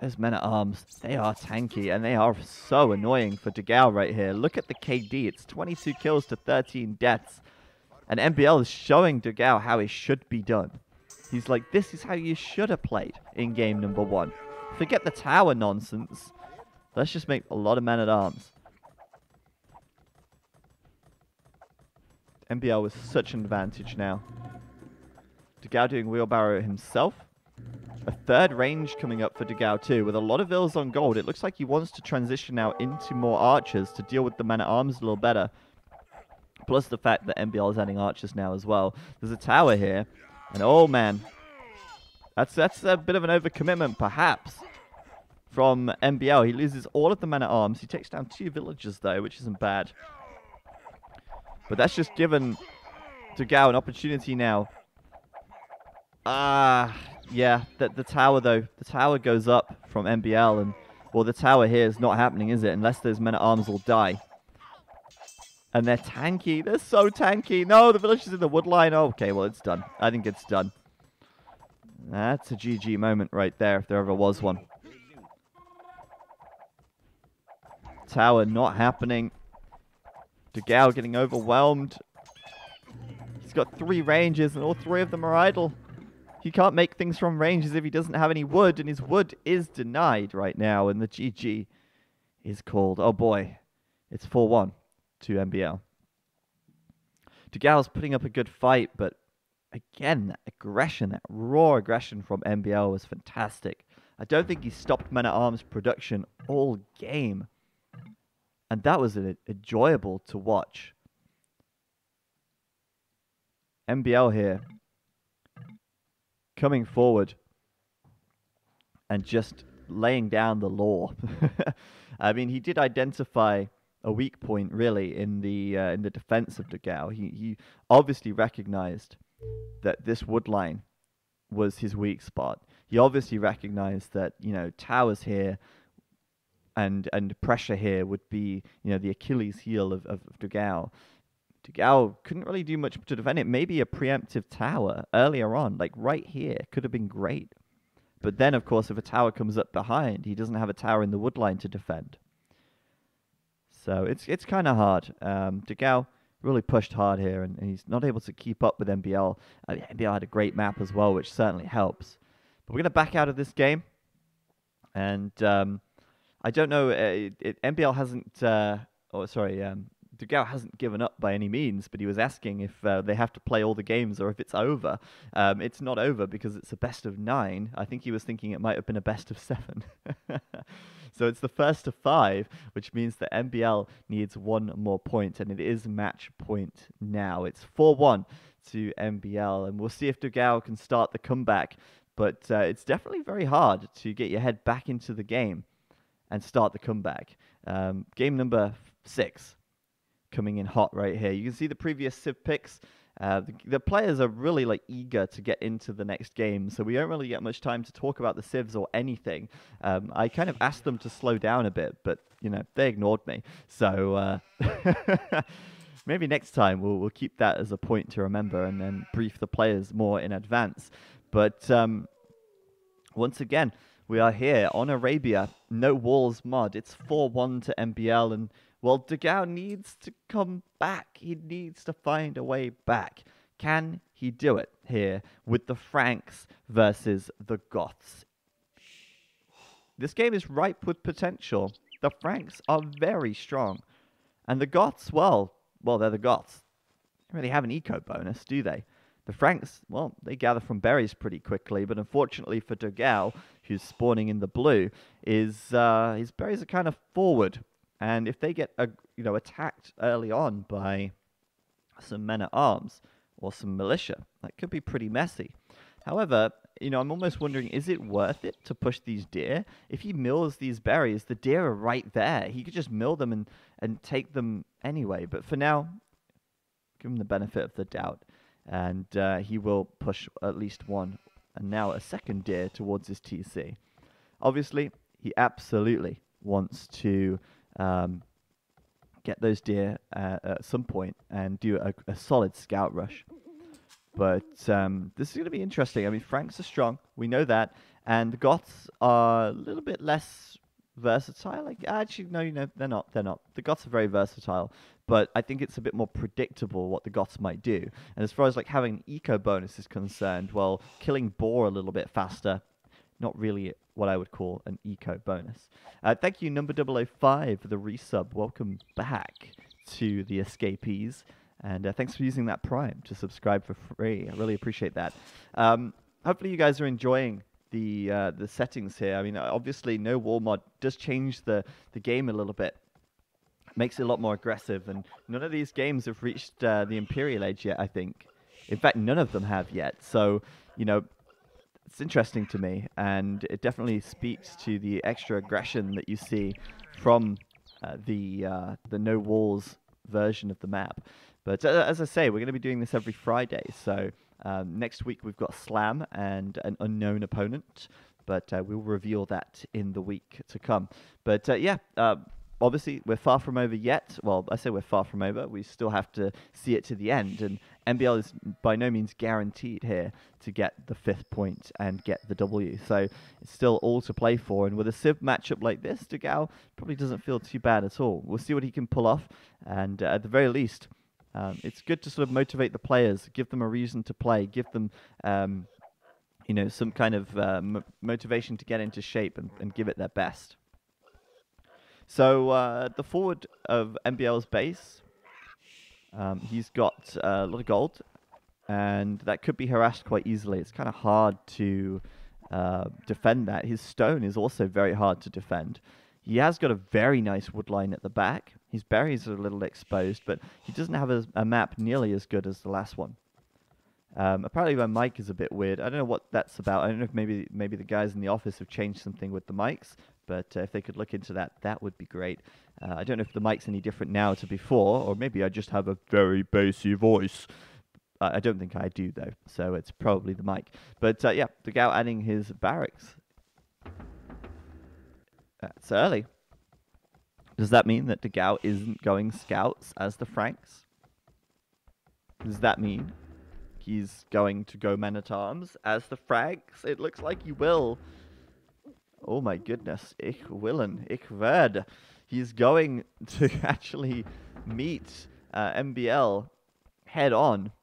Those men-at-arms, they are tanky, and they are so annoying for Dogao right here. Look at the KD. It's 22 kills to 13 deaths. And MbL is showing Dogao how it should be done. He's like, this is how you should have played in game number 1. Forget the tower nonsense. Let's just make a lot of men-at-arms. MbL with such an advantage now. Dogao doing wheelbarrow himself. A third range coming up for Dogao too, with a lot of vills on gold. It looks like he wants to transition now into more archers to deal with the men-at-arms a little better. Plus the fact that MbL is adding archers now as well. There's a tower here, and oh man, that's a bit of an overcommitment perhaps from MbL. He loses all of the men-at-arms. He takes down 2 villagers though, which isn't bad. But that's just given Dogao an opportunity now. Yeah, the tower though. The tower goes up from MbL, and, well, the tower here is not happening, is it? Unless those men-at-arms will die. And they're tanky. They're so tanky. No, the village is in the wood line. Oh, okay, well, it's done. I think it's done. That's a GG moment right there, if there ever was one. Tower not happening. Dogao getting overwhelmed. He's got 3 ranges, and all 3 of them are idle. He can't make things from ranges if he doesn't have any wood, and his wood is denied right now, and the GG is called. Oh boy, it's 4-1 to MbL. Dogao's putting up a good fight, but again, that aggression, that raw aggression from MbL was fantastic. I don't think he stopped men-at-arms production all game, and that was enjoyable to watch. MbL here, coming forward and just laying down the law. I mean, he did identify a weak point really in the defense of Dogao. He obviously recognized that this wood line was his weak spot. He obviously recognized that, you know, towers here and pressure here would be, you know, the Achilles heel of Dogao. Dogao couldn't really do much to defend it. Maybe a preemptive tower earlier on, like right here, could have been great. But then, of course, if a tower comes up behind, he doesn't have a tower in the wood line to defend. So it's kind of hard. Dogao really pushed hard here, and he's not able to keep up with MbL. MbL had a great map as well, which certainly helps. But we're going to back out of this game. And I don't know, MbL hasn't... Dogao hasn't given up by any means, but he was asking if they have to play all the games or if it's over. It's not over because it's a best of 9. I think he was thinking it might have been a best of 7. So it's the first of 5, which means that MbL needs 1 more point, and it is match point now. It's 4-1 to MbL, and we'll see if Dogao can start the comeback. But it's definitely very hard to get your head back into the game and start the comeback. Game number 6. Coming in hot right here. You can see the previous Civ picks, The players are really like eager to get into the next game, so we don't really get much time to talk about the civs or anything. I kind of asked them to slow down a bit, but you know they ignored me. So maybe next time we'll keep that as a point to remember and then brief the players more in advance. But once again, we are here on Arabia. No walls mod. It's 4-1 to MbL, and well, Dogao needs to come back. He needs to find a way back. Can he do it here with the Franks versus the Goths? This game is ripe with potential. The Franks are very strong. And the Goths, well, they're the Goths. They don't really have an eco bonus, do they? The Franks, well, they gather from berries pretty quickly, but unfortunately for Dogao, who's spawning in the blue, his berries are kind of forward. And if they get attacked early on by some men-at-arms or some militia, that could be pretty messy. However, I'm almost wondering, is it worth it to push these deer? If he mills these berries, the deer are right there. He could just mill them and take them anyway. But for now, give him the benefit of the doubt. And he will push at least one, and now a second deer towards his TC. Obviously, he absolutely wants to get those deer at some point and do a solid scout rush. But this is going to be interesting. I mean, Franks are strong. We know that. And the Goths are a little bit less versatile. Like, actually, no, they're not. They're not. The Goths are very versatile. But I think it's a bit more predictable what the Goths might do. And as far as like having an eco bonus is concerned, well, killing boar a little bit faster, not really what I would call an eco bonus. Thank you, number 005, for the resub. Welcome back to the escapees. And thanks for using that Prime to subscribe for free. I really appreciate that. Hopefully you guys are enjoying the settings here. I mean, obviously, no wall mod does change the game a little bit. Makes it a lot more aggressive, and none of these games have reached the Imperial Age yet, I think. In fact, none of them have yet. So, it's interesting to me, and it definitely speaks to the extra aggression that you see from the no walls version of the map. But as I say, we're going to be doing this every Friday. So next week we've got Slam and an unknown opponent, but we'll reveal that in the week to come. But yeah, obviously we're far from over yet. Well, I say we're far from over. We still have to see it to the end, and MbL is by no means guaranteed here to get the 5th point and get the W. So it's still all to play for, and with a Civ matchup like this, Dogao probably doesn't feel too bad at all. We'll see what he can pull off, and at the very least, it's good to sort of motivate the players, give them a reason to play, give them some kind of motivation to get into shape and give it their best. So the forward of MbL's base, he's got a lot of gold, and that could be harassed quite easily. It's kind of hard to defend that. His stone is also very hard to defend. He has got a very nice wood line at the back. His berries are a little exposed, but he doesn't have a map nearly as good as the last one. Apparently my mic is a bit weird. I don't know what that's about. I don't know if maybe the guys in the office have changed something with the mics, but if they could look into that, that would be great. I don't know if the mic's any different now to before, or maybe I just have a very bassy voice. I don't think I do, though, so it's probably the mic. But yeah, Dogao adding his barracks. That's early. Does that mean that Dogao isn't going scouts as the Franks? Does that mean he's going to go men-at-arms as the Franks? It looks like he will. Oh my goodness. Ich willen. Ich werde. He's going to actually meet MbL head-on,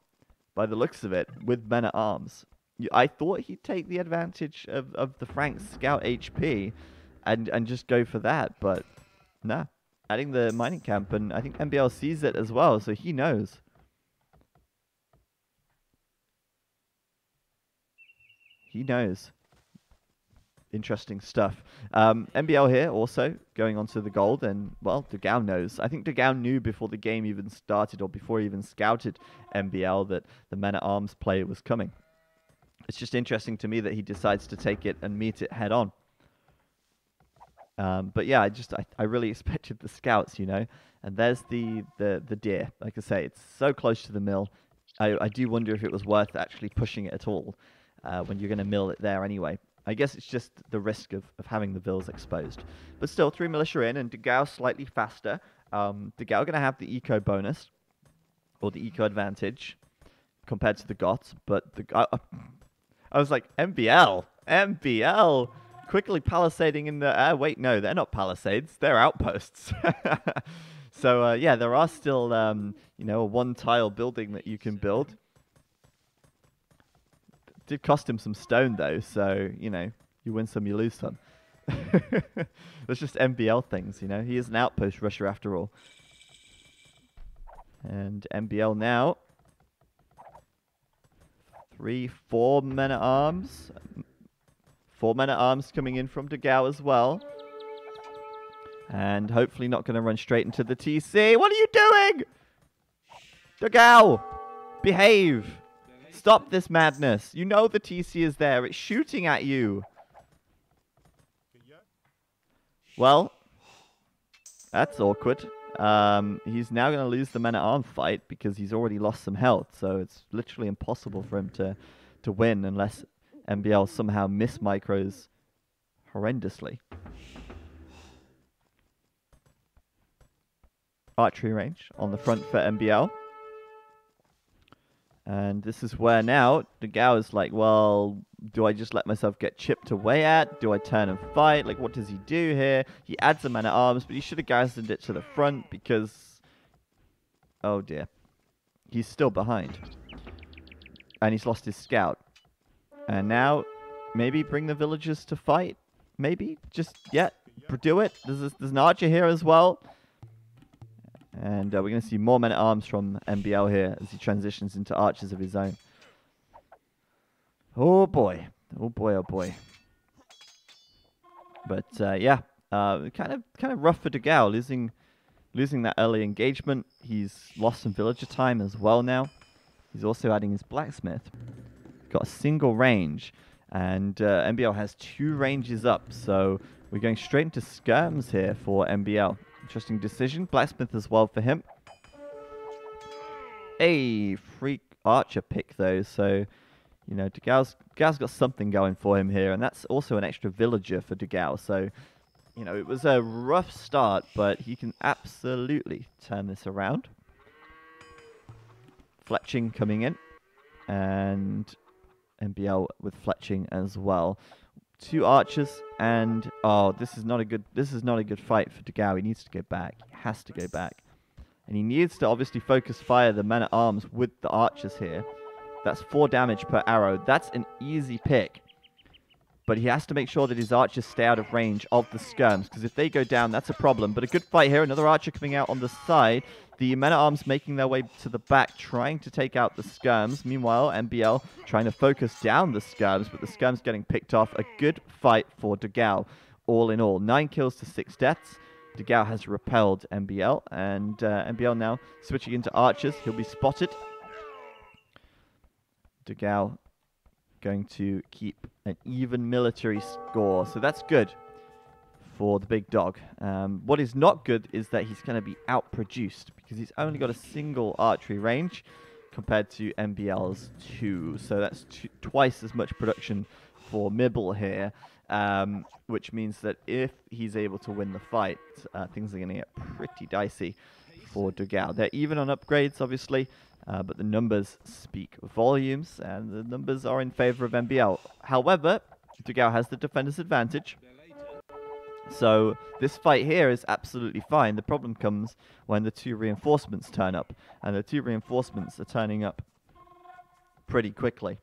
by the looks of it, with men-at-arms. I thought he'd take the advantage of the Franks scout HP and just go for that, but nah. Adding the mining camp, and I think MbL sees it as well, so he knows. He knows. Interesting stuff. MbL here also going on to the gold, and well, Dogao knows. I think Dogao knew before the game even started, or before he even scouted MbL, that the men-at-arms play was coming. It's just interesting to me that he decides to take it and meet it head on. But yeah, I really expected the scouts, and there's the deer. Like I say, it's so close to the mill. I do wonder if it was worth actually pushing it at all when you're going to mill it there anyway. I guess it's just the risk of having the vills exposed. But still, 3 militia in, and Dogao slightly faster. Dogao going to have the eco bonus, or the eco advantage, compared to the Goths. But I was like, MbL! MbL! Quickly palisading in the... wait, no, they're not palisades. They're outposts. So, yeah, there are still, you know, a one-tile building that you can build. It did cost him some stone, though, so, you know, you win some, you lose some. It's just MbL things, you know. He is an outpost rusher, after all. And MbL now. 4 men-at-arms. 4 men-at-arms coming in from Dogao as well. And hopefully not going to run straight into the TC. What are you doing? Dogao! Behave! Stop this madness. You know the TC is there. It's shooting at you. Well, that's awkward. He's now going to lose the men-at-arms fight because he's already lost some health. So it's literally impossible for him to win unless MbL somehow miss-micros horrendously. Archery range on the front for MbL. And this is where now Dogao is like, well, do I just let myself get chipped away at? Do I turn and fight? Like, what does he do here? He adds a man-at-arms, but he should have garrisoned it to the front because... oh, dear. He's still behind. And he's lost his scout. And now, maybe bring the villagers to fight? Maybe? Just, yeah, do it. There's an archer here as well. And we're going to see more men-at-arms from MbL here as he transitions into archers of his own. Oh boy. Oh boy, oh boy. But yeah, kind of rough for Dogao, losing that early engagement. He's lost some villager time as well now. He's also adding his blacksmith. Got a single range. And MbL has 2 ranges up, so we're going straight into skirms here for MbL. Interesting decision. Blacksmith as well for him. A freak archer pick though, so you know Dogao's got something going for him here, and that's also an extra villager for Dogao. So you know it was a rough start, but he can absolutely turn this around. Fletching coming in, and MbL with fletching as well. 2 archers, and oh, this is not a good fight for Dogao. He needs to go back. He has to go back, and he needs to obviously focus fire the men-at-arms with the archers here. That's 4 damage per arrow. That's an easy pick, but he has to make sure that his archers stay out of range of the skirms, because if they go down, that's a problem. But a good fight here. Another archer coming out on the side. The men-at-arms making their way to the back, trying to take out the skirms. Meanwhile, MbL trying to focus down the skirms, but the skirms getting picked off. A good fight for Dogao, all in all. 9 kills to 6 deaths. Dogao has repelled MbL, and MbL now switching into archers. He'll be spotted. Dogao going to keep an even military score, so that's good for the big dog. What is not good is that he's going to be outproduced because he's only got a single archery range compared to MbL's 2. So that's twice as much production for MbL here, which means that if he's able to win the fight, things are going to get pretty dicey for Dogao. They're even on upgrades, obviously, but the numbers speak volumes, and the numbers are in favor of MbL. However, Dogao has the defender's advantage. So this fight here is absolutely fine. The problem comes when the 2 reinforcements turn up. And the 2 reinforcements are turning up pretty quickly.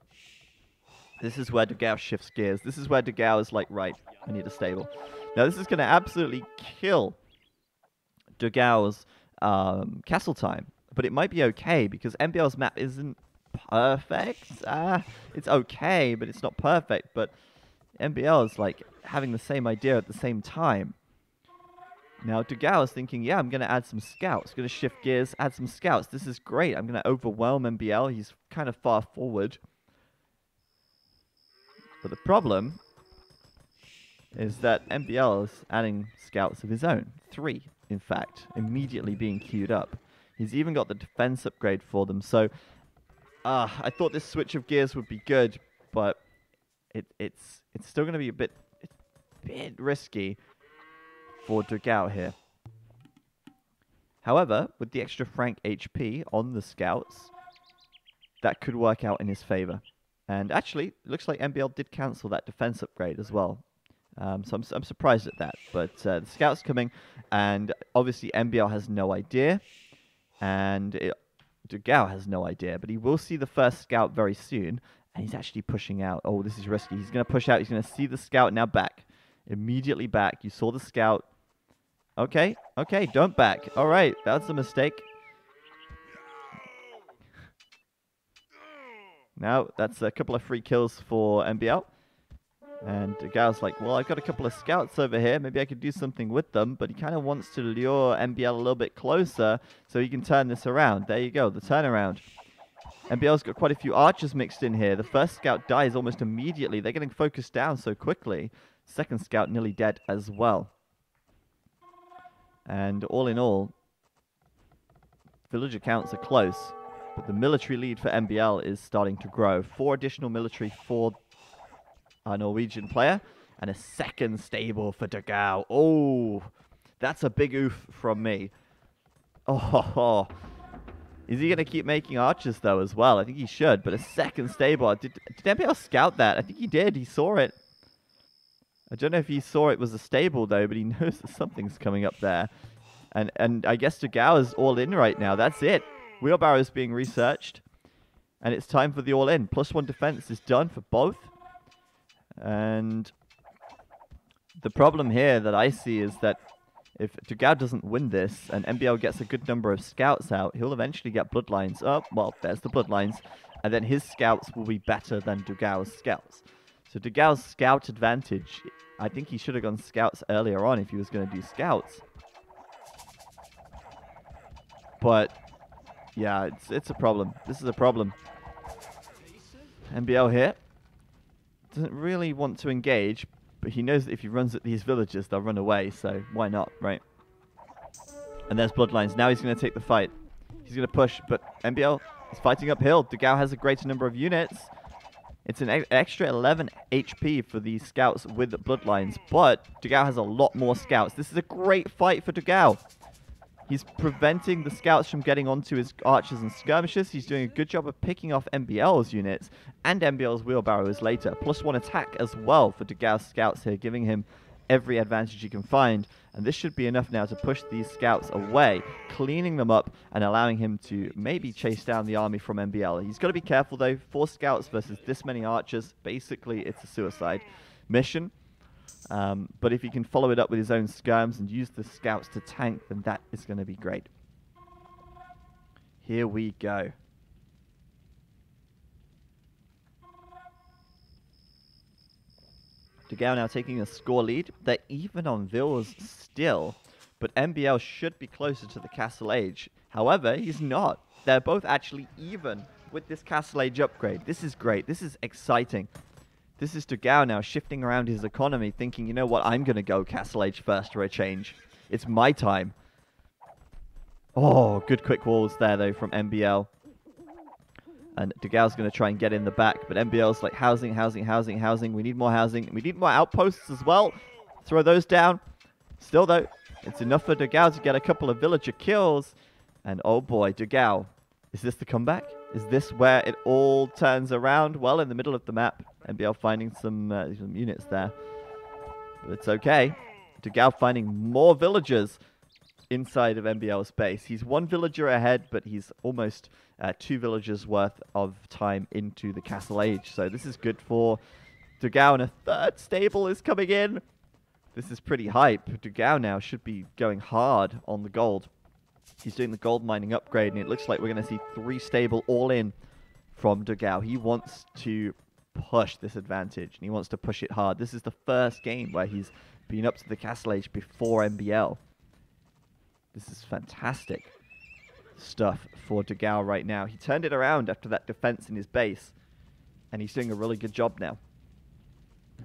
This is where Dogao shifts gears. This is where Dogao is like, right, I need a stable. Now this is going to absolutely kill Dogao's castle time. But it might be okay because MbL's map isn't perfect. It's okay, but it's not perfect. But MbL is like having the same idea at the same time. Now Dogao is thinking, yeah, I'm going to add some scouts. Going to shift gears, add some scouts. This is great. I'm going to overwhelm MbL. He's kind of far forward. But the problem is that MbL is adding scouts of his own. 3, in fact, immediately being queued up. He's even got the defense upgrade for them. So I thought this switch of gears would be good, but it's still going to be a bit risky for Dogao here. However, with the extra Frank HP on the scouts, that could work out in his favor. And actually, it looks like MbL did cancel that defense upgrade as well. So I'm surprised at that. But the scout's coming, and obviously MbL has no idea, and Dogao has no idea. But he will see the first scout very soon, and he's actually pushing out. Oh, this is risky. He's going to push out. He's going to see the scout now back. Immediately back. You saw the scout. Okay, okay, don't back. All right, that's a mistake. Now, that's a couple of free kills for MbL. And Dogao's like, well, I've got a couple of scouts over here. Maybe I could do something with them. But he kind of wants to lure MbL a little bit closer so he can turn this around. There you go, the turnaround. MbL's got quite a few archers mixed in here. The first scout dies almost immediately. They're getting focused down so quickly. Second scout nearly dead as well. And all in all, villager counts are close. But the military lead for MbL is starting to grow. 4 additional military for our Norwegian player. And a second stable for Dogao. Oh, that's a big oof from me. Oh, is he going to keep making archers, though, as well? I think he should. But a second stable. Did MbL scout that? I think he did. He saw it. I don't know if he saw it was a stable, though, but he knows that something's coming up there. And I guess Dogao is all in right now. That's it. Wheelbarrow is being researched. And it's time for the all-in. +1 defense is done for both. And the problem here that I see is that if Dogao doesn't win this and MbL gets a good number of scouts out, he'll eventually get bloodlines. Oh, well, there's the bloodlines. And then his scouts will be better than Dogao's scouts. So Dogao's scout advantage, I think he should have gone scouts earlier on if he was going to do scouts. But, yeah, it's a problem. This is a problem. MbL here doesn't really want to engage, but he knows that if he runs at these villagers, they'll run away, so why not, right? And there's bloodlines. Now he's going to take the fight. He's going to push, but MbL is fighting uphill. Dogao has a greater number of units. It's an extra 11 HP for these scouts with bloodlines, but Dogao has a lot more scouts. This is a great fight for Dogao. He's preventing the scouts from getting onto his archers and skirmishers. He's doing a good job of picking off MbL's units, and MbL's wheelbarrow is later. +1 attack as well for Dogao's scouts here, giving him every advantage he can find. And this should be enough now to push these scouts away, cleaning them up and allowing him to maybe chase down the army from MbL. He's got to be careful, though. 4 scouts versus this many archers. Basically, it's a suicide mission. But if he can follow it up with his own skirms and use the scouts to tank, then that is going to be great. Here we go. Dogao now taking a score lead. They're even on villas still, but MbL should be closer to the Castle Age. However, he's not. They're both actually even with this Castle Age upgrade. This is great. This is exciting. This is Dogao now shifting around his economy, thinking, you know what, I'm going to go Castle Age first for a change. It's my time. Oh, good quick walls there, though, from MbL. And Dogao's going to try and get in the back, but MbL's like, housing, housing, housing, housing. We need more housing. We need more outposts as well. Throw those down. Still, though, it's enough for Dogao to get a couple of villager kills. And oh boy, Dogao. Is this the comeback? Is this where it all turns around? Well, in the middle of the map, MbL finding some units there. But it's okay. Dogao finding more villagers inside of MbL's base. He's 1 villager ahead, but he's almost 2 villagers worth of time into the Castle Age. So this is good for Dogao, and a 3rd stable is coming in. This is pretty hype. Dogao now should be going hard on the gold. He's doing the gold mining upgrade, and it looks like we're going to see 3 stable all in from Dogao. He wants to push this advantage, and he wants to push it hard. This is the first game where he's been up to the Castle Age before MbL. This is fantastic stuff for Dogao right now. He turned it around after that defense in his base, and he's doing a really good job now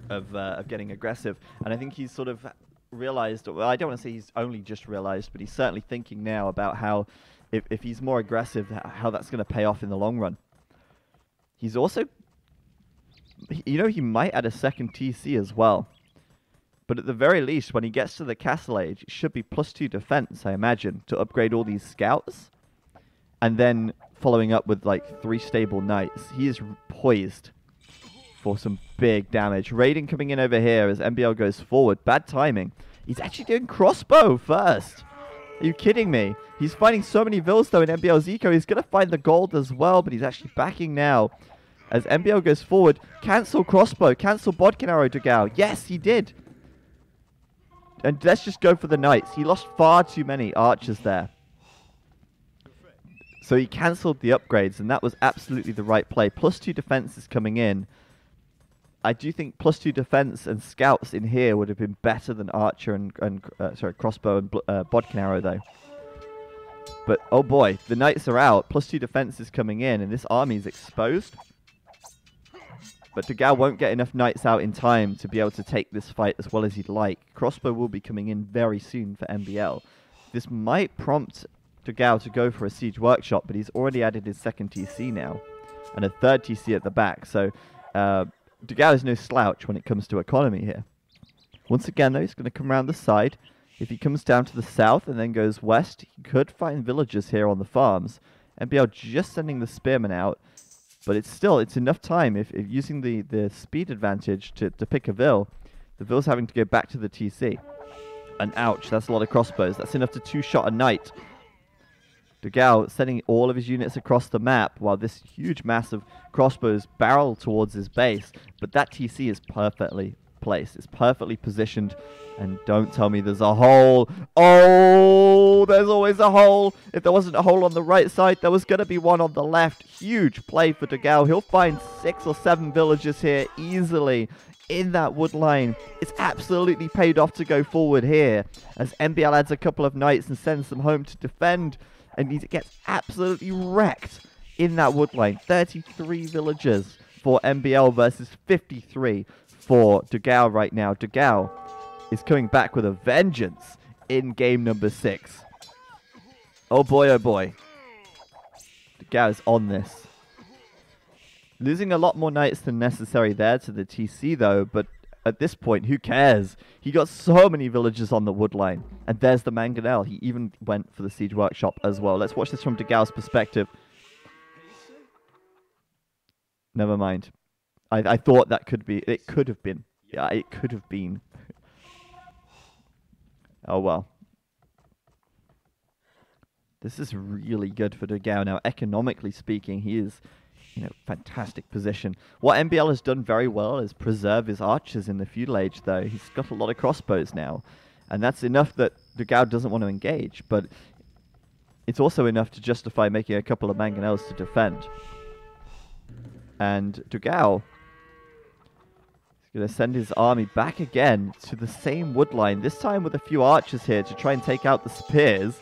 of getting aggressive. And I think he's sort of realized, well, I don't want to say he's only just realized, but he's certainly thinking now about how, if he's more aggressive, how that's going to pay off in the long run. He's also, you know, he might add a second TC as well. But at the very least, when he gets to the Castle Age, it should be +2 defense, I imagine, to upgrade all these scouts. And then following up with like 3 stable knights. He is poised for some big damage. Raiden coming in over here as MbL goes forward. Bad timing. He's actually doing crossbow first. Are you kidding me? He's finding so many vills though in MbL's eco. He's going to find the gold as well, but he's actually backing now. As MbL goes forward, cancel crossbow, cancel bodkin arrow Dogao. Yes, he did. And let's just go for the knights. He lost far too many archers there. So he cancelled the upgrades, and that was absolutely the right play. +2 defense is coming in. I do think +2 defense and scouts in here would have been better than archer and crossbow and bodkin arrow though. But oh boy, the knights are out. +2 defense is coming in, and this army is exposed. But Dogao won't get enough knights out in time to be able to take this fight as well as he'd like. Crossbow will be coming in very soon for MbL. This might prompt Dogao to go for a siege workshop, but he's already added his second TC now, and a third TC at the back. So Dogao is no slouch when it comes to economy here. Once again, though, he's going to come around the side. If he comes down to the south and then goes west, he could find villagers here on the farms. MbL just sending the spearmen out. But it's enough time if using the speed advantage to pick a vill. The vill's having to go back to the TC. And ouch, that's a lot of crossbows. That's enough to 2-shot a knight. Dogao sending all of his units across the map while this huge mass of crossbows barrel towards his base. But that TC is perfectly placed. It's perfectly positioned. And don't tell me there's a hole. Oh, there's always a hole. If there wasn't a hole on the right side, there was going to be one on the left. Huge play for Dogao. He'll find 6 or 7 villagers here easily in that wood line. It's absolutely paid off to go forward here as MbL adds a couple of knights and sends them home to defend. And he gets absolutely wrecked in that wood line. 33 villagers for MbL versus 53 for Dogao right now. Dogao is coming back with a vengeance in game number 6. Oh boy, oh boy. Dogao is on this. Losing a lot more knights than necessary there to the TC though, but at this point, who cares? He got so many villagers on the wood line. And there's the Mangonel. He even went for the siege workshop as well. Let's watch this from Dogao's perspective. Never mind. I thought that could be... It could have been. Yeah, it could have been. Oh, well. This is really good for Dogao. Now, economically speaking, he is... fantastic position. What MbL has done very well is preserve his archers in the feudal age, though. He's got a lot of crossbows now. And that's enough that Dogao doesn't want to engage, but it's also enough to justify making a couple of mangonels to defend. And Dogao is going to send his army back again to the same wood line, this time with a few archers here to try and take out the spears.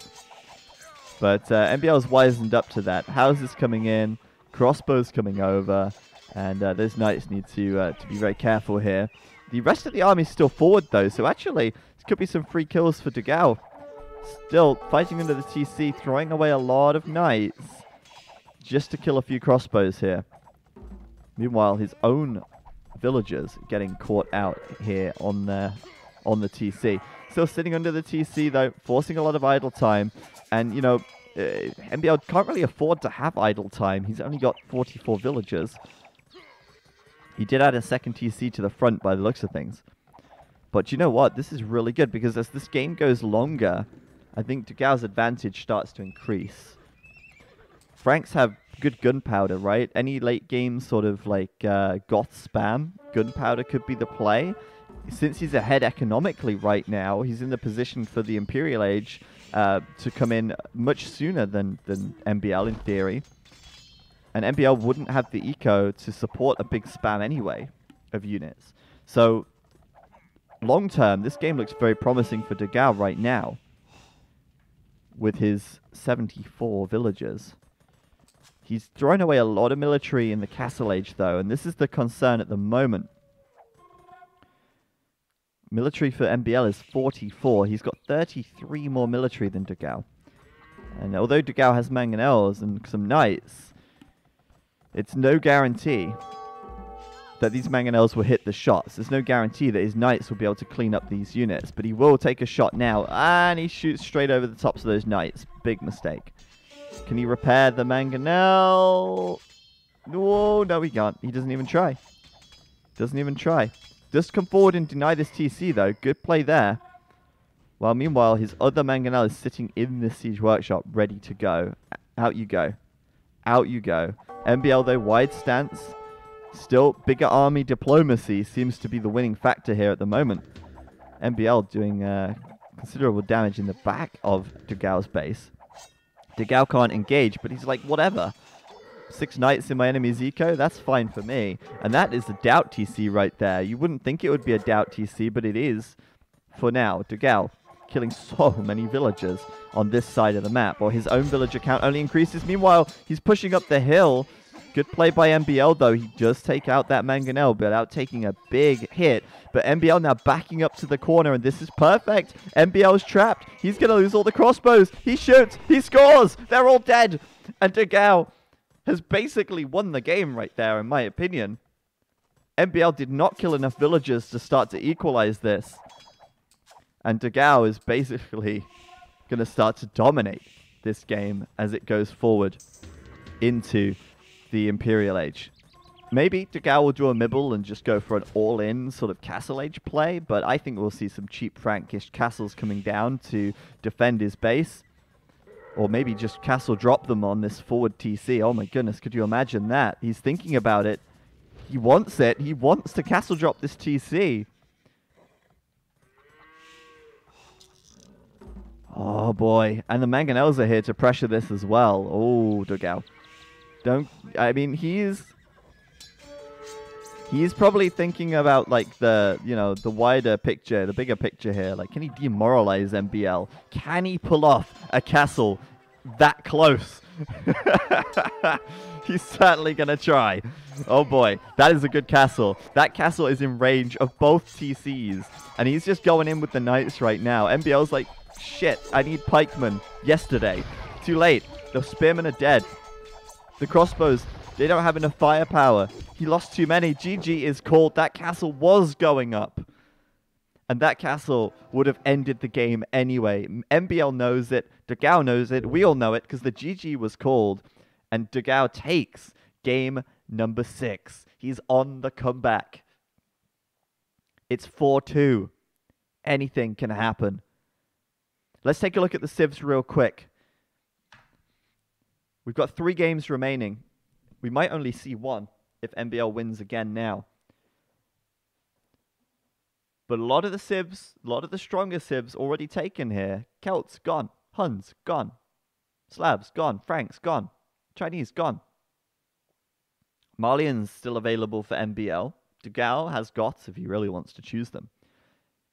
But MbL's wisened up to that. Houses coming in. Crossbows coming over, and those knights need to be very careful here. The rest of the army is still forward though, so actually this could be some free kills for Dogao. Still fighting under the TC, throwing away a lot of knights just to kill a few crossbows here. Meanwhile, his own villagers getting caught out here on the TC. Still sitting under the TC though, forcing a lot of idle time, and MbL can't really afford to have idle time. He's only got 44 villagers. He did add a second TC to the front by the looks of things. But you know what? This is really good because as this game goes longer, I think Dogao's advantage starts to increase. Franks have good gunpowder, right? Any late game sort of like goth spam, gunpowder could be the play. Since he's ahead economically right now, he's in the position for the Imperial Age to come in much sooner than MbL in theory. And MbL wouldn't have the eco to support a big spam anyway of units. So, long term, this game looks very promising for Dogao right now. With his 74 villagers. He's thrown away a lot of military in the Castle Age though, and this is the concern at the moment. Military for MbL is 44. He's got 33 more military than Dogao. And although Dogao has mangonels and some knights, It's no guarantee that these mangonels will hit the shots. There's no guarantee that his knights will be able to clean up these units, but he will take a shot now, and he shoots straight over the tops of those knights. Big mistake. Can he repair the mangonel? Whoa, no, he can't. He doesn't even try. Doesn't even try. Just come forward and deny this TC, though. Good play there. Well, meanwhile, his other mangonel is sitting in the siege workshop, ready to go. Out you go. Out you go. MbL, though, wide stance. Still, bigger army diplomacy seems to be the winning factor here at the moment. MbL doing considerable damage in the back of Dogao's base. Dogao can't engage, but he's like, whatever. 6 knights in my enemy's eco, that's fine for me. And that is the doubt TC right there. You wouldn't think it would be a doubt TC, but it is for now. Dogao killing so many villagers on this side of the map, or his own villager count only increases. Meanwhile, he's pushing up the hill. Good play by MbL, though. He does take out that mangonel without taking a big hit. But MbL now backing up to the corner, and this is perfect. MbL's trapped. He's going to lose all the crossbows. He shoots. He scores. They're all dead. And Dogao has basically won the game right there, in my opinion. MbL did not kill enough villagers to start to equalize this. And Dogao is basically going to start to dominate this game as it goes forward into the Imperial Age. Maybe Dogao will do a MbL and just go for an all-in sort of Castle Age play, but I think we'll see some cheap Frankish castles coming down to defend his base. Or maybe just castle drop them on this forward TC. Oh my goodness, could you imagine that? He's thinking about it. He wants it. He wants to castle drop this TC. Oh boy. And the mangonels are here to pressure this as well. Oh, Dogao. I mean, he's probably thinking about, like, the wider picture, the bigger picture here. Like, can he demoralize MbL? Can he pull off a castle that close? He's certainly going to try. Oh boy, that is a good castle. That castle is in range of both TCs. And he's just going in with the knights right now. MbL's like, shit, I need pikemen yesterday. Too late. The spearmen are dead. The crossbows, they don't have enough firepower. He lost too many. GG is called. That castle was going up. And that castle would have ended the game anyway. MbL knows it. Dogao knows it. We all know it because the GG was called. And Dogao takes game number 6. He's on the comeback. It's 4-2. Anything can happen. Let's take a look at the civs real quick. We've got 3 games remaining. We might only see 1 if MbL wins again now. But a lot of the civs, a lot of the stronger civs already taken here. Celts, gone. Huns, gone. Slavs, gone. Franks, gone. Chinese, gone. Malians still available for MbL. Dogao has Goths if he really wants to choose them.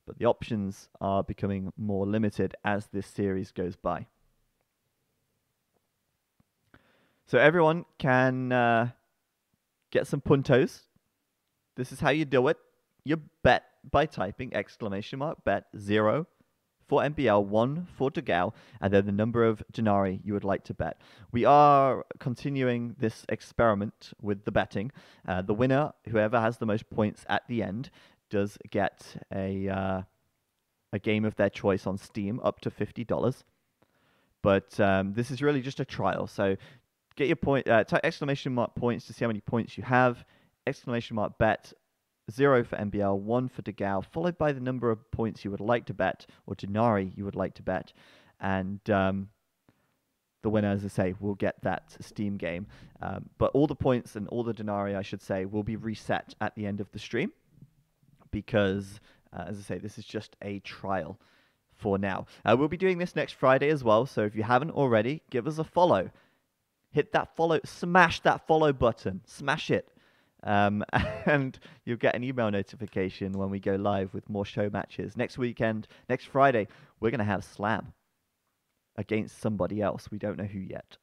But the options are becoming more limited as this series goes by. So everyone can get some puntos. This is how you do it. You bet by typing !bet 0 for MbL, 1 for Dogao, and then the number of denarii you would like to bet. We are continuing this experiment with the betting. The winner, whoever has the most points at the end, does get a game of their choice on Steam, up to $50. But this is really just a trial. So get your point, type ! points to see how many points you have. !bet 0 for MbL, 1 for Dogao, followed by the number of points you would like to bet, or denarii you would like to bet. And the winner, as I say, will get that Steam game. But all the points and all the denarii, I should say, will be reset at the end of the stream. Because, as I say, this is just a trial for now. We'll be doing this next Friday as well. So if you haven't already, give us a follow. Hit that follow, smash that follow button. Smash it. And you'll get an email notification when we go live with more show matches. Next weekend, next Friday, we're going to have Slam against somebody else. We don't know who yet.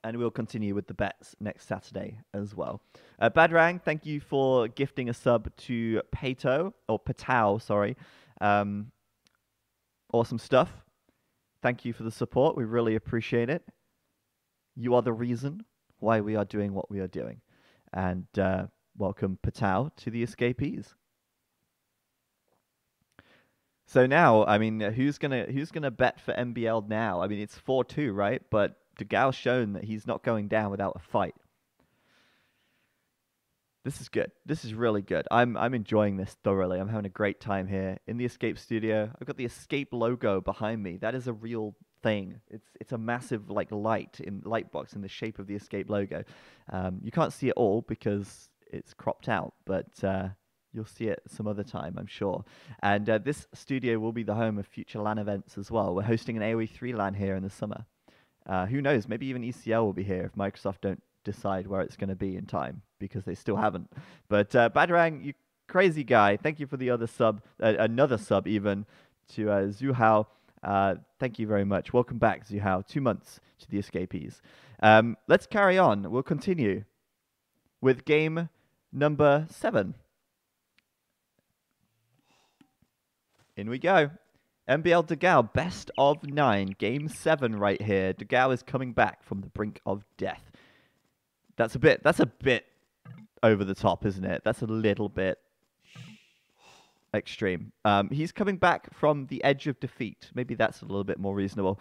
And we'll continue with the bets next Saturday as well. Badrang, thank you for gifting a sub to Patao, sorry. Awesome stuff. Thank you for the support. We really appreciate it. You are the reason why we are doing what we are doing. And welcome Patau to the Escapees. So now, I mean, who's gonna bet for MbL now? I mean, it's 4-2, right? But Dogao's shown that he's not going down without a fight. This is good. This is really good. I'm enjoying this thoroughly. I'm having a great time here in the Escape studio. I've got the Escape logo behind me. That is a real thing. It's a massive like light box in the shape of the Escape logo. You can't see it all because it's cropped out, but you'll see it some other time, I'm sure. And this studio will be the home of future LAN events as well. We're hosting an AoE 3 LAN here in the summer. Who knows? Maybe even ECL will be here if Microsoft don't decide where it's going to be in time, because they still haven't. But Badrang, you crazy guy, thank you for the other sub, another sub even, to Zuhao. Thank you very much. Welcome back, Zuhao. 2 months to the Escapees. Let's carry on. We'll continue with game number 7. In we go. MbL Dogao, best of 9, game 7 right here. Dogao is coming back from the brink of death. That's a bit over the top, isn't it? That's a little bit extreme. He's coming back from the edge of defeat. Maybe that's a little bit more reasonable.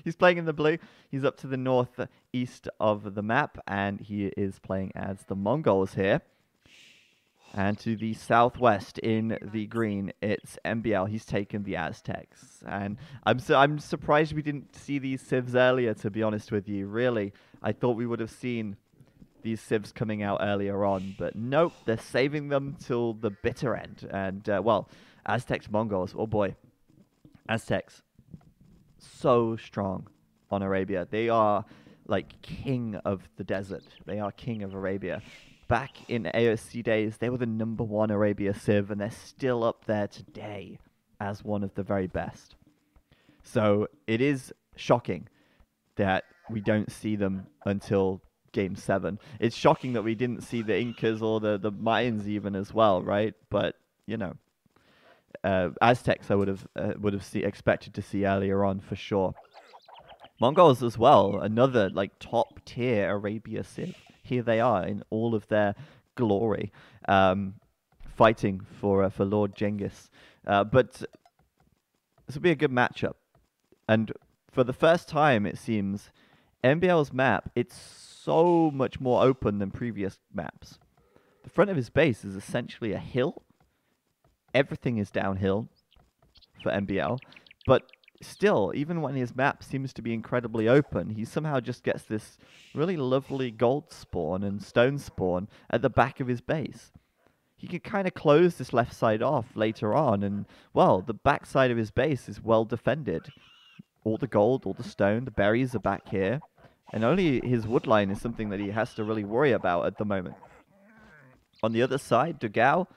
He's playing in the blue. He's up to the northeast of the map, and he is playing as the Mongols here. And to the southwest in the green, it's MbL. He's taken the Aztecs. And I'm surprised we didn't see these civs earlier, to be honest with you. Really, I thought we would have seen these civs coming out earlier on. But nope, they're saving them till the bitter end. And, well, Aztecs, Mongols, oh boy. Aztecs, so strong on Arabia. They are like king of the desert. They are king of Arabia. Back in AOC days, they were the #1 Arabia Civ, and they're still up there today as one of the very best. So it is shocking that we don't see them until game 7. It's shocking that we didn't see the Incas or the Mayans even as well, right? But, you know, Aztecs I would have expected to see earlier on for sure. Mongols as well, another like top tier Arabia Civ. Here they are in all of their glory, fighting for Lord Genghis. But this will be a good matchup. And for the first time, it seems, MbL's map, it's so much more open than previous maps. The front of his base is essentially a hill. Everything is downhill for MbL. But still, even when his map seems to be incredibly open, he somehow just gets this really lovely gold spawn and stone spawn at the back of his base. He can kind of close this left side off later on, and, well, the back side of his base is well defended. All the gold, all the stone, the berries are back here, and only his wood line is something that he has to really worry about at the moment. On the other side, Dogao,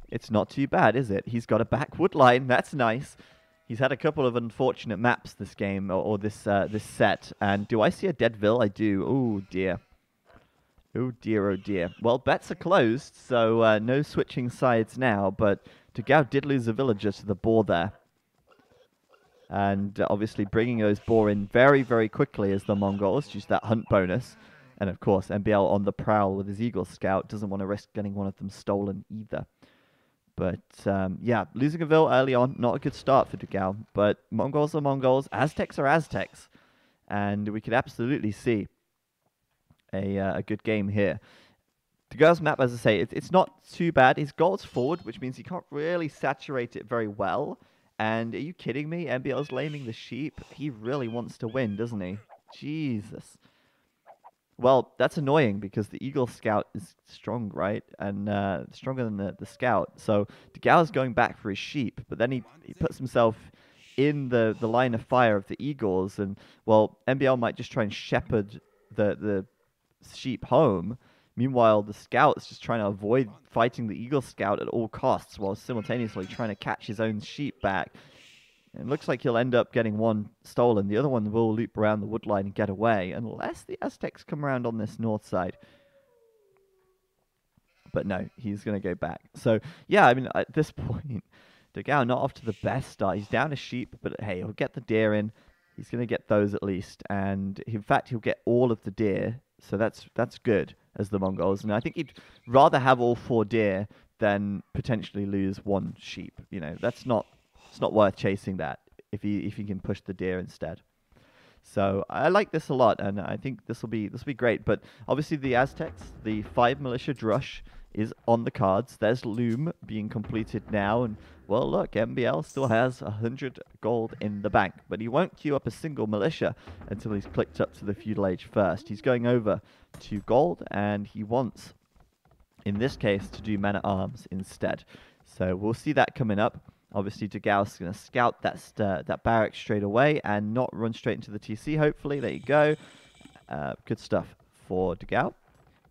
it's not too bad, is it? He's got a back wood line, that's nice. He's had a couple of unfortunate maps this game, or this set. And do I see a dead vill? I do. Oh, dear. Oh, dear, oh, dear. Well, bets are closed, so no switching sides now. But Dogao did lose a villager to the boar there. And obviously bringing those boar in very, very quickly as the Mongols use that hunt bonus. And, of course, MbL on the prowl with his Eagle Scout doesn't want to risk getting one of them stolen either. But, yeah, losing a vill early on, not a good start for Dogao. But Mongols are Mongols, Aztecs are Aztecs. And we could absolutely see a good game here. Dogao's map, as I say, it's not too bad. His gold's forward, which means he can't really saturate it very well. And are you kidding me? MbL's laming the sheep. He really wants to win, doesn't he? Jesus. Well, that's annoying because the Eagle Scout is strong, right? And stronger than the Scout. So Dogao's going back for his sheep, but then he puts himself in the line of fire of the Eagles. And, well, MbL might just try and shepherd the sheep home. Meanwhile, the Scout's just trying to avoid fighting the Eagle Scout at all costs while simultaneously trying to catch his own sheep back. It looks like he'll end up getting one stolen. The other one will loop around the woodline and get away, unless the Aztecs come around on this north side. But no, he's going to go back. So, yeah, I mean, at this point, Dogao not off to the best start. He's down a sheep, but hey, he'll get the deer in. He's going to get those at least, and in fact, he'll get all of the deer, so that's good as the Mongols. And I think he'd rather have all 4 deer than potentially lose 1 sheep. You know, it's not worth chasing that if he can push the deer instead. So I like this a lot, and I think this will be great. But obviously, the Aztecs, the 5 militia drush is on the cards. There's Loom being completed now, and well, look, MbL still has 100 gold in the bank, but he won't queue up a single militia until he's clicked up to the feudal age first. He's going over to gold, and he wants, in this case, to do men-at-arms instead. So we'll see that coming up. Obviously, Dogao's going to scout that barrack straight away and not run straight into the TC, hopefully. There you go. Good stuff for Dogao.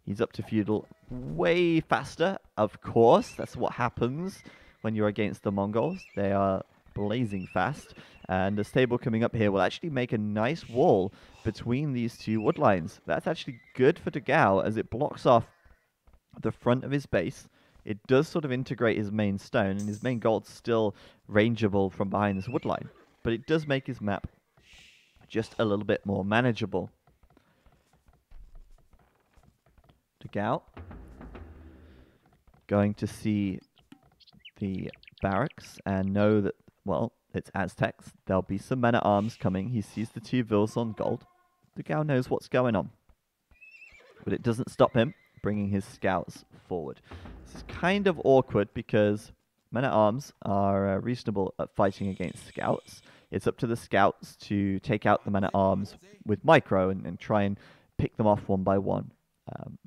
He's up to feudal way faster, of course. That's what happens when you're against the Mongols. They are blazing fast. And the stable coming up here will actually make a nice wall between these 2 wood lines. That's actually good for Dogao as it blocks off the front of his base. It does sort of integrate his main stone, and his main gold's still rangeable from behind this wood line. But it does make his map just a little bit more manageable. Dogao going to see the barracks and know that, well, it's Aztecs. There'll be some men-at-arms coming. He sees the 2 vills on gold. Dogao knows what's going on. But it doesn't stop him bringing his scouts forward. This is kind of awkward because men-at-arms are reasonable at fighting against scouts. It's up to the scouts to take out the men-at-arms with micro and try and pick them off one by one.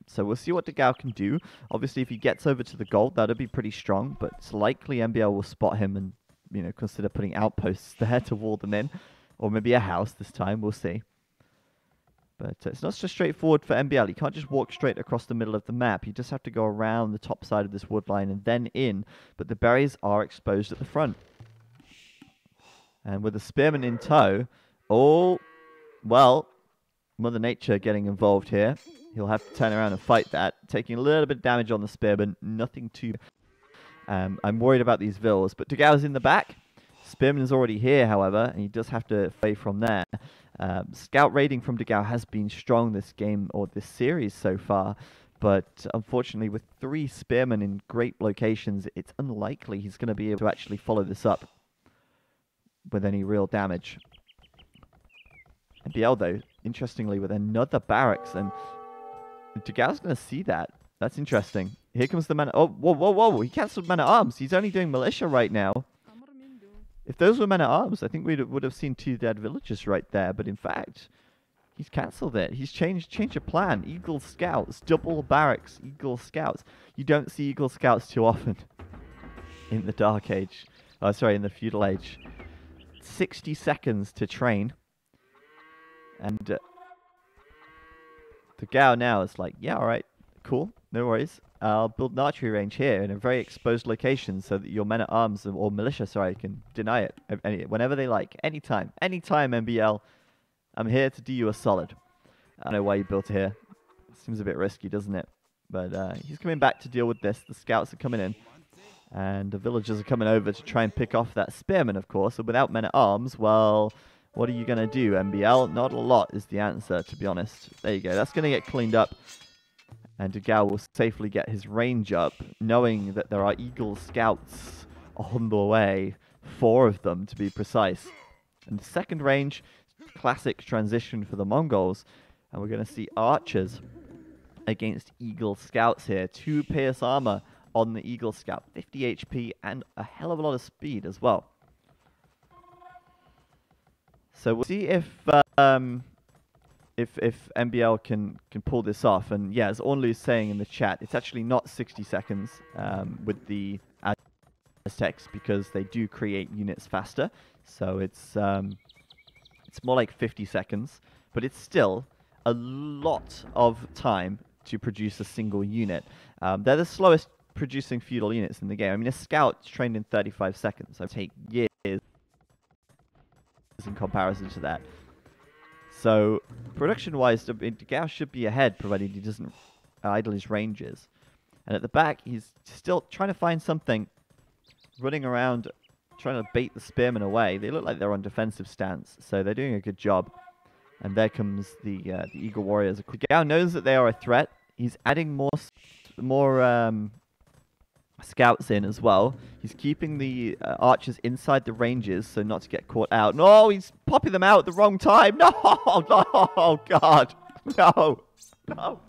So we'll see what Dogao can do. Obviously, if he gets over to the gold, that'll be pretty strong, but it's likely MbL will spot him and, you know, consider putting outposts there to wall them in, or maybe a house this time. We'll see. But it's not so straightforward for MbL. You can't just walk straight across the middle of the map. You just have to go around the top side of this wood line and then in. But the berries are exposed at the front. And with the spearman in tow, oh, well, Mother Nature getting involved here. He'll have to turn around and fight that, taking a little bit of damage on the spearman, nothing too... I'm worried about these vills, but Dogao's in the back. Spearman is already here, however, and he does have to fade from there. Scout raiding from Dogao has been strong this game, or this series so far, but unfortunately with 3 spearmen in great locations, it's unlikely he's going to be able to actually follow this up with any real damage. MbL, though, interestingly, with another barracks, and Dogao's going to see that. That's interesting. Here comes the man. Oh, whoa, whoa, whoa. He cancelled men-at-arms. He's only doing militia right now. If those were men-at-arms, I think we would have seen 2 dead villagers right there. But in fact, he's cancelled it. He's changed a plan. Eagle Scouts, double barracks, Eagle Scouts. You don't see Eagle Scouts too often in the Dark Age. Oh, sorry, in the Feudal Age. 60 seconds to train. And Dogao now is like, yeah, all right, cool, no worries. I'll build an archery range here in a very exposed location so that your men-at-arms or militia, sorry, can deny it whenever they like, anytime, MbL. I'm here to do you a solid. I don't know why you built it here. Seems a bit risky, doesn't it? But he's coming back to deal with this. The scouts are coming in, and the villagers are coming over to try and pick off that spearman, of course. And without men-at-arms, well, what are you going to do, MbL? Not a lot is the answer, to be honest. There you go. That's going to get cleaned up. And Dogao will safely get his range up, knowing that there are Eagle Scouts on the way. 4 of them, to be precise. And the second range, classic transition for the Mongols. And we're going to see archers against Eagle Scouts here. 2 pierce armor on the Eagle Scout. 50 HP and a hell of a lot of speed as well. So we'll see if MbL can pull this off. And yeah, as Onlu is saying in the chat, it's actually not 60 seconds with the Aztecs because they do create units faster. So it's more like 50 seconds, but it's still a lot of time to produce a single unit. They're the slowest producing feudal units in the game. I mean, a scout trained in 35 seconds. So it take years in comparison to that. So, production-wise, Dogao should be ahead, provided he doesn't idle his ranges. And at the back, he's still trying to find something, running around trying to bait the spearmen away. They look like they're on defensive stance, so they're doing a good job. And there comes the Eagle Warriors. Dogao knows that they are a threat. He's adding more scouts in as well. He's keeping the archers inside the ranges so not to get caught out. No, he's popping them out at the wrong time. No, no, oh God, no, no.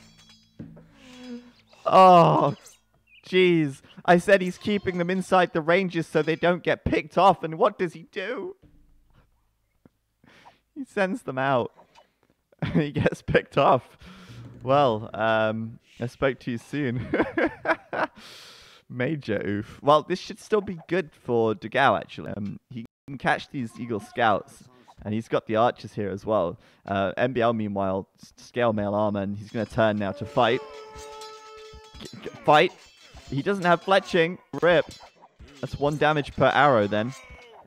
Oh, jeez. I said he's keeping them inside the ranges so they don't get picked off. And what does he do? He sends them out. And he gets picked off. Well, I spoke too soon. Major oof. Well, this should still be good for Dogao, actually. He can catch these Eagle Scouts. And he's got the archers here as well. MbL, meanwhile, scale mail armor. And he's going to turn now to fight. Fight. He doesn't have fletching. Rip. That's 1 damage per arrow then.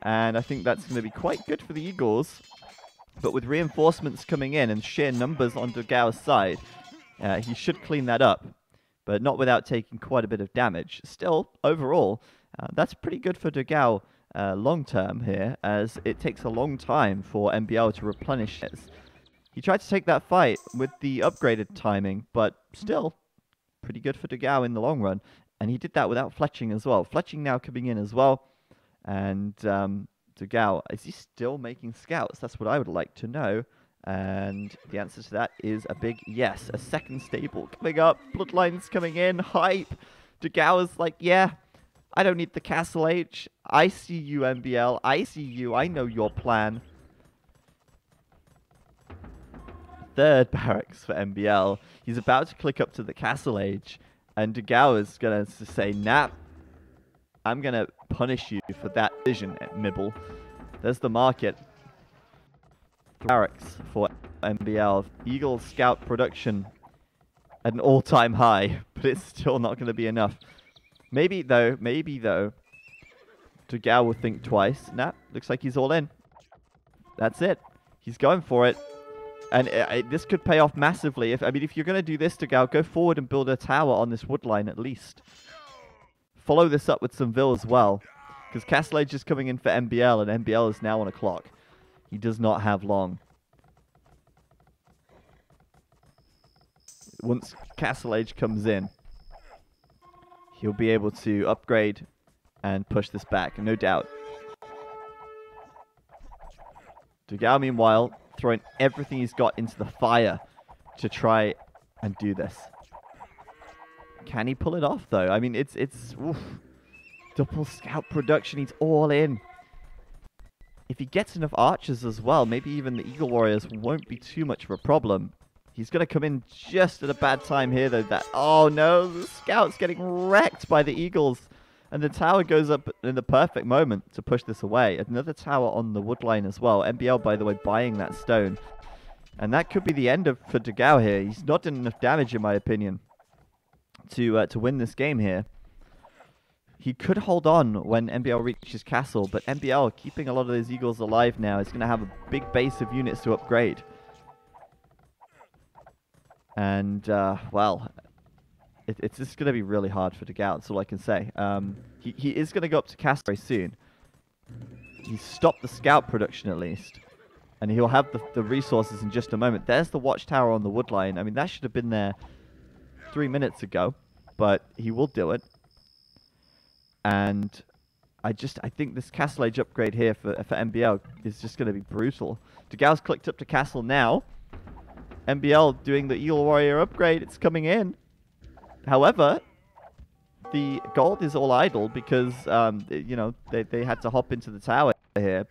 And I think that's going to be quite good for the Eagles. But with reinforcements coming in and sheer numbers on Dogao's side, he should clean that up. But not without taking quite a bit of damage. Still, overall, that's pretty good for Dogao long term here, as it takes a long time for MbL to replenish his. He tried to take that fight with the upgraded timing, but still, pretty good for Dogao in the long run. And he did that without fletching as well. Fletching now coming in as well. And Dogao, is he still making scouts? That's what I would like to know. And the answer to that is a big yes. A second stable coming up. Bloodlines coming in. Hype. Dogao is like, yeah, I don't need the Castle Age. I see you, MbL. I see you. I know your plan. Third barracks for MbL. He's about to click up to the Castle Age. And Dogao is going to say, nah, I'm going to punish you for that vision, Mibble. There's the market. Barracks for MbL. Eagle Scout production at an all-time high, but it's still not going to be enough. Maybe though, Dogao will think twice. Nah, looks like he's all in. That's it. He's going for it. And this could pay off massively. If you're going to do this, Dogao, go forward and build a tower on this wood line at least. Follow this up with some Vil as well. Because Castle Age is coming in for MbL, and MbL is now on a clock. He does not have long. Once Castle Age comes in, he'll be able to upgrade and push this back, no doubt. Dogao, meanwhile, throwing everything he's got into the fire to try and do this. Can he pull it off, though? I mean, it's oof. Double scout production, he's all in. If he gets enough archers as well, maybe even the Eagle Warriors won't be too much of a problem. He's going to come in just at a bad time here, though. Oh, no, the scout's getting wrecked by the Eagles. And the tower goes up in the perfect moment to push this away. Another tower on the wood line as well. MbL, by the way, buying that stone. And that could be the end for Dogao here. He's not done enough damage, in my opinion, to win this game here. He could hold on when MbL reaches castle, but MbL, keeping a lot of those Eagles alive now, is going to have a big base of units to upgrade. And, well, it's just going to be really hard for Dogao, that's all I can say. He is going to go up to castle very soon. He's stopped the scout production at least. And he'll have the resources in just a moment. There's the watchtower on the wood line. I mean, that should have been there 3 minutes ago, but he will do it. And I think this Castle Age upgrade here for MbL is just going to be brutal. Dogao's clicked up to castle now. MbL doing the Eagle Warrior upgrade. It's coming in. However, the gold is all idle because, you know, they had to hop into the tower here.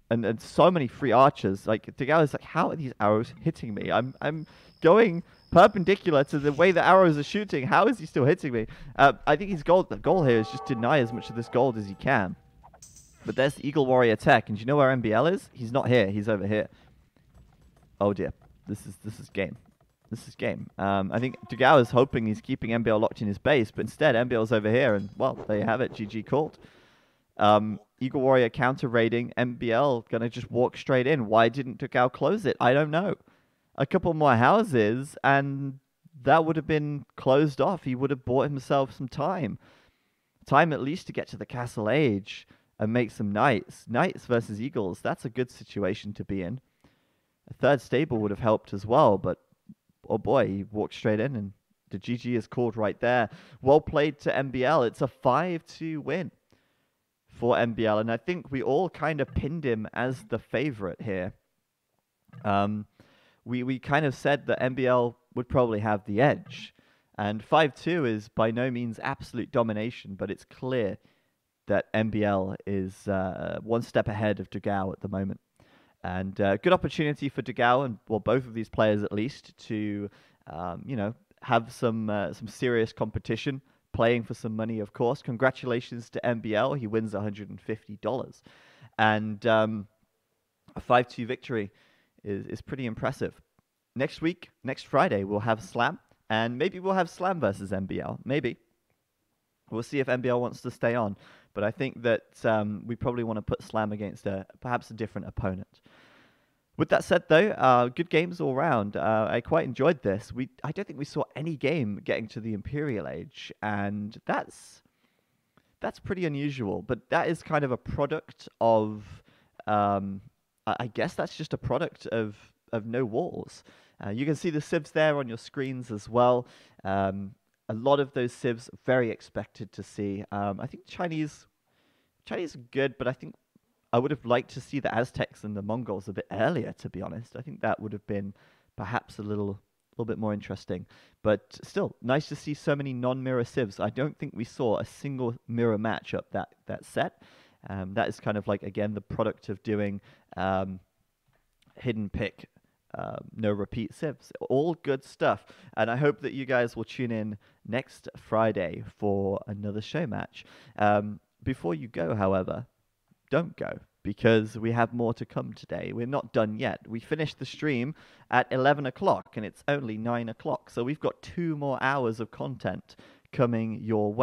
And so many free archers. Like, Dogao is like, how are these arrows hitting me? I'm going perpendicular to the way the arrows are shooting. How is he still hitting me? I think his goal, the goal here is just deny as much of this gold as he can. But there's the Eagle Warrior tech, and do you know where MbL is? He's not here. He's over here. Oh dear, this is game. This is game. I think Dogao is hoping he's keeping MbL locked in his base, but instead MbL's over here, and well, there you have it. GG called. Eagle Warrior counter raiding. MbL gonna just walk straight in. Why didn't Dogao close it? I don't know. A couple more houses, and that would have been closed off. He would have bought himself some time. Time at least to get to the Castle Age. and make some knights. Knights versus eagles, that's a good situation to be in. A third stable would have helped as well, but oh boy, he walked straight in and the GG is called right there. Well played to MbL. It's a 5-2 win for MbL, and I think we all kind of pinned him as the favorite here. We kind of said that MbL would probably have the edge, and 5-2 is by no means absolute domination, but it's clear that MbL is one step ahead of Dogao at the moment. And good opportunity for Dogao, and well, both of these players at least, to have some serious competition, playing for some money, of course. Congratulations to MbL. He wins $150. And a 5-2 victory is pretty impressive. Next week, next Friday, we'll have Slam. And maybe we'll have Slam versus MbL. Maybe. We'll see if MbL wants to stay on. But I think that we probably want to put Slam against perhaps a different opponent. With that said, though, good games all round. I quite enjoyed this. I don't think we saw any game getting to the Imperial Age, and that's pretty unusual. But that is kind of a product of, I guess that's just a product of no wars. You can see the civs there on your screens as well. A lot of those civs very expected to see. I think Chinese are good, but I think I would have liked to see the Aztecs and the Mongols a bit earlier, to be honest. I think that would have been perhaps a little bit more interesting. But still, nice to see so many non-mirror civs. I don't think we saw a single mirror matchup that set. That is kind of like, again, the product of doing hidden pick, no repeat civs. All good stuff. And I hope that you guys will tune in next Friday for another show match. Before you go, however, don't go, because we have more to come today. We're not done yet. We finished the stream at 11 o'clock, and it's only 9 o'clock. So we've got 2 more hours of content coming your way.